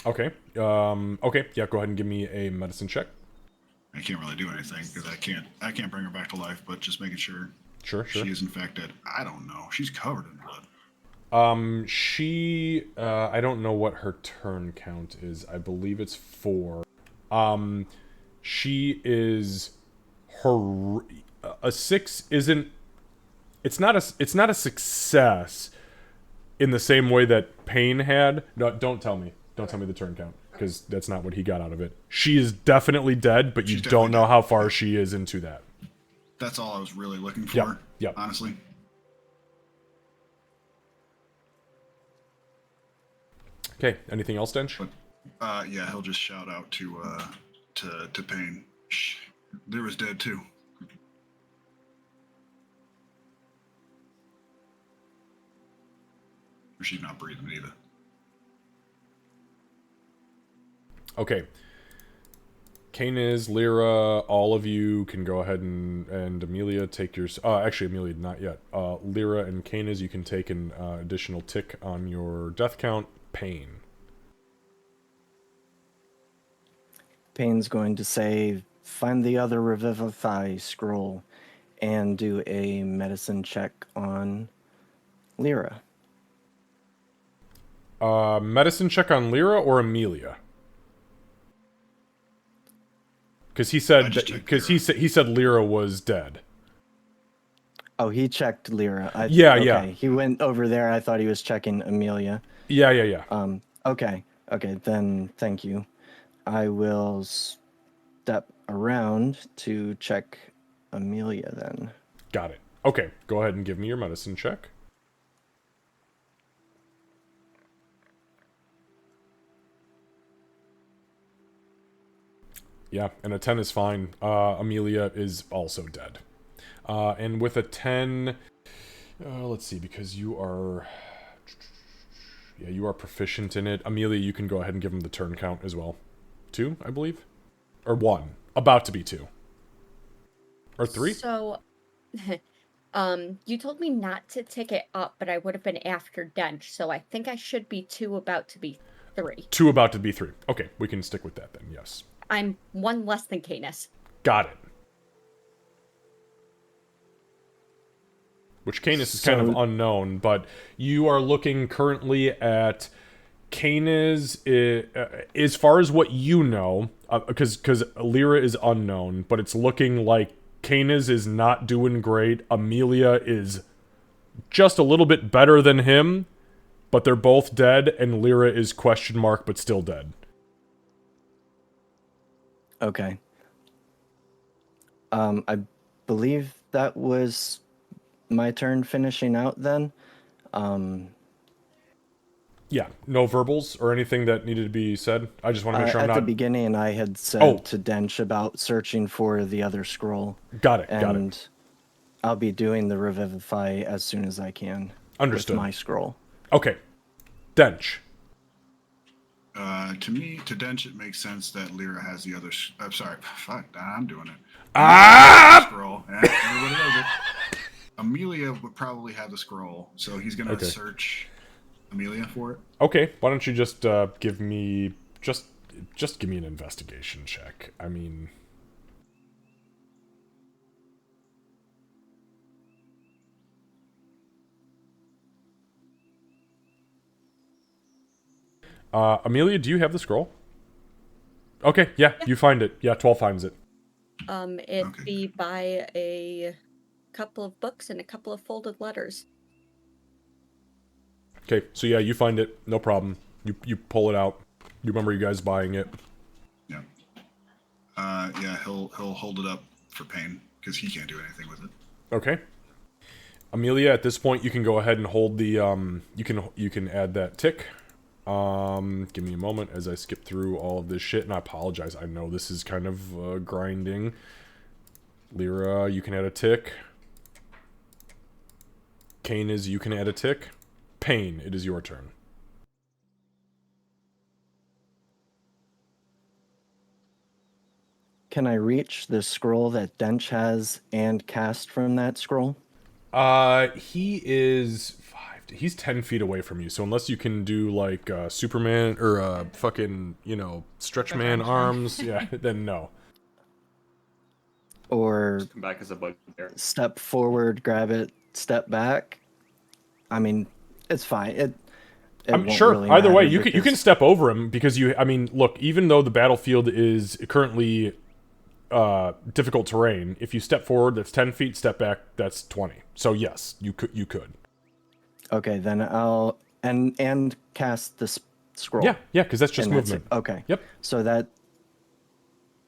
Okay. Okay. Yeah. Go ahead and give me a medicine check. I can't really do anything because I can't bring her back to life. But just making sure. Sure. She is infected. I don't know. She's covered in blood. She, I don't know what her turn count is. I believe it's 4. She is a 6 isn't, it's not a success in the same way that Payne had. No, don't tell me the turn count, because that's not what he got out of it. She is definitely dead, but you don't know how far she is into that. That's all I was really looking for. Yep. Honestly. Okay, anything else, Dench? But, yeah, he'll just shout out to Payne. Shh, Lyra's dead too. Or she's not breathing either. Okay. Canis, Lyra, all of you can go ahead and Amelia take your... actually, Amelia, not yet. Lyra and Canis, you can take an additional tick on your death count. Payne. Payne's going to say, find the other Revivify scroll and do a medicine check on Lyra. Medicine check on Lyra or Amelia? Because he said he said Lyra was dead. Oh, he checked Lyra. Yeah. He went over there. I thought he was checking Amelia. Yeah. Okay, then thank you. I will step around to check Amelia then. Got it. Okay, go ahead and give me your medicine check. Yeah, and a 10 is fine. Amelia is also dead. And with a 10... let's see, because you are... Yeah, you are proficient in it. Amelia, you can go ahead and give him the turn count as well. 2, I believe? Or 1. About to be 2. Or 3? So, you told me not to tick it up, but I would have been after Dench, so I think I should be 2 about to be 3. 2 about to be 3. Okay, we can stick with that then, yes. I'm 1 less than Canis. Got it. which Canis is kind of So- unknown, but you are looking currently at Canis, as far as what you know, because Lyra is unknown, but it's looking like Canis is not doing great. Amelia is just a little bit better than him, but they're both dead, and Lyra is question mark, but still dead. Okay. I believe that was my turn finishing out then. Yeah, no verbals or anything that needed to be said. I just want to make sure I'm At the not... beginning, I had said Oh. to Dench about searching for the other scroll. Got it, And I'll be doing the Revivify as soon as I can. Understood. With my scroll. Okay. Dench. To me, to Dench, it makes sense that Lyra has the other. I'm sorry, fuck, I'm doing it. Scroll. Everybody knows it. Amelia would probably have the scroll, so he's gonna search Amelia for it. Okay, why don't you just give me just give me an investigation check. I mean, Amelia, do you have the scroll? Okay, yeah, you find it. Yeah, 12 finds it. It'd Okay. be by a couple of books and a couple of folded letters. Okay, so yeah, you find it. No problem. You pull it out. You remember you guys buying it. Yeah. Yeah, he'll hold it up for Pain because he can't do anything with it. Okay. Amelia, at this point, you can go ahead and hold the you can add that tick. Give me a moment as I skip through all of this shit, and I apologize. I know this is kind of grinding. Lyra, you can add a tick. Canis, you can add a tick. Pain, it is your turn. Can I reach the scroll that Dench has and cast from that scroll? He is he's 10 feet away from you, so unless you can do like Superman or fucking, stretch man arms, yeah, then no. Or Come back as a bugbear. step forward, grab it, step back? I mean, it's fine. It I'm won't sure. really Either way, matter you can because- step over him because look, even though the battlefield is currently difficult terrain, if you step forward, that's 10 feet. Step back, that's 20. So yes, you could. Okay, then I'll and cast the scroll. Yeah, because that's just And that's movement. it. Okay. Yep. So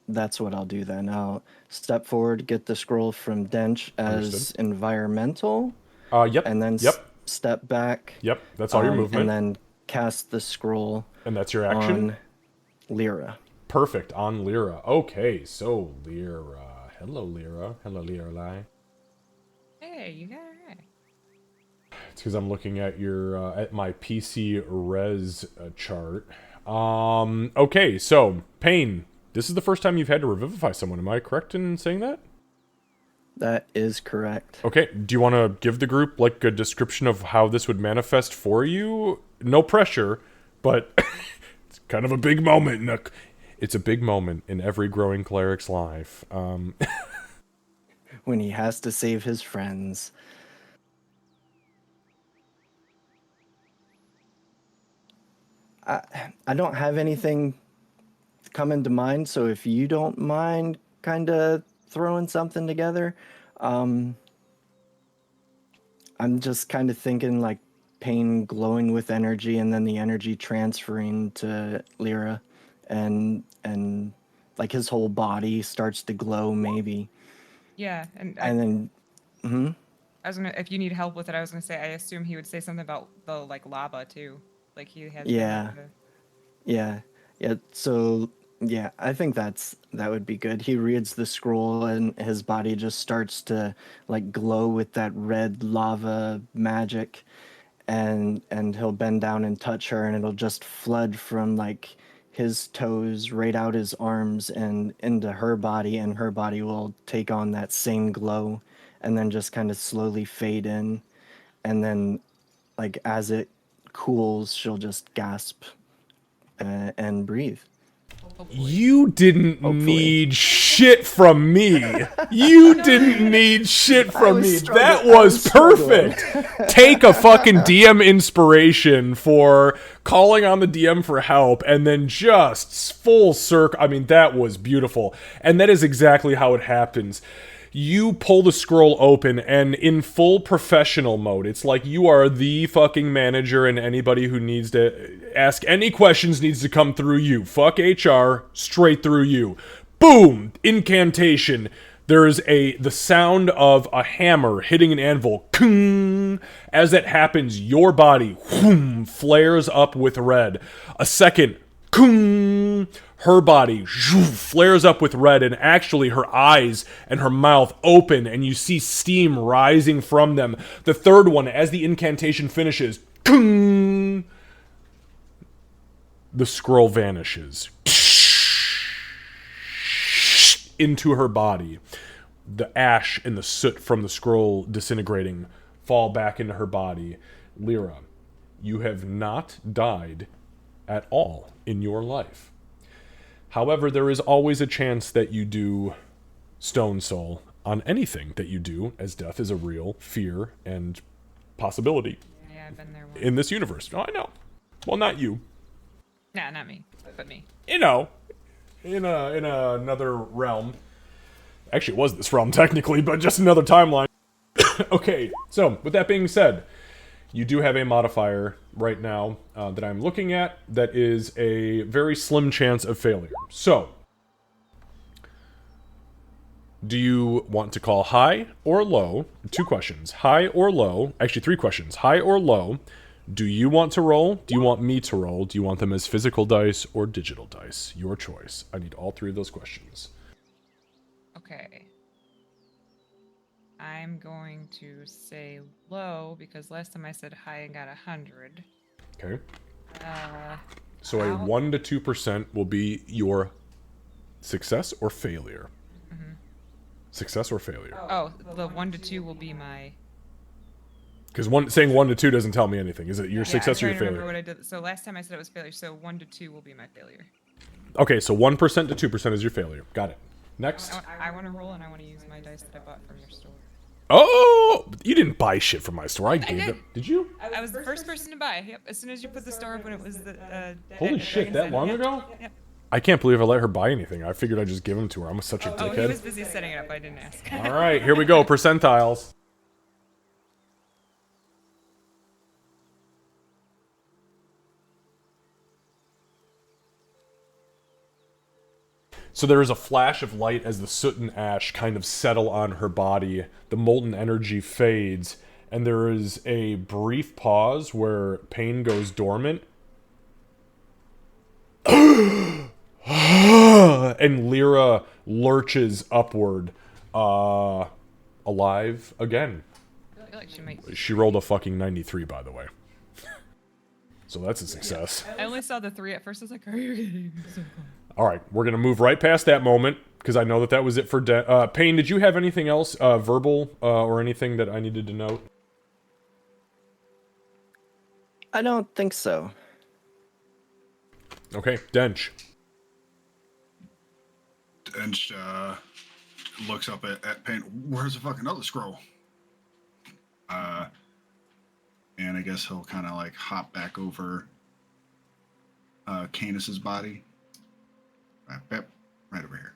that's what I'll do then. I'll step forward, get the scroll from Dench as Understood. environmental, Yep. and then Yep. step back. Yep. That's all your movement, And then cast the scroll and that's your action. on Lyra. Perfect, on Lyra. Okay, so Lyra. Hello, Lyra. Hello, Lyra. Hey, you got it right. It's because I'm looking at at my PC res chart. Okay, so Pain. This is the first time you've had to revivify someone. Am I correct in saying that? That is correct. Okay, do you want to give the group like a description of how this would manifest for you? No pressure, but it's kind of a big moment. It's a big moment in every growing cleric's life. When he has to save his friends. I don't have anything coming to mind, so if you don't mind kind of throwing something together, I'm just kind of thinking like Pain glowing with energy and then the energy transferring to Lyra and like his whole body starts to glow maybe. Yeah, and And then I was gonna, if you need help with it, I was gonna say I assume he would say something about the like lava too, like he has. Yeah. Yeah. So yeah, I think that would be good. He reads the scroll and his body just starts to like glow with that red lava magic, and he'll bend down and touch her, and it'll just flood from like his toes right out his arms and into her body, and her body will take on that same glow, and then just kind of slowly fade in, and then like as it cools, she'll just gasp and breathe. You didn't Hopefully. need shit from me. You didn't need shit from was me. struggling. That I was was struggling. perfect. Take a fucking DM inspiration for calling on the DM for help and then just full circle. I mean, that was beautiful. And that is exactly how it happens. You pull the scroll open, and in full professional mode, it's like you are the fucking manager, and anybody who needs to ask any questions needs to come through you. Fuck HR, straight through you. Boom! Incantation. There's the sound of a hammer hitting an anvil. Kung! As that happens, your body whoom, flares up with red. A second. Kung! Her body flares up with red, and actually her eyes and her mouth open, and you see steam rising from them. The third one, as the incantation finishes, kung! The scroll vanishes into her body. The ash and the soot from the scroll disintegrating fall back into her body. Lyra, you have not died at all in your life. However, there is always a chance that you do Stone Soul on anything that you do, as death is a real fear and possibility Yeah, I've been there once. in this universe. Oh, I know. Well, not you. Nah, not me, but me. You know, in another realm. Actually, it was this realm technically, but just another timeline. Okay, so with that being said, you do have a modifier right now that I'm looking at that is a very slim chance of failure. So, do you want to call high or low? 2 questions. High or low? Actually, 3 questions. High or low? Do you want to roll? Do you want me to roll? Do you want them as physical dice or digital dice? Your choice. I need all 3 of those questions. Okay. I'm going to say low because last time I said high and got 100. Okay. Uh, So a 1 to 2% will be your success or failure. Success or failure. oh, the 1 to 2 will be my. Because saying 1 to 2 doesn't tell me anything. Is it your Yeah, success I'm or your trying to remember failure? what I did. So last time I said it was failure. So 1 to 2 will be my failure. Okay, so 1% to 2% is your failure. Got it. Next. I want to roll and I want to use my dice that I bought from your store. Oh, you didn't buy shit from my store. I gave did. them. Did you? I was the first person to buy. Yep. As soon as you put the store up when it was the. Holy shit, that long ago? Yep. I can't believe I let her buy anything. I figured I'd just give them to her. I'm such a Oh, he was dickhead. busy setting it up. I didn't ask. All right, here we go. Percentiles. So there is a flash of light as the soot and ash kind of settle on her body. The molten energy fades, and there is a brief pause where pain goes dormant. And Lyra lurches upward, alive again. I feel like she might. She rolled a fucking 93, by the way. So that's a success. I only saw the 3 at first. I was like, "Are you kidding?" So All right, we're gonna move right past that moment because I know that was it for Payne. Did you have anything else, verbal or anything that I needed to note? I don't think so. Okay, Dench. Dench looks up at Pain. Where's the fucking other scroll? And I guess he'll kind of like hop back over Canis's body. Right over here.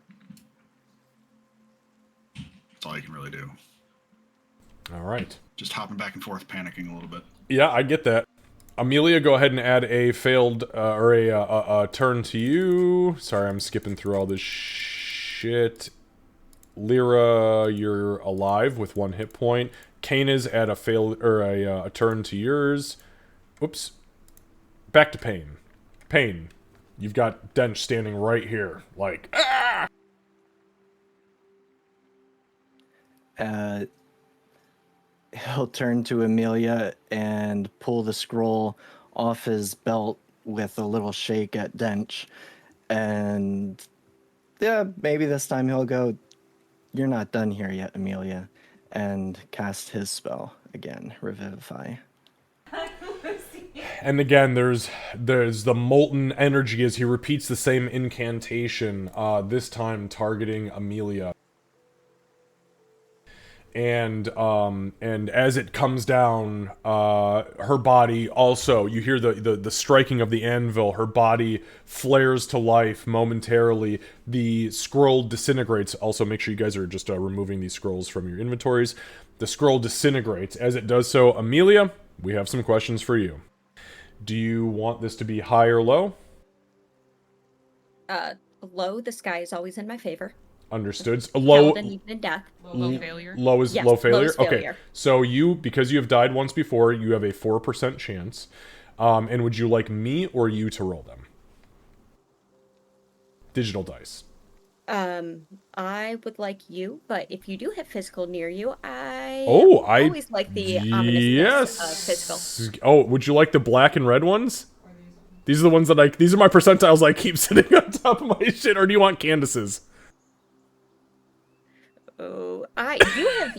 That's all you can really do. All right. Just hopping back and forth, panicking a little bit. Yeah, I get that. Amelia, go ahead and add a failed or a turn to you. Sorry, I'm skipping through all this shit. Lyra, you're alive with 1 hit point. Canis, add a fail or a turn to yours. Oops. Back to Pain. Pain, you've got Dench standing right here, like ah! He'll turn to Amelia and pull the scroll off his belt with a little shake at Dench. And yeah, maybe this time he'll go, "You're not done here yet, Amelia," and cast his spell again, Revivify. And again, there's the molten energy as he repeats the same incantation, this time targeting Amelia. And as it comes down, her body also, you hear the striking of the anvil. Her body flares to life momentarily. The scroll disintegrates. Also, make sure you guys are just removing these scrolls from your inventories. The scroll disintegrates. As it does so, Amelia, we have some questions for you. Do you want this to be high or low? Low, the sky is always in my favor. Understood. Low, Held and even in death. Low failure. low is Yes, low failure. low is Okay, failure. so because you have died once before, you have a 4% chance. And would you like me or you to roll them? Digital dice. I would like you, but if you do have physical near you, I I always like the ominousness of physical. Oh, would you like the black and red ones? These are the ones that these are my percentiles I keep sitting on top of my shit, or do you want Candace's? Oh,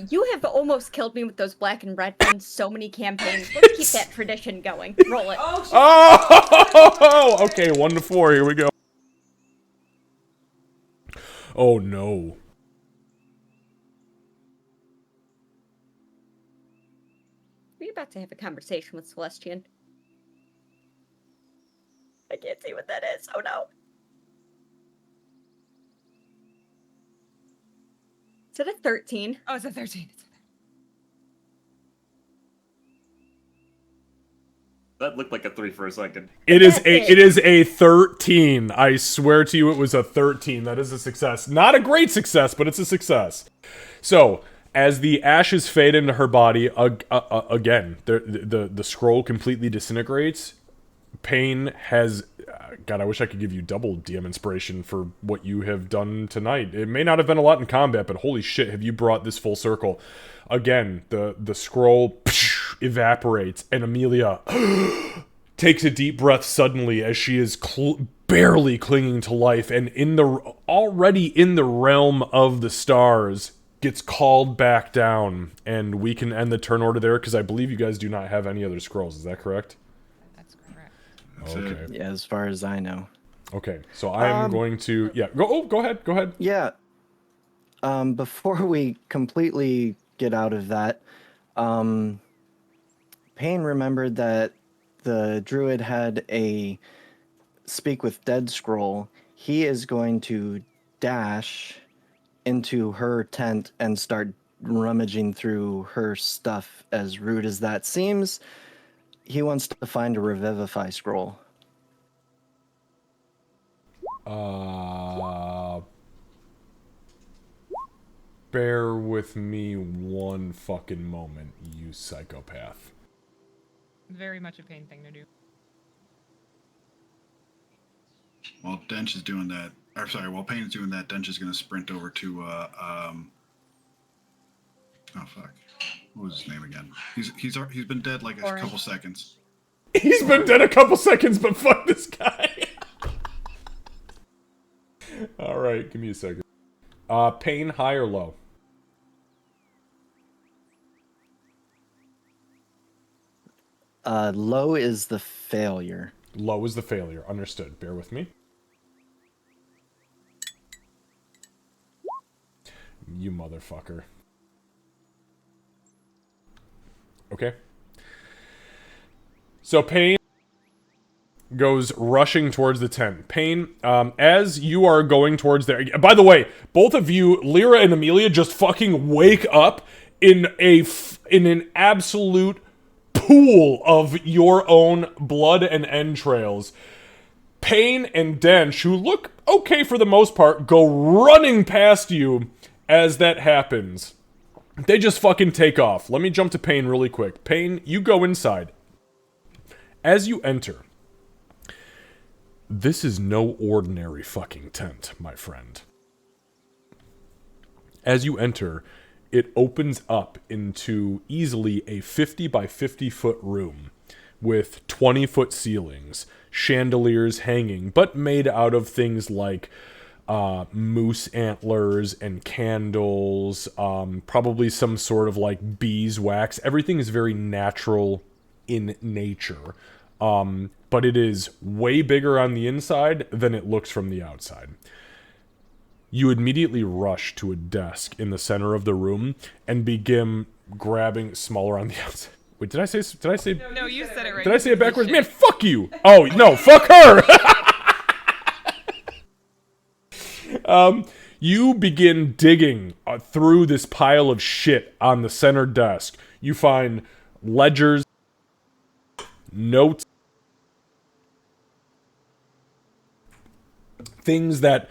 you have almost killed me with those black and red ones so many campaigns. Let's keep that tradition going. Roll it. Oh, okay, 1 to 4, here we go. Oh no. We're about to have a conversation with Celestian. I can't see what that is. Oh no. Is it a 13? Oh, it's a 13. That looked like a 3 for a second. It is a 13. I swear to you, it was a 13. That is a success. Not a great success, but it's a success. So, as the ashes fade into her body, again, the scroll completely disintegrates. Pain has... God, I wish I could give you double DM inspiration for what you have done tonight. It may not have been a lot in combat, but holy shit, have you brought this full circle. Again, the scroll evaporates, and Amelia takes a deep breath suddenly as she is barely clinging to life, and already in the realm of the stars, gets called back down. And we can end the turn order there, because I believe you guys do not have any other scrolls. Is that correct? That's correct. Okay. Yeah, as far as I know. Okay, so I am going to... Yeah, go ahead. Yeah. Before we completely get out of that, Payne remembered that the druid had a Speak with Dead scroll. He is going to dash into her tent and start rummaging through her stuff, as rude as that seems. He wants to find a Revivify scroll. Bear with me one fucking moment, you psychopath. Very much a pain thing to do. While Dench is doing that, or sorry, while Payne is doing that, Dench is going to sprint over to, oh fuck, what was his name again? He's been dead like a couple seconds. He's been dead a couple seconds, but fuck this guy. Alright, give me a second. Pain, high or low? Low is the failure. Low is the failure. Understood. Bear with me. You motherfucker. Okay. So Pain goes rushing towards the tent. Pain, as you are going towards there... By the way, both of you, Lyra and Amelia, just fucking wake up in an absolute pool of your own blood and entrails. Pain and Dench, who look okay for the most part, go running past you as that happens. They just fucking take off. Let me jump to Pain really quick. Pain, you go inside. As you enter, this is no ordinary fucking tent, my friend. As you enter, it opens up into easily a 50 by 50 foot room with 20-foot ceilings, chandeliers hanging, but made out of things like moose antlers and candles, probably some sort of like beeswax. Everything is very natural in nature. But it is way bigger on the inside than it looks from the outside. You immediately rush to a desk in the center of the room and begin grabbing smaller on the outside. Wait, did I say? No, you said it right. Did I say it backwards? Man, fuck you. Oh no, fuck her. You begin digging through this pile of shit on the center desk. You find ledgers, notes, things that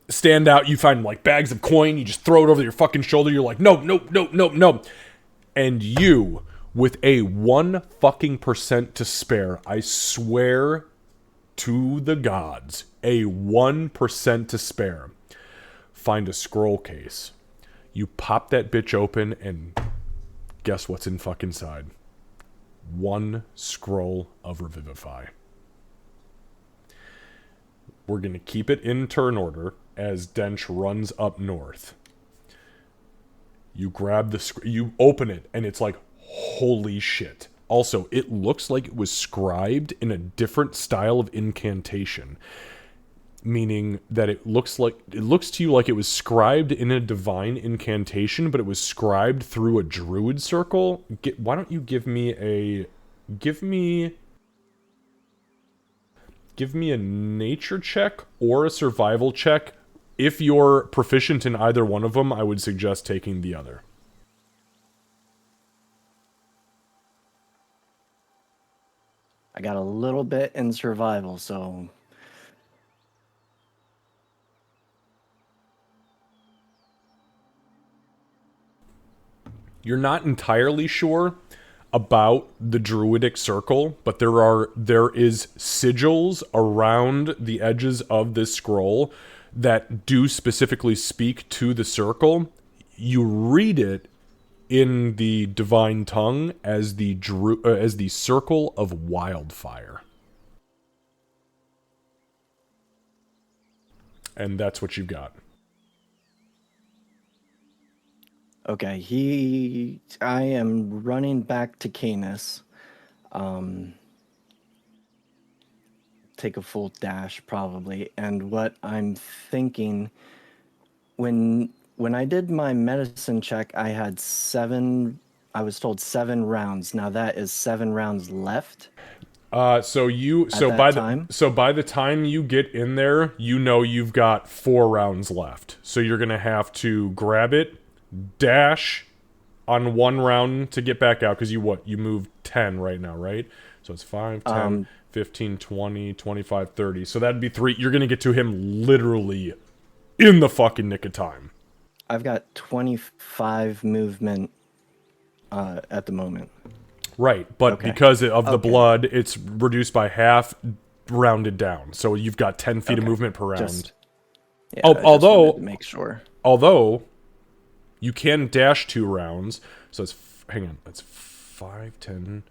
stand out. You find like bags of coin. You just throw it over your fucking shoulder. You're like, no, no, no, no, no. And you, with a 1% to spare, I swear to the gods, a 1% to spare, find a scroll case. You pop that bitch open and guess what's in fucking side? One scroll of Revivify. We're going to keep it in turn order as Dench runs up north. You grab you open it, and it's like, holy shit. Also, it looks like it was scribed in a different style of incantation. Meaning that it looks to you like it was scribed in a divine incantation, but it was scribed through a druid circle. Why don't you give me a nature check or a survival check. If you're proficient in either one of them, I would suggest taking the other. I got a little bit in survival, so You're not entirely sure about the druidic circle, but there is sigils around the edges of this scroll that do specifically speak to the circle. You read it in the divine tongue as the circle of wildfire. And that's what you've got. okay. I am running back to Canis. Take a full dash probably. And what I'm thinking, when I did my medicine check, I had 7. I was told 7 rounds. Now that is 7 rounds left. By time? the time you get in there, you know you've got 4 rounds left. So you're gonna have to grab it, dash on 1 round to get back out, because you moved 10 right now, right? So it's 5, 10, 15, 20, 25, 30. So that'd be 3. You're gonna get to him literally in the fucking nick of time. I've got 25 movement at the moment. Right, but Okay. because of the Okay. blood, it's reduced by half, rounded down. So you've got 10 feet of Okay. movement per round. Just, yeah, Oh, I just wanted although- to make sure. Although, you can dash 2 rounds. So hang on, that's 5, 10.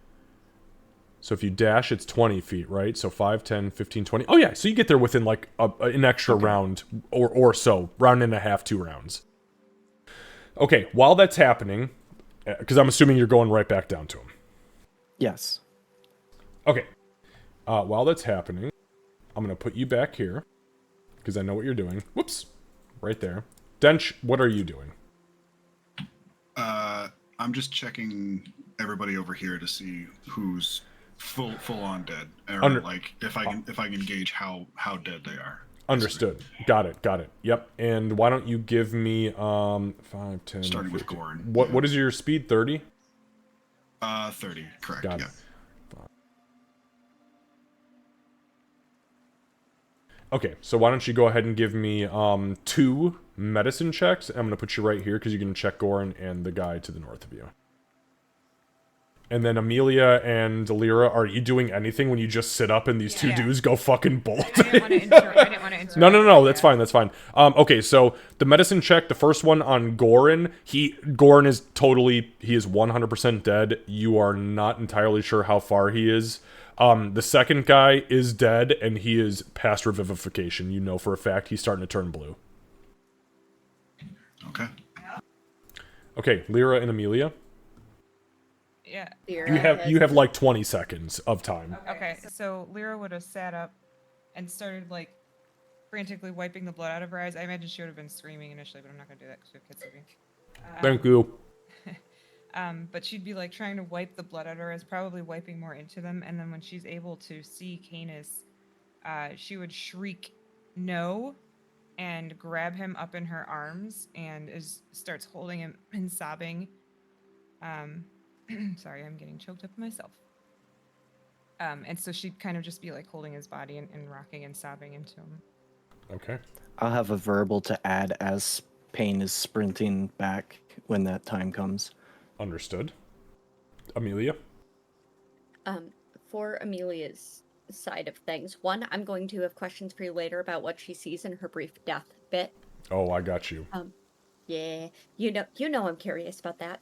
So if you dash, it's 20 feet, right? So 5, 10, 15, 20. Oh yeah, so you get there within like an extra round or so. Round and a half, 2 rounds. Okay, while that's happening, because I'm assuming you're going right back down to him. Yes. Okay. While that's happening, I'm going to put you back here, because I know what you're doing. Whoops. Right there. Dench, what are you doing? I'm just checking everybody over here to see who's full on dead, or like if I can gauge how dead they are. Understood. Got it. Yep. And why don't you give me 5, 10, Starting with 15. Gorin. What is your speed? 30? 30, correct. Got yeah. it. Okay, so why don't you go ahead and give me 2 medicine checks. I'm going to put you right here because you can check Gorin and the guy to the north of you. And then Amelia and Lyra, are you doing anything when you just sit up and these 2 dudes go fucking bolt? I didn't want to interrupt. No, that's fine. Okay, so the medicine check, the first one on Gorin, Gorin is he is 100% dead. You are not entirely sure how far he is. The second guy is dead, and he is past revivification. You know for a fact he's starting to turn blue. Okay. Okay, Lyra and Amelia. Yeah. Lyra You has- have like 20 seconds of time. Okay, so Lyra would have sat up and started like frantically wiping the blood out of her eyes. I imagine she would have been screaming initially, but I'm not gonna do that because we have kids sleeping. Thank you. But she'd be like trying to wipe the blood out of her eyes, probably wiping more into them. And then when she's able to see Canis, she would shriek "No!" and grab him up in her arms and starts holding him and sobbing. Sorry, I'm getting choked up myself. And so she'd kind of just be like holding his body and rocking and sobbing into him. Okay. I'll have a verbal to add as Pain is sprinting back when that time comes. Understood. Amelia? For Amelia's side of things, one, I'm going to have questions for you later about what she sees in her brief death bit. Oh, I got you. Yeah, you know I'm curious about that.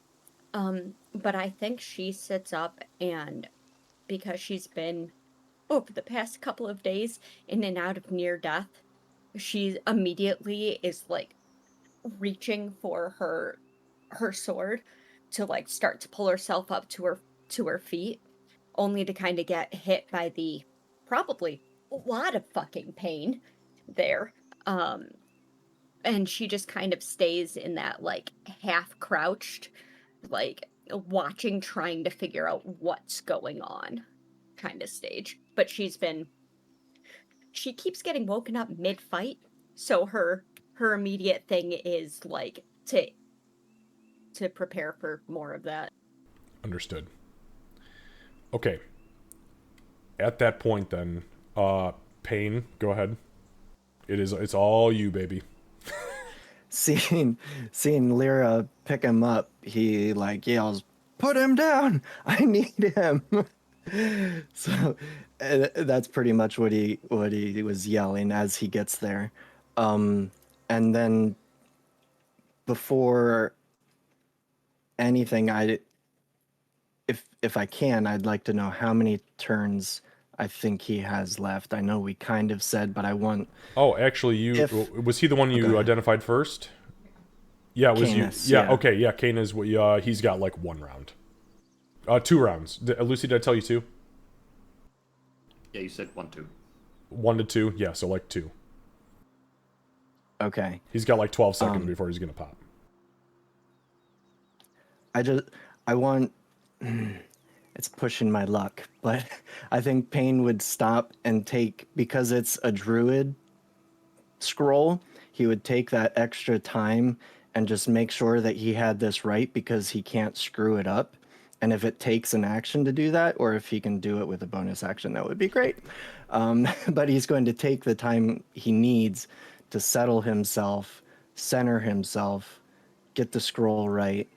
But I think she sits up and because she's been over the past couple of days in and out of near death, she immediately is like reaching for her sword to like start to pull herself up to her feet, only to kind of get hit by the probably a lot of fucking pain there. And she just kind of stays in that like half crouched, like watching, trying to figure out what's going on kind of stage. But she keeps getting woken up mid fight, so her immediate thing is like to prepare for more of that. Understood. Okay. At that point then, Pain, go ahead. It's all you, baby. Seeing Lyra pick him up, he like yells, "Put him down! I need him!" So that's pretty much what he was yelling as he gets there. And then before anything, if I can, I'd like to know how many turns I think he has left. I know we kind of said, but I want Oh, actually, was he the one you ahead. identified first? Yeah, it was Canis, you. Yeah, yeah. okay, yeah, Kane is he's got like 1 round. 2 rounds. Lucy, did I tell you 2? Yeah, you said 1, 2. 1 to 2, yeah, so like 2. okay. He's got like 12 seconds before he's gonna pop. I want it's pushing my luck, but I think Pain would stop and take, because it's a druid scroll, he would take that extra time and just make sure that he had this right, because he can't screw it up. And if it takes an action to do that, or if he can do it with a bonus action, that would be great. But he's going to take the time he needs to settle himself, center himself, get the scroll right,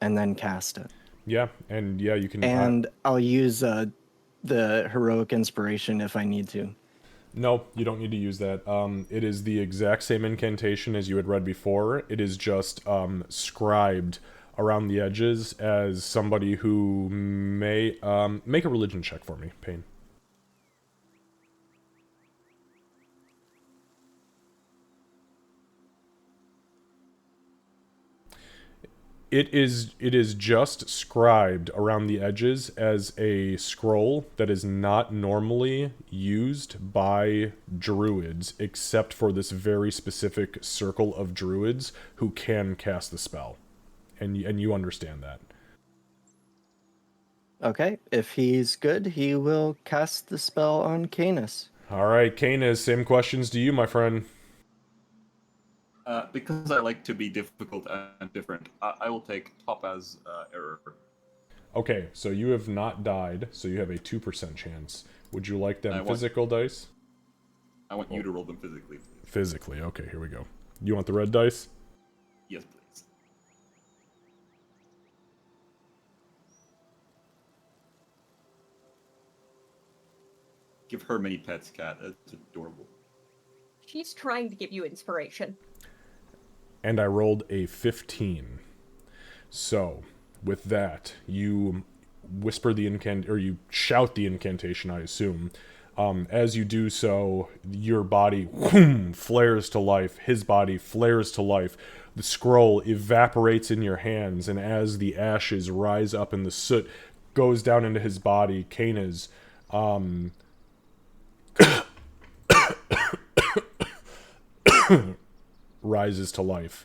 and then cast it. Yeah, and yeah, you can. And I'll use the heroic inspiration if I need to. No, you don't need to use that. It is the exact same incantation as you had read before. It is just scribed around the edges as somebody who may make a religion check for me, Pain. It is just scribed around the edges as a scroll that is not normally used by druids, except for this very specific circle of druids who can cast the spell, and you understand that. Okay, if he's good, he will cast the spell on Canis. All right, Canis, same questions to you, my friend. Because I like to be difficult and different, I will take Topaz Error. Okay, so you have not died, so you have a 2% chance. Would you like them want- physical dice? I want you to roll them physically. Physically, okay, here we go. You want the red dice? Yes, please. Give her many pets, cat. That's adorable. She's trying to give you inspiration. And I rolled a 15. So, with that, you whisper the or you shout the incantation, I assume. As you do so, your body whoom, flares to life. His body flares to life. The scroll evaporates in your hands, and as the ashes rise up and the soot goes down into his body, Kana's rises to life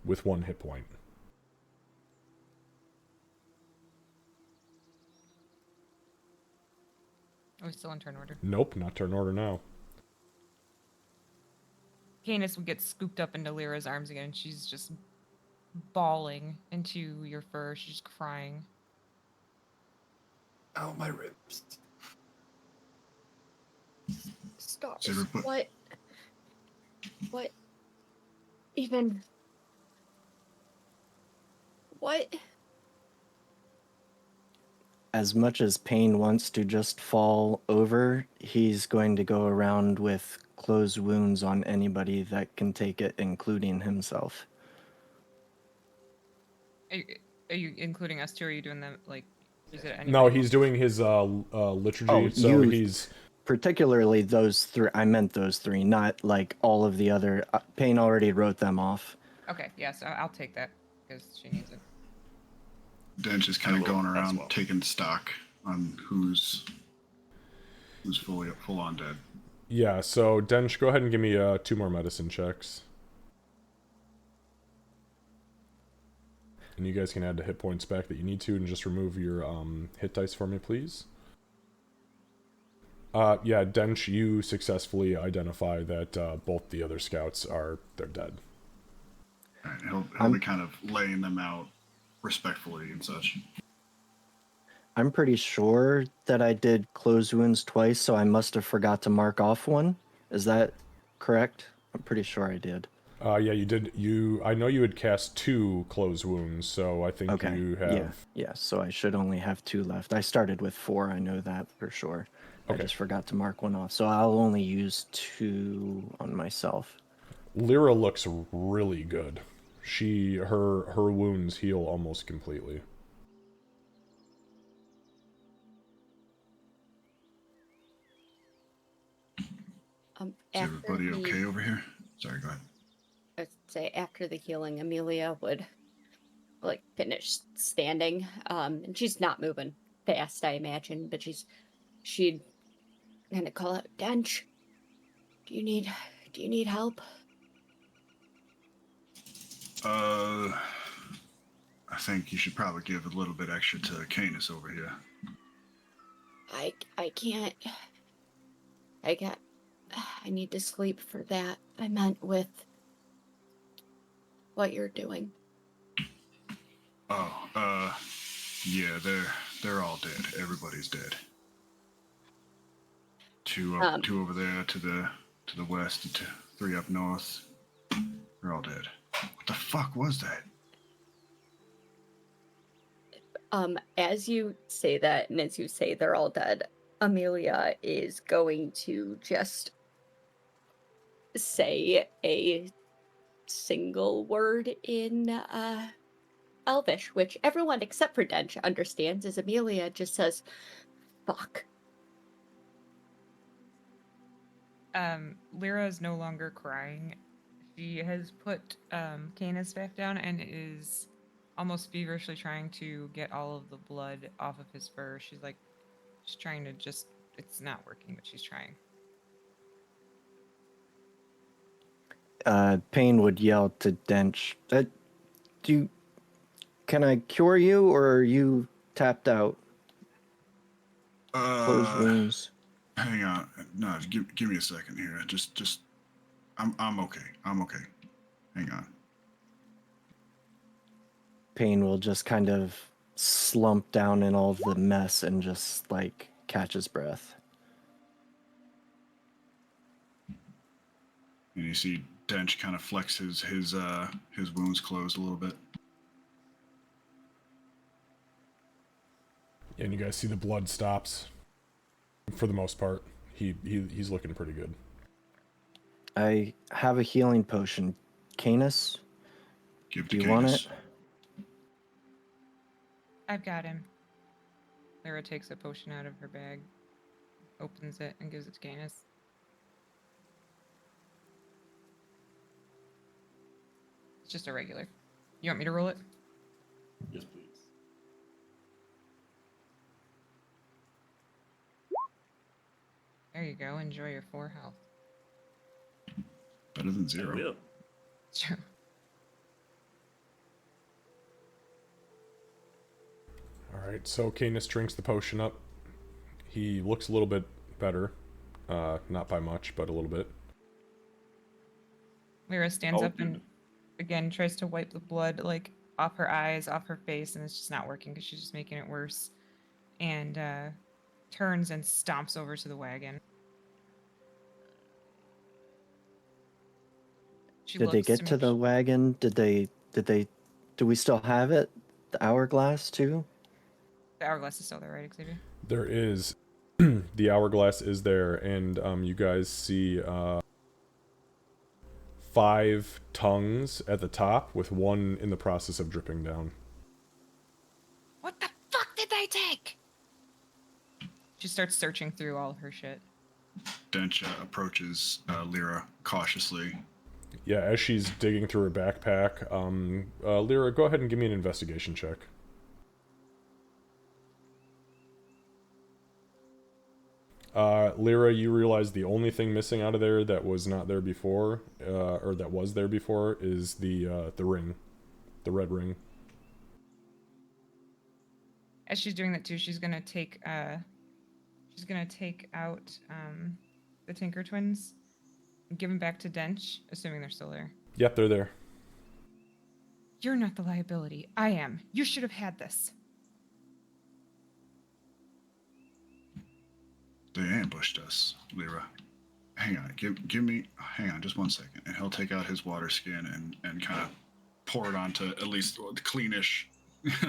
with 1 hit point. Are we still in turn order? Nope, not turn order now. Canis would get scooped up into Lyra's arms again, and she's just bawling into your fur. She's crying. Ow, my ribs. Stars. Saber, but- What? Even. What? As much as Pain wants to just fall over, he's going to go around with closed wounds on anybody that can take it, including himself. Are you including us too? Or are you doing them like? Is it No, anybody? he's doing his liturgy, Oh, so you- he's... Particularly those 3. I meant those 3, not like all of the other. Pain already wrote them off. Okay, yeah, so I'll take that because she needs it. Dench is kind I of will going as around well. taking stock on who's full on dead. Yeah, so Dench, go ahead and give me 2 more medicine checks. And you guys can add the hit points back that you need to, and just remove your hit dice for me, please. Yeah, Dench, you successfully identify that both the other scouts they're dead. All right, he'll be kind of laying them out respectfully and such. I'm pretty sure that I did closed wounds twice, so I must have forgot to mark off one. Is that correct? I'm pretty sure I did. Yeah, you did. I know you had cast 2 closed wounds, so I think Okay. you have... Yeah, so I should only have 2 left. I started with 4, I know that for sure. I Okay. just forgot to mark one off, so I'll only use 2 on myself. Lyra looks really good. Her wounds heal almost completely. Is After everybody the, okay over here? Sorry, go ahead. I'd say after the healing, Amelia would like finish standing. And she's not moving fast, I imagine, but she'd kind of call out, Dench, do you need help? I think you should probably give a little bit extra to Canis over here. I can't. I need to sleep for that. I meant with what you're doing. Oh, yeah, they're all dead. Everybody's dead. 2 over there to the west, and 3 up north. They're all dead. What the fuck was that? As you say that, and as you say they're all dead, Amelia is going to just say a single word in Elvish, which everyone except for Dench understands, as Amelia just says, fuck. Lyra is no longer crying. She has put Canis back down and is almost feverishly trying to get all of the blood off of his fur. She's trying to just, it's not working, but she's trying. Pain would yell to Dench, can I cure you, or are you tapped out? Closed wounds. Hang on. No, give me a second here. Just, I'm okay. I'm okay. Hang on. Pain will just kind of slump down in all of the mess and just like catch his breath. And you see Dench kind of flex his wounds closed a little bit. And you guys see the blood stops. For the most part, he's looking pretty good. I have a healing potion. Canis, Give it do to you want Canis. it? I've got him. Lyra takes a potion out of her bag, opens it, and gives it to Canis. Just a regular. You want me to roll it? Yes, please. There you go. Enjoy your 4 health. Better than I 0. will. Sure. Alright, so Canis drinks the potion up. He looks a little bit better. Not by much, but a little bit. Lyra stands Oh, up dude. and again tries to wipe the blood like off her eyes, off her face, and it's just not working because she's just making it worse. And turns and stomps over to the wagon. She Did they looks get to make the su- wagon? Do we still have it? The hourglass too? The hourglass is still there, right, Xavier? There is. The hourglass is there, and you guys see 5 tongues at the top, with one in the process of dripping down. What the fuck did they take? She starts searching through all of her shit. Dench approaches Lyra cautiously. Yeah, as she's digging through her backpack, Lyra, go ahead and give me an investigation check. Lyra, you realize the only thing missing out of there that was not there before, or that was there before, is the ring, the red ring. As she's doing that too, she's gonna take out the Tinker Twins and give them back to Dench, assuming they're still there. Yep, they're there. You're not the liability. I am. You should have had this. They ambushed us, Lyra. Hang on, give me, hang on just 1 second. And he'll take out his water skin and kind of pour it onto at least the cleanish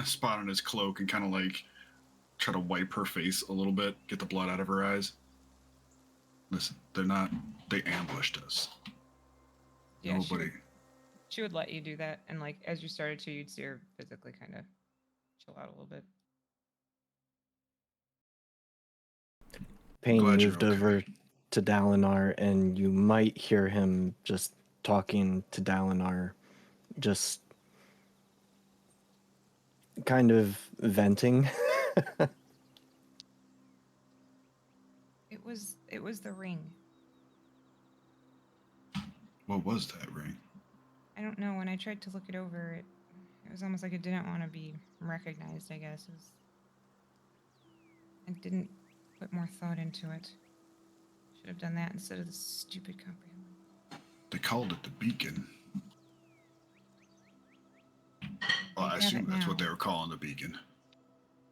spot on his cloak and kind of like try to wipe her face a little bit, get the blood out of her eyes. Listen, they ambushed us. Yeah, Nobody. she would let you do that, and like as you started to, you'd see her physically kind of chill out a little bit. Payne Glad you're moved okay. over to Dalinar, and you might hear him just talking to Dalinar, just kind of venting. It was the ring. What was that ring? I don't know. When I tried to look it over, it was almost like it didn't want to be recognized. I guess I didn't put more thought into it. Should have done that instead of the stupid comprehend. They called it the beacon. Well, I have assume it that's what now. they were calling the beacon.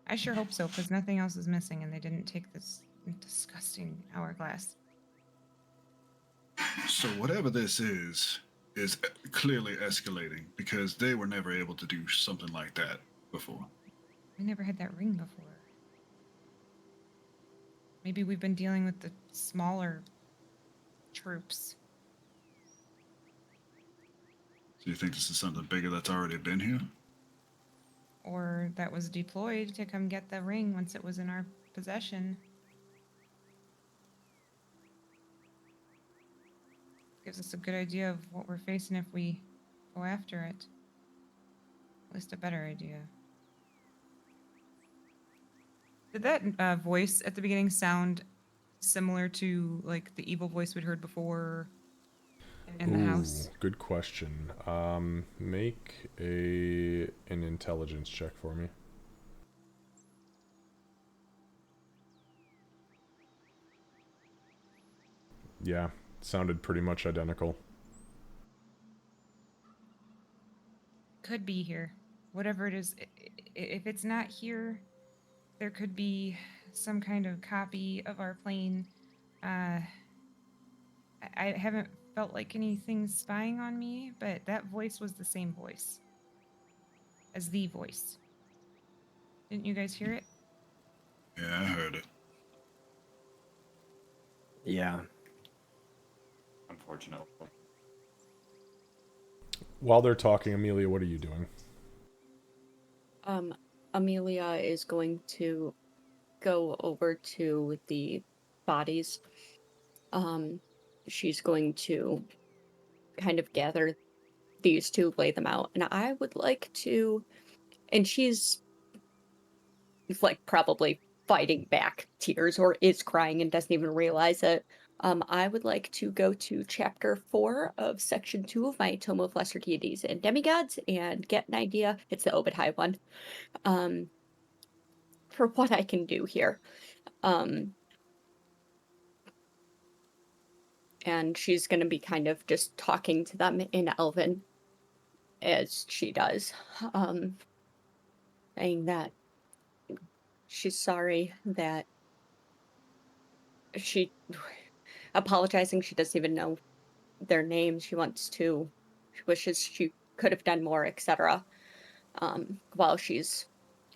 I sure hope so, because nothing else is missing, and they didn't take this disgusting hourglass. So whatever this is clearly escalating because they were never able to do something like that before. We never had that ring before. Maybe we've been dealing with the smaller troops. So you think this is something bigger that's already been here? Or that was deployed to come get the ring once it was in our possession. Gives us a good idea of what we're facing if we go after it. At least a better idea. Did that voice at the beginning sound similar to like the evil voice we'd heard before in the house? Good question. Make an intelligence check for me. Yeah, sounded pretty much identical. Could be here. Whatever it is, if it's not here, there could be some kind of copy of our plane. I haven't felt like anything's spying on me, but that voice was the same voice as the voice. Didn't you guys hear it? Yeah, I heard it. Yeah. Unfortunately. While they're talking, Amelia, what are you doing? Amelia is going to go over to the bodies. She's going to kind of gather these two lay them out, and I would like to, and she's like probably fighting back tears or is crying and doesn't even realize it. I would like to go to chapter 4 of section 2 of my Tome of Lesser Deities and Demigods and get an idea. It's the Obadiah one. For what I can do here. And she's going to be kind of just talking to them in Elven as she does, saying that she's sorry, that she apologizing she doesn't even know their names. She wishes she could have done more, etc. While she's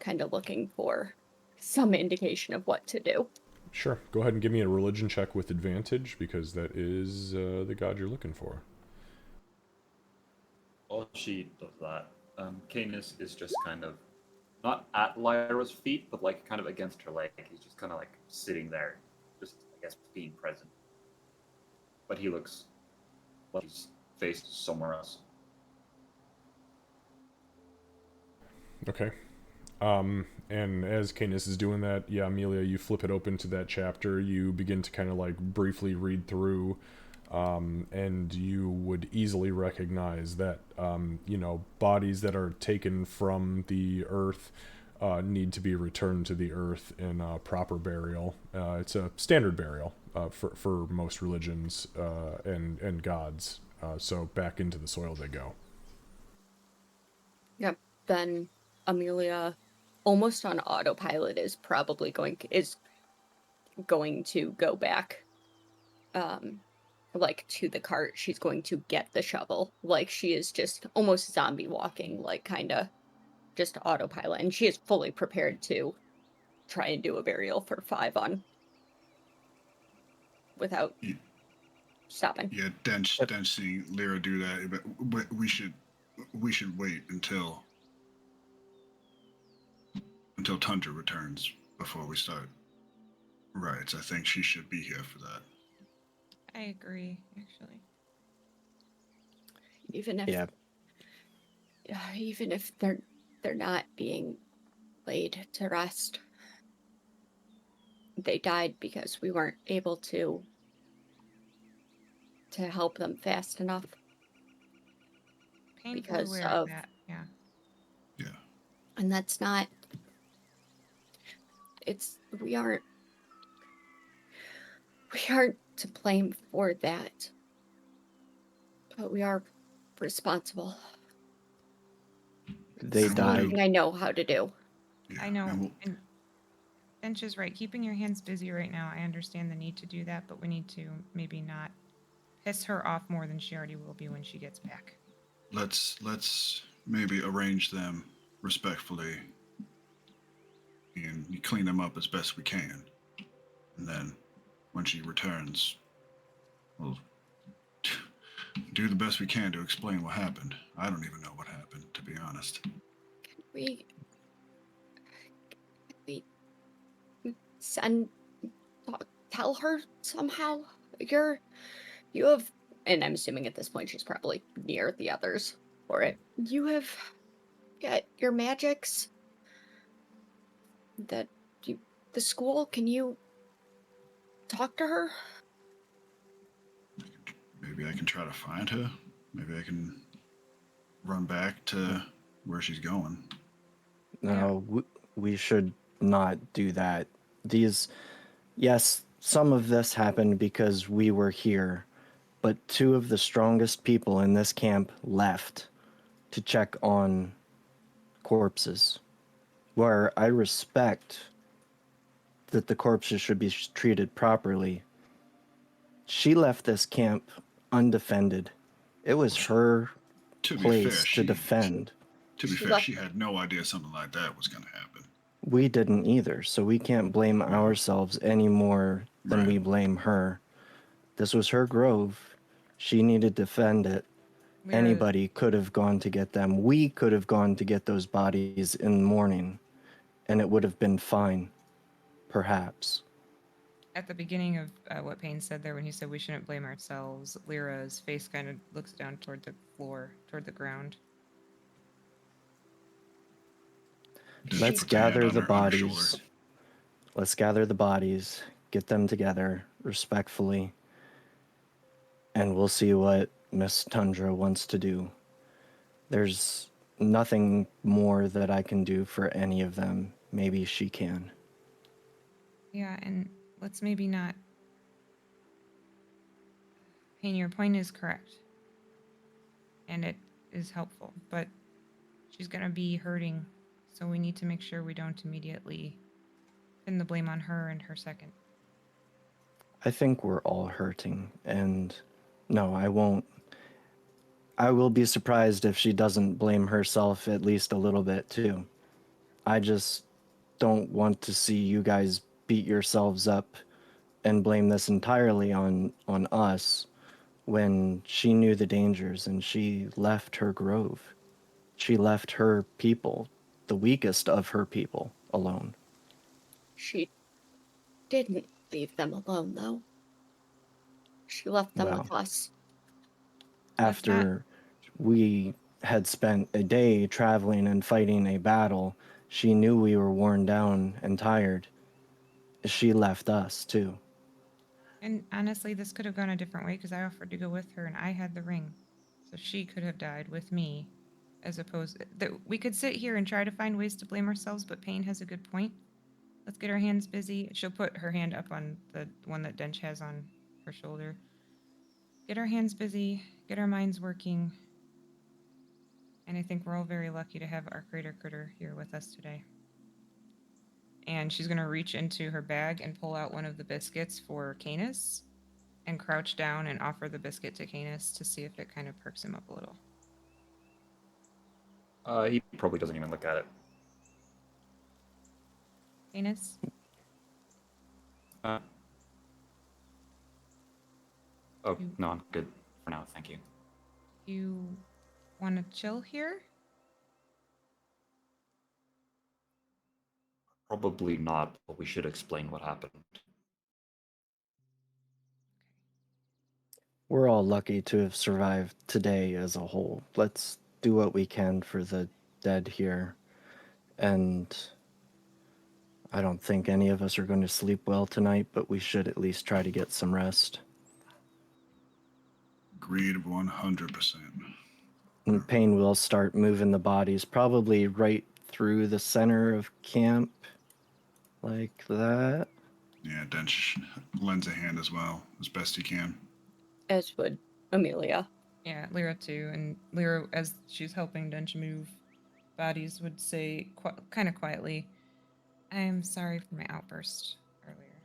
kind of looking for some indication of what to do. Sure. Go ahead and give me a religion check with advantage, because that is the god you're looking for. While she does that, Canis is just kind of not at Lyra's feet, but like kind of against her leg. He's just kind of like sitting there, just I guess being present. But he looks like he's faced somewhere else. Okay. And as Canis is doing that, yeah, Amelia, you flip it open to that chapter. You begin to kind of like briefly read through, and you would easily recognize that, bodies that are taken from the earth need to be returned to the earth in proper burial. It's a standard burial for most religions and gods. So back into the soil they go. Yep. Then Amelia, almost on autopilot, is going to go back, like to the cart. She's going to get the shovel. Like she is just almost zombie walking, like kind of just autopilot, and she is fully prepared to try and do a burial for 5 on without stopping. Yeah, Dench seeing Lyra do that, but we should wait until Tundra returns before we start rites. I think she should be here for that. I agree, actually. Even if Yeah. even if they're not being laid to rest, they died because we weren't able to help them fast enough. Painfully Because aware of- of that, yeah. Yeah. And that's not, we aren't to blame for that, but we are responsible. They And we'll died. Something I know how to do. Yeah, I know. and And Bench is right. Keeping your hands busy right now, I understand the need to do that, but we need to maybe not piss her off more than she already will be when she gets back. let's maybe arrange them respectfully and clean them up as best we can. And then when she returns, we'll do the best we can to explain what happened. I don't even know what happened, to be honest. We send tell her somehow you have, and I'm assuming at this point she's probably near the others for it. You have got your magics that the school, can you talk to her? Maybe I can try to find her. Maybe I can run back to where she's going. No, we should not do that. Yes, some of this happened because we were here, but 2 of the strongest people in this camp left to check on corpses, where I respect that the corpses should be treated properly. She left this camp undefended. It was her To be place fair, to defend. To be She fair, left- she had no idea something like that was going to happen. We didn't either, so we can't blame ourselves any more than Right. we blame her. This was her grove. She needed to defend it. We're- Anybody could have gone to get them. We could have gone to get those bodies in the morning, and it would have been fine. Perhaps. At the beginning of what Payne said there, when he said we shouldn't blame ourselves, Lyra's face kind of looks down toward the floor, toward the ground. Dench Let's puts a hand gather on the her shoulder. bodies. Let's gather the bodies, get them together respectfully, and we'll see what Miss Tundra wants to do. There's nothing more that I can do for any of them. Maybe she can. Yeah, and let's maybe not. Payne, your point is correct. And it is helpful, but she's going to be hurting, so we need to make sure we don't immediately pin the blame on her and her second. I think we're all hurting, and no, I won't. I will be surprised if she doesn't blame herself at least a little bit, too. I just don't want to see you guys beat yourselves up and blame this entirely on us when she knew the dangers and she left her grove. She left her people, the weakest of her people, alone. She didn't leave them alone, though. She left them Well, with us. Let's not. after we had spent a day traveling and fighting a battle, she knew we were worn down and tired. She left us, too. And honestly, this could have gone a different way because I offered to go with her and I had the ring. So she could have died with me, as opposed that we could sit here and try to find ways to blame ourselves, but Payne has a good point. Let's get our hands busy. She'll put her hand up on the one that Dench has on her shoulder. Get our hands busy, get our minds working. And I think we're all very lucky to have our Crater Critter here with us today. And she's going to reach into her bag and pull out one of the biscuits for Canis and crouch down and offer the biscuit to Canis to see if it kind of perks him up a little. He probably doesn't even look at it. Canis? Oh, no, I'm good for now, thank you. You want to chill here? Probably not, but we should explain what happened. We're all lucky to have survived today as a whole. Let's do what we can for the dead here. And I don't think any of us are going to sleep well tonight, but we should at least try to get some rest. Agreed 100%. And Payne will start moving the bodies, probably right through the center of camp, like that. Yeah, Dench lends a hand as well, as best he can. As would Amelia. Yeah, Lyra too. And Lyra, as she's helping Dench move bodies, would say kind of quietly, I'm sorry for my outburst earlier.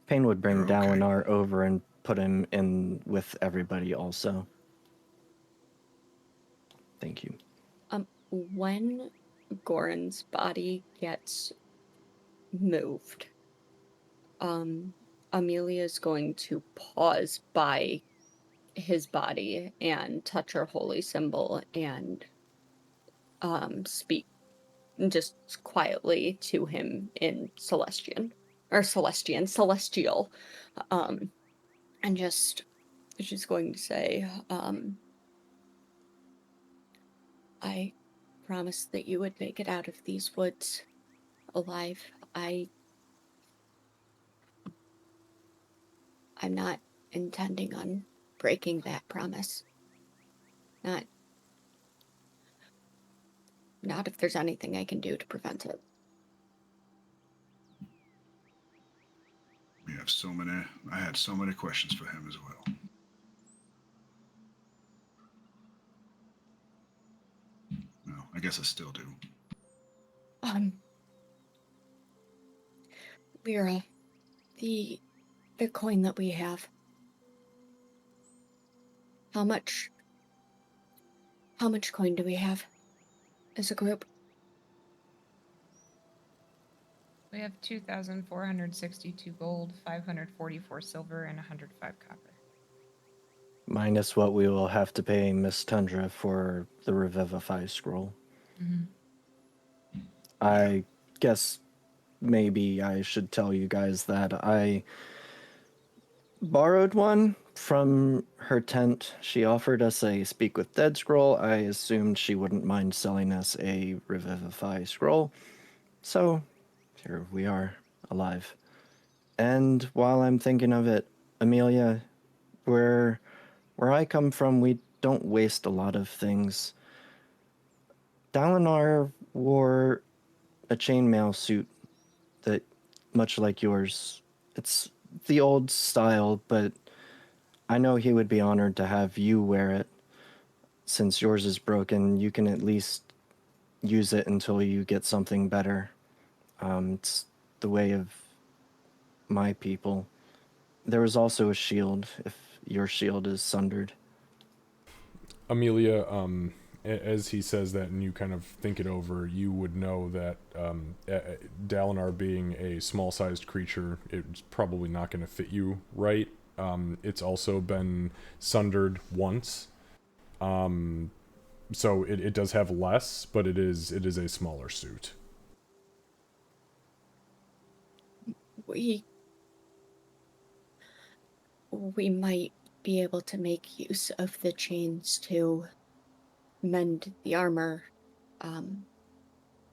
Payne would bring You're okay. Dalinar over and put him in with everybody also. Thank you. When Goran's body gets moved, Amelia's going to pause by his body and touch her holy symbol and speak just quietly to him in Celestial, and just she's going to say, I promised that you would make it out of these woods alive. I'm not intending on breaking that promise. Not if there's anything I can do to prevent it. We have so many. I had so many questions for him as well. No, I guess I still do. Lyra, the coin that we have. How much coin do we have as a group? We have 2,462 gold, 544 silver, and 105 copper. Minus what we will have to pay Miss Tundra for the Revivify scroll. Mm-hmm. I guess maybe I should tell you guys that I borrowed one from her tent. She offered us a Speak with Dead scroll. I assumed she wouldn't mind selling us a Revivify scroll. So, here we are, alive. And while I'm thinking of it, Amelia, where I come from, we don't waste a lot of things. Dalinar wore a chainmail suit that, much like yours, it's the old style, but I know he would be honored to have you wear it. Since yours is broken, you can at least use it until you get something better. It's the way of my people. There was also a shield if your shield is sundered. Amelia, as he says that and you kind of think it over, you would know that Dalinar being a small-sized creature, it's probably not going to fit you right. It's also been sundered once. So it does have less, but it is a smaller suit. We might be able to make use of the chains to mend the armor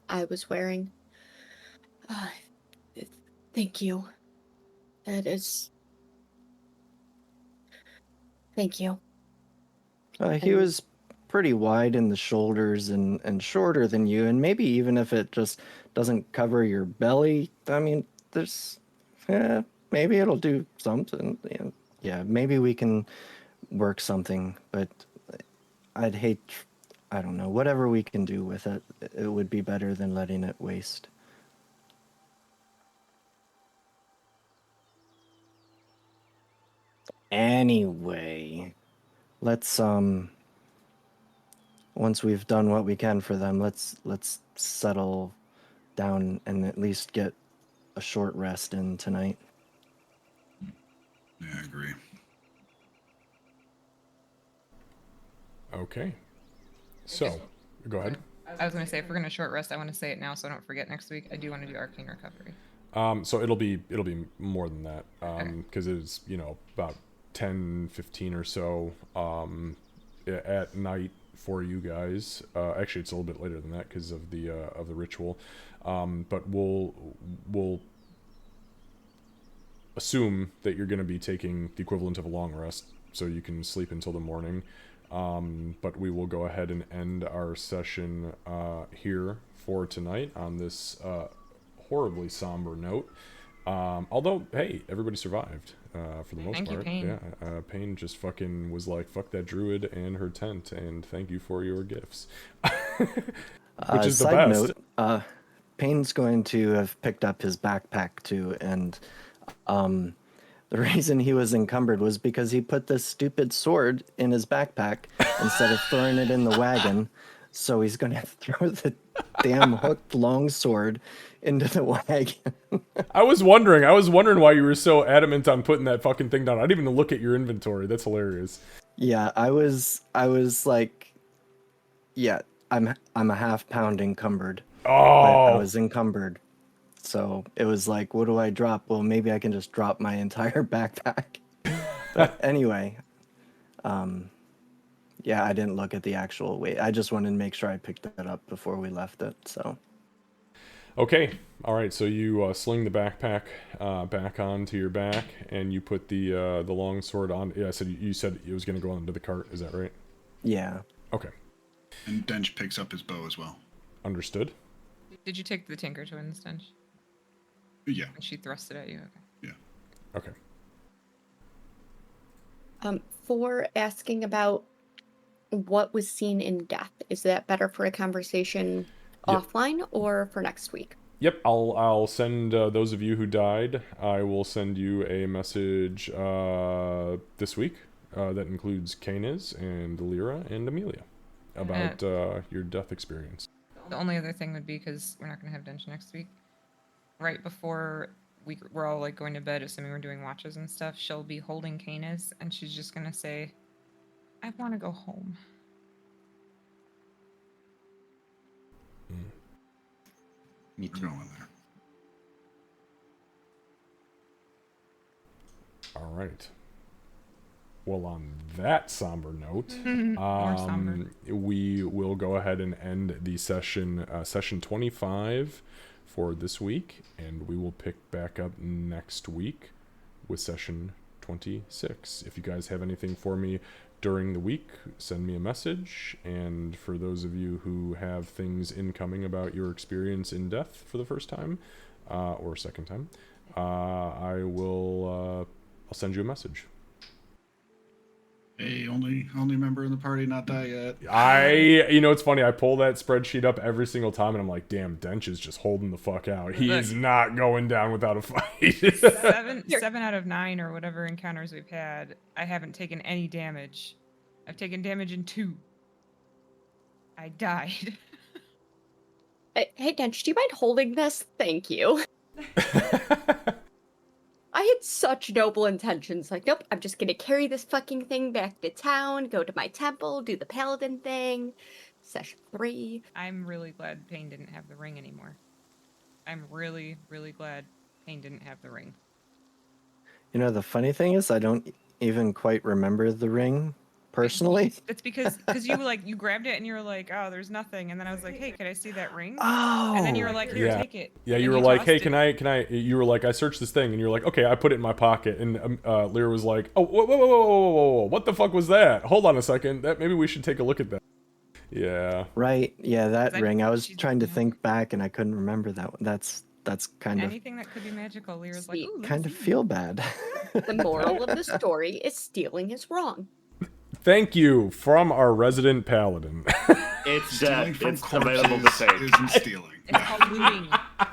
I was wearing. Uh, thank you. That is. Thank you. He And was pretty wide in the shoulders and shorter than you, and maybe even if it just doesn't cover your belly, I mean, there's, maybe it'll do something. Yeah, maybe we can work something, but I'd hate, I don't know, whatever we can do with it, it would be better than letting it waste. Anyway, let's once we've done what we can for them, let's settle down and at least get a short rest in tonight. Yeah, I agree. Okay. So, go ahead. I was going to say, if we're going to short rest, I want to say it now so I don't forget next week. I do want to do Arcane Recovery. So it'll be more than that, because it's about 10-15 or so at night for you guys. Actually, it's a little bit later than that because of the ritual. But we'll assume that you're going to be taking the equivalent of a long rest, so you can sleep until the morning. But we will go ahead and end our session here for tonight on this horribly somber note. Although, hey, everybody survived for the most Thank you, part. Pain. Yeah, Pain just fucking was like, fuck that druid and her tent, and thank you for your gifts. Which is the Side best. note, Payne's going to have picked up his backpack too, and the reason he was encumbered was because he put this stupid sword in his backpack instead of throwing it in the wagon. So he's going to throw the damn hooked long sword into the wagon. I was wondering why you were so adamant on putting that fucking thing down. I didn't even look at your inventory. That's hilarious. Yeah, I was like, yeah, I'm a half pound encumbered. But I Oh, was encumbered. So it was like, what do I drop? Well, maybe I can just drop my entire backpack. But anyway, yeah, I didn't look at the actual weight. I just wanted to make sure I picked that up before we left it. So okay. All right. So you sling the backpack back onto your back, and you put the long sword on. Yeah, I said you said it was going to go onto the cart. Is that right? yeah, Okay. And Dench picks up his bow as well. Understood. Did you take the Tinker Twins, Dench? Yeah, And she thrust it at you? Okay. yeah. Okay. for asking about what was seen in death, is that better for a conversation Yep. offline or for next week? Yep, I'll send those of you who died. I will send you a message this week that includes Canis and Lyra and Amelia about your death experience. The only other thing would be, because we're not going to have Dench next week, right before we're all like going to bed, assuming we're doing watches and stuff, she'll be holding Canis and she's just going to say, I want to go home. Me We're too. going there. All right. Well, on that somber note, More somber. we will go ahead and end the session 25 for this week, and we will pick back up next week with session 26. If you guys have anything for me during the week, send me a message. And for those of you who have things incoming about your experience in death for the first time or second time, I'll send you a message. Hey, only member in the party not die yet. It's funny. I pull that spreadsheet up every single time, and I'm like, damn, Dench is just holding the fuck out. He is not going down without a fight. Seven out of 9 or whatever encounters we've had, I haven't taken any damage. I've taken damage in 2. I died. Hey, Dench, do you mind holding this? Thank you. I had such noble intentions. Like, nope, I'm just gonna carry this fucking thing back to town, go to my temple, do the paladin thing. Session 3. I'm really glad Payne didn't have the ring anymore. I'm really, really glad Payne didn't have the ring. You know, the funny thing is, I don't even quite remember the ring personally. That's because you grabbed it and you were like, oh, there's nothing, and then I was like, hey, can I see that ring? Oh. And then you were like, here, Yeah. take it. Yeah, And you were like, hey, tossed can I, you were like, I searched this thing, and you're like, okay, I put it in my pocket, and Lyra was like, oh, whoa, what the fuck was that? Hold on a second, maybe we should take a look at that. Yeah. Right. Yeah, that I- ring. I was she's- trying to yeah. think back, and I couldn't remember that one. That's kind of Anything that could be magical, Lyra's like, See, ooh, let me kind of see. feel bad. The moral of the story is stealing is wrong. Thank you from our resident paladin. It's Stealing dead. from It's available to corpses take. isn't stealing. It's called looting.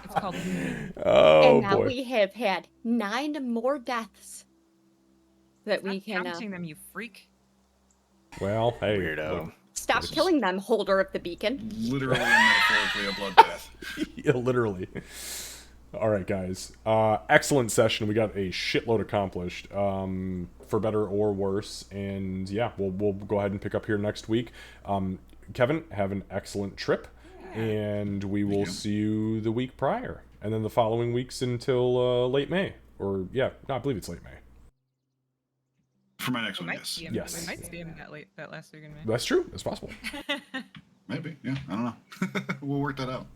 It's called looting. Oh, And now boy. we have had 9 more deaths that we Stop can counting them, you freak. Well, hey. Weirdo. look, stop This is- killing them, holder of the beacon. Literally and metaphorically a bloodbath. Yeah, literally. All right, guys. Excellent session. We got a shitload accomplished, for better or worse. And yeah, we'll go ahead and pick up here next week. Kevin, have an excellent trip, and we will see you the week prior, and then the following weeks until late May. Or yeah, no, I believe it's late May. For my next We one, might yes. see him. Yes. We might see him that last week in May. That's true. That's possible. Maybe. Yeah, I don't know. We'll work that out.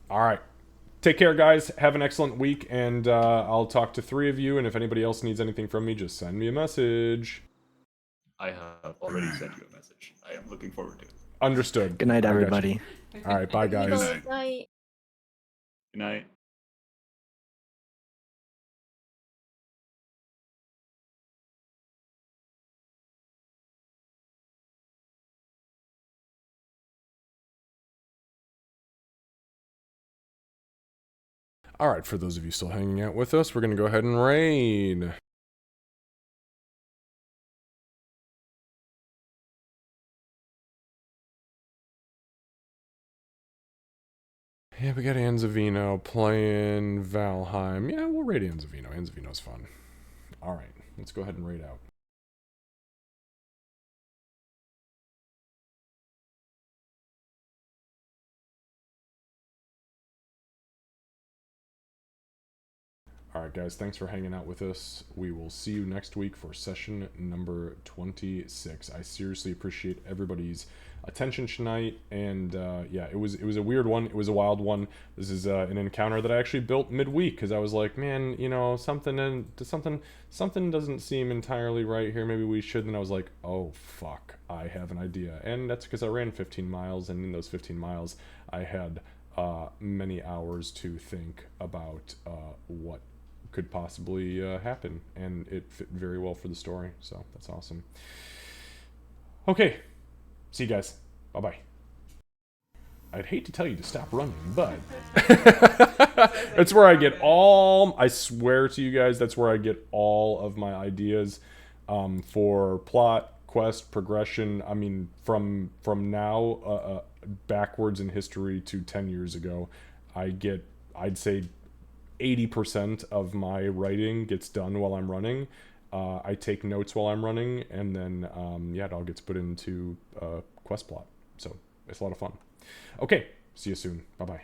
All right. Take care, guys. Have an excellent week, and I'll talk to 3 of you, and if anybody else needs anything from me, just send me a message. I have already sent you a message. I am looking forward to it. Understood. Good night, I got you. everybody. All right, bye, guys. night. Like, Good night. All right, for those of you still hanging out with us, we're going to go ahead and raid. Yeah, we got Anzavino playing Valheim. Yeah, we'll raid Anzavino. Anzavino's fun. All right, let's go ahead and raid out. All right, guys, thanks for hanging out with us. We will see you next week for session number 26. I seriously appreciate everybody's attention tonight, and yeah, it was a weird one. It was a wild one. This is an encounter that I actually built midweek because I was like, man, something doesn't seem entirely right here. Maybe we should. And I was like, oh fuck, I have an idea, and that's because I ran 15 miles, and in those 15 miles, I had many hours to think about what could possibly happen, and it fit very well for the story, so that's awesome. Okay, see you guys. Bye-bye. I'd hate to tell you to stop running, but that's where I get I swear to you guys, that's where I get all of my ideas for plot, quest, progression. I mean, from now backwards in history to 10 years ago, I'd say 80% of my writing gets done while I'm running. I take notes while I'm running, and then yeah, it all gets put into quest plot. So it's a lot of fun. Okay, see you soon. Bye-bye.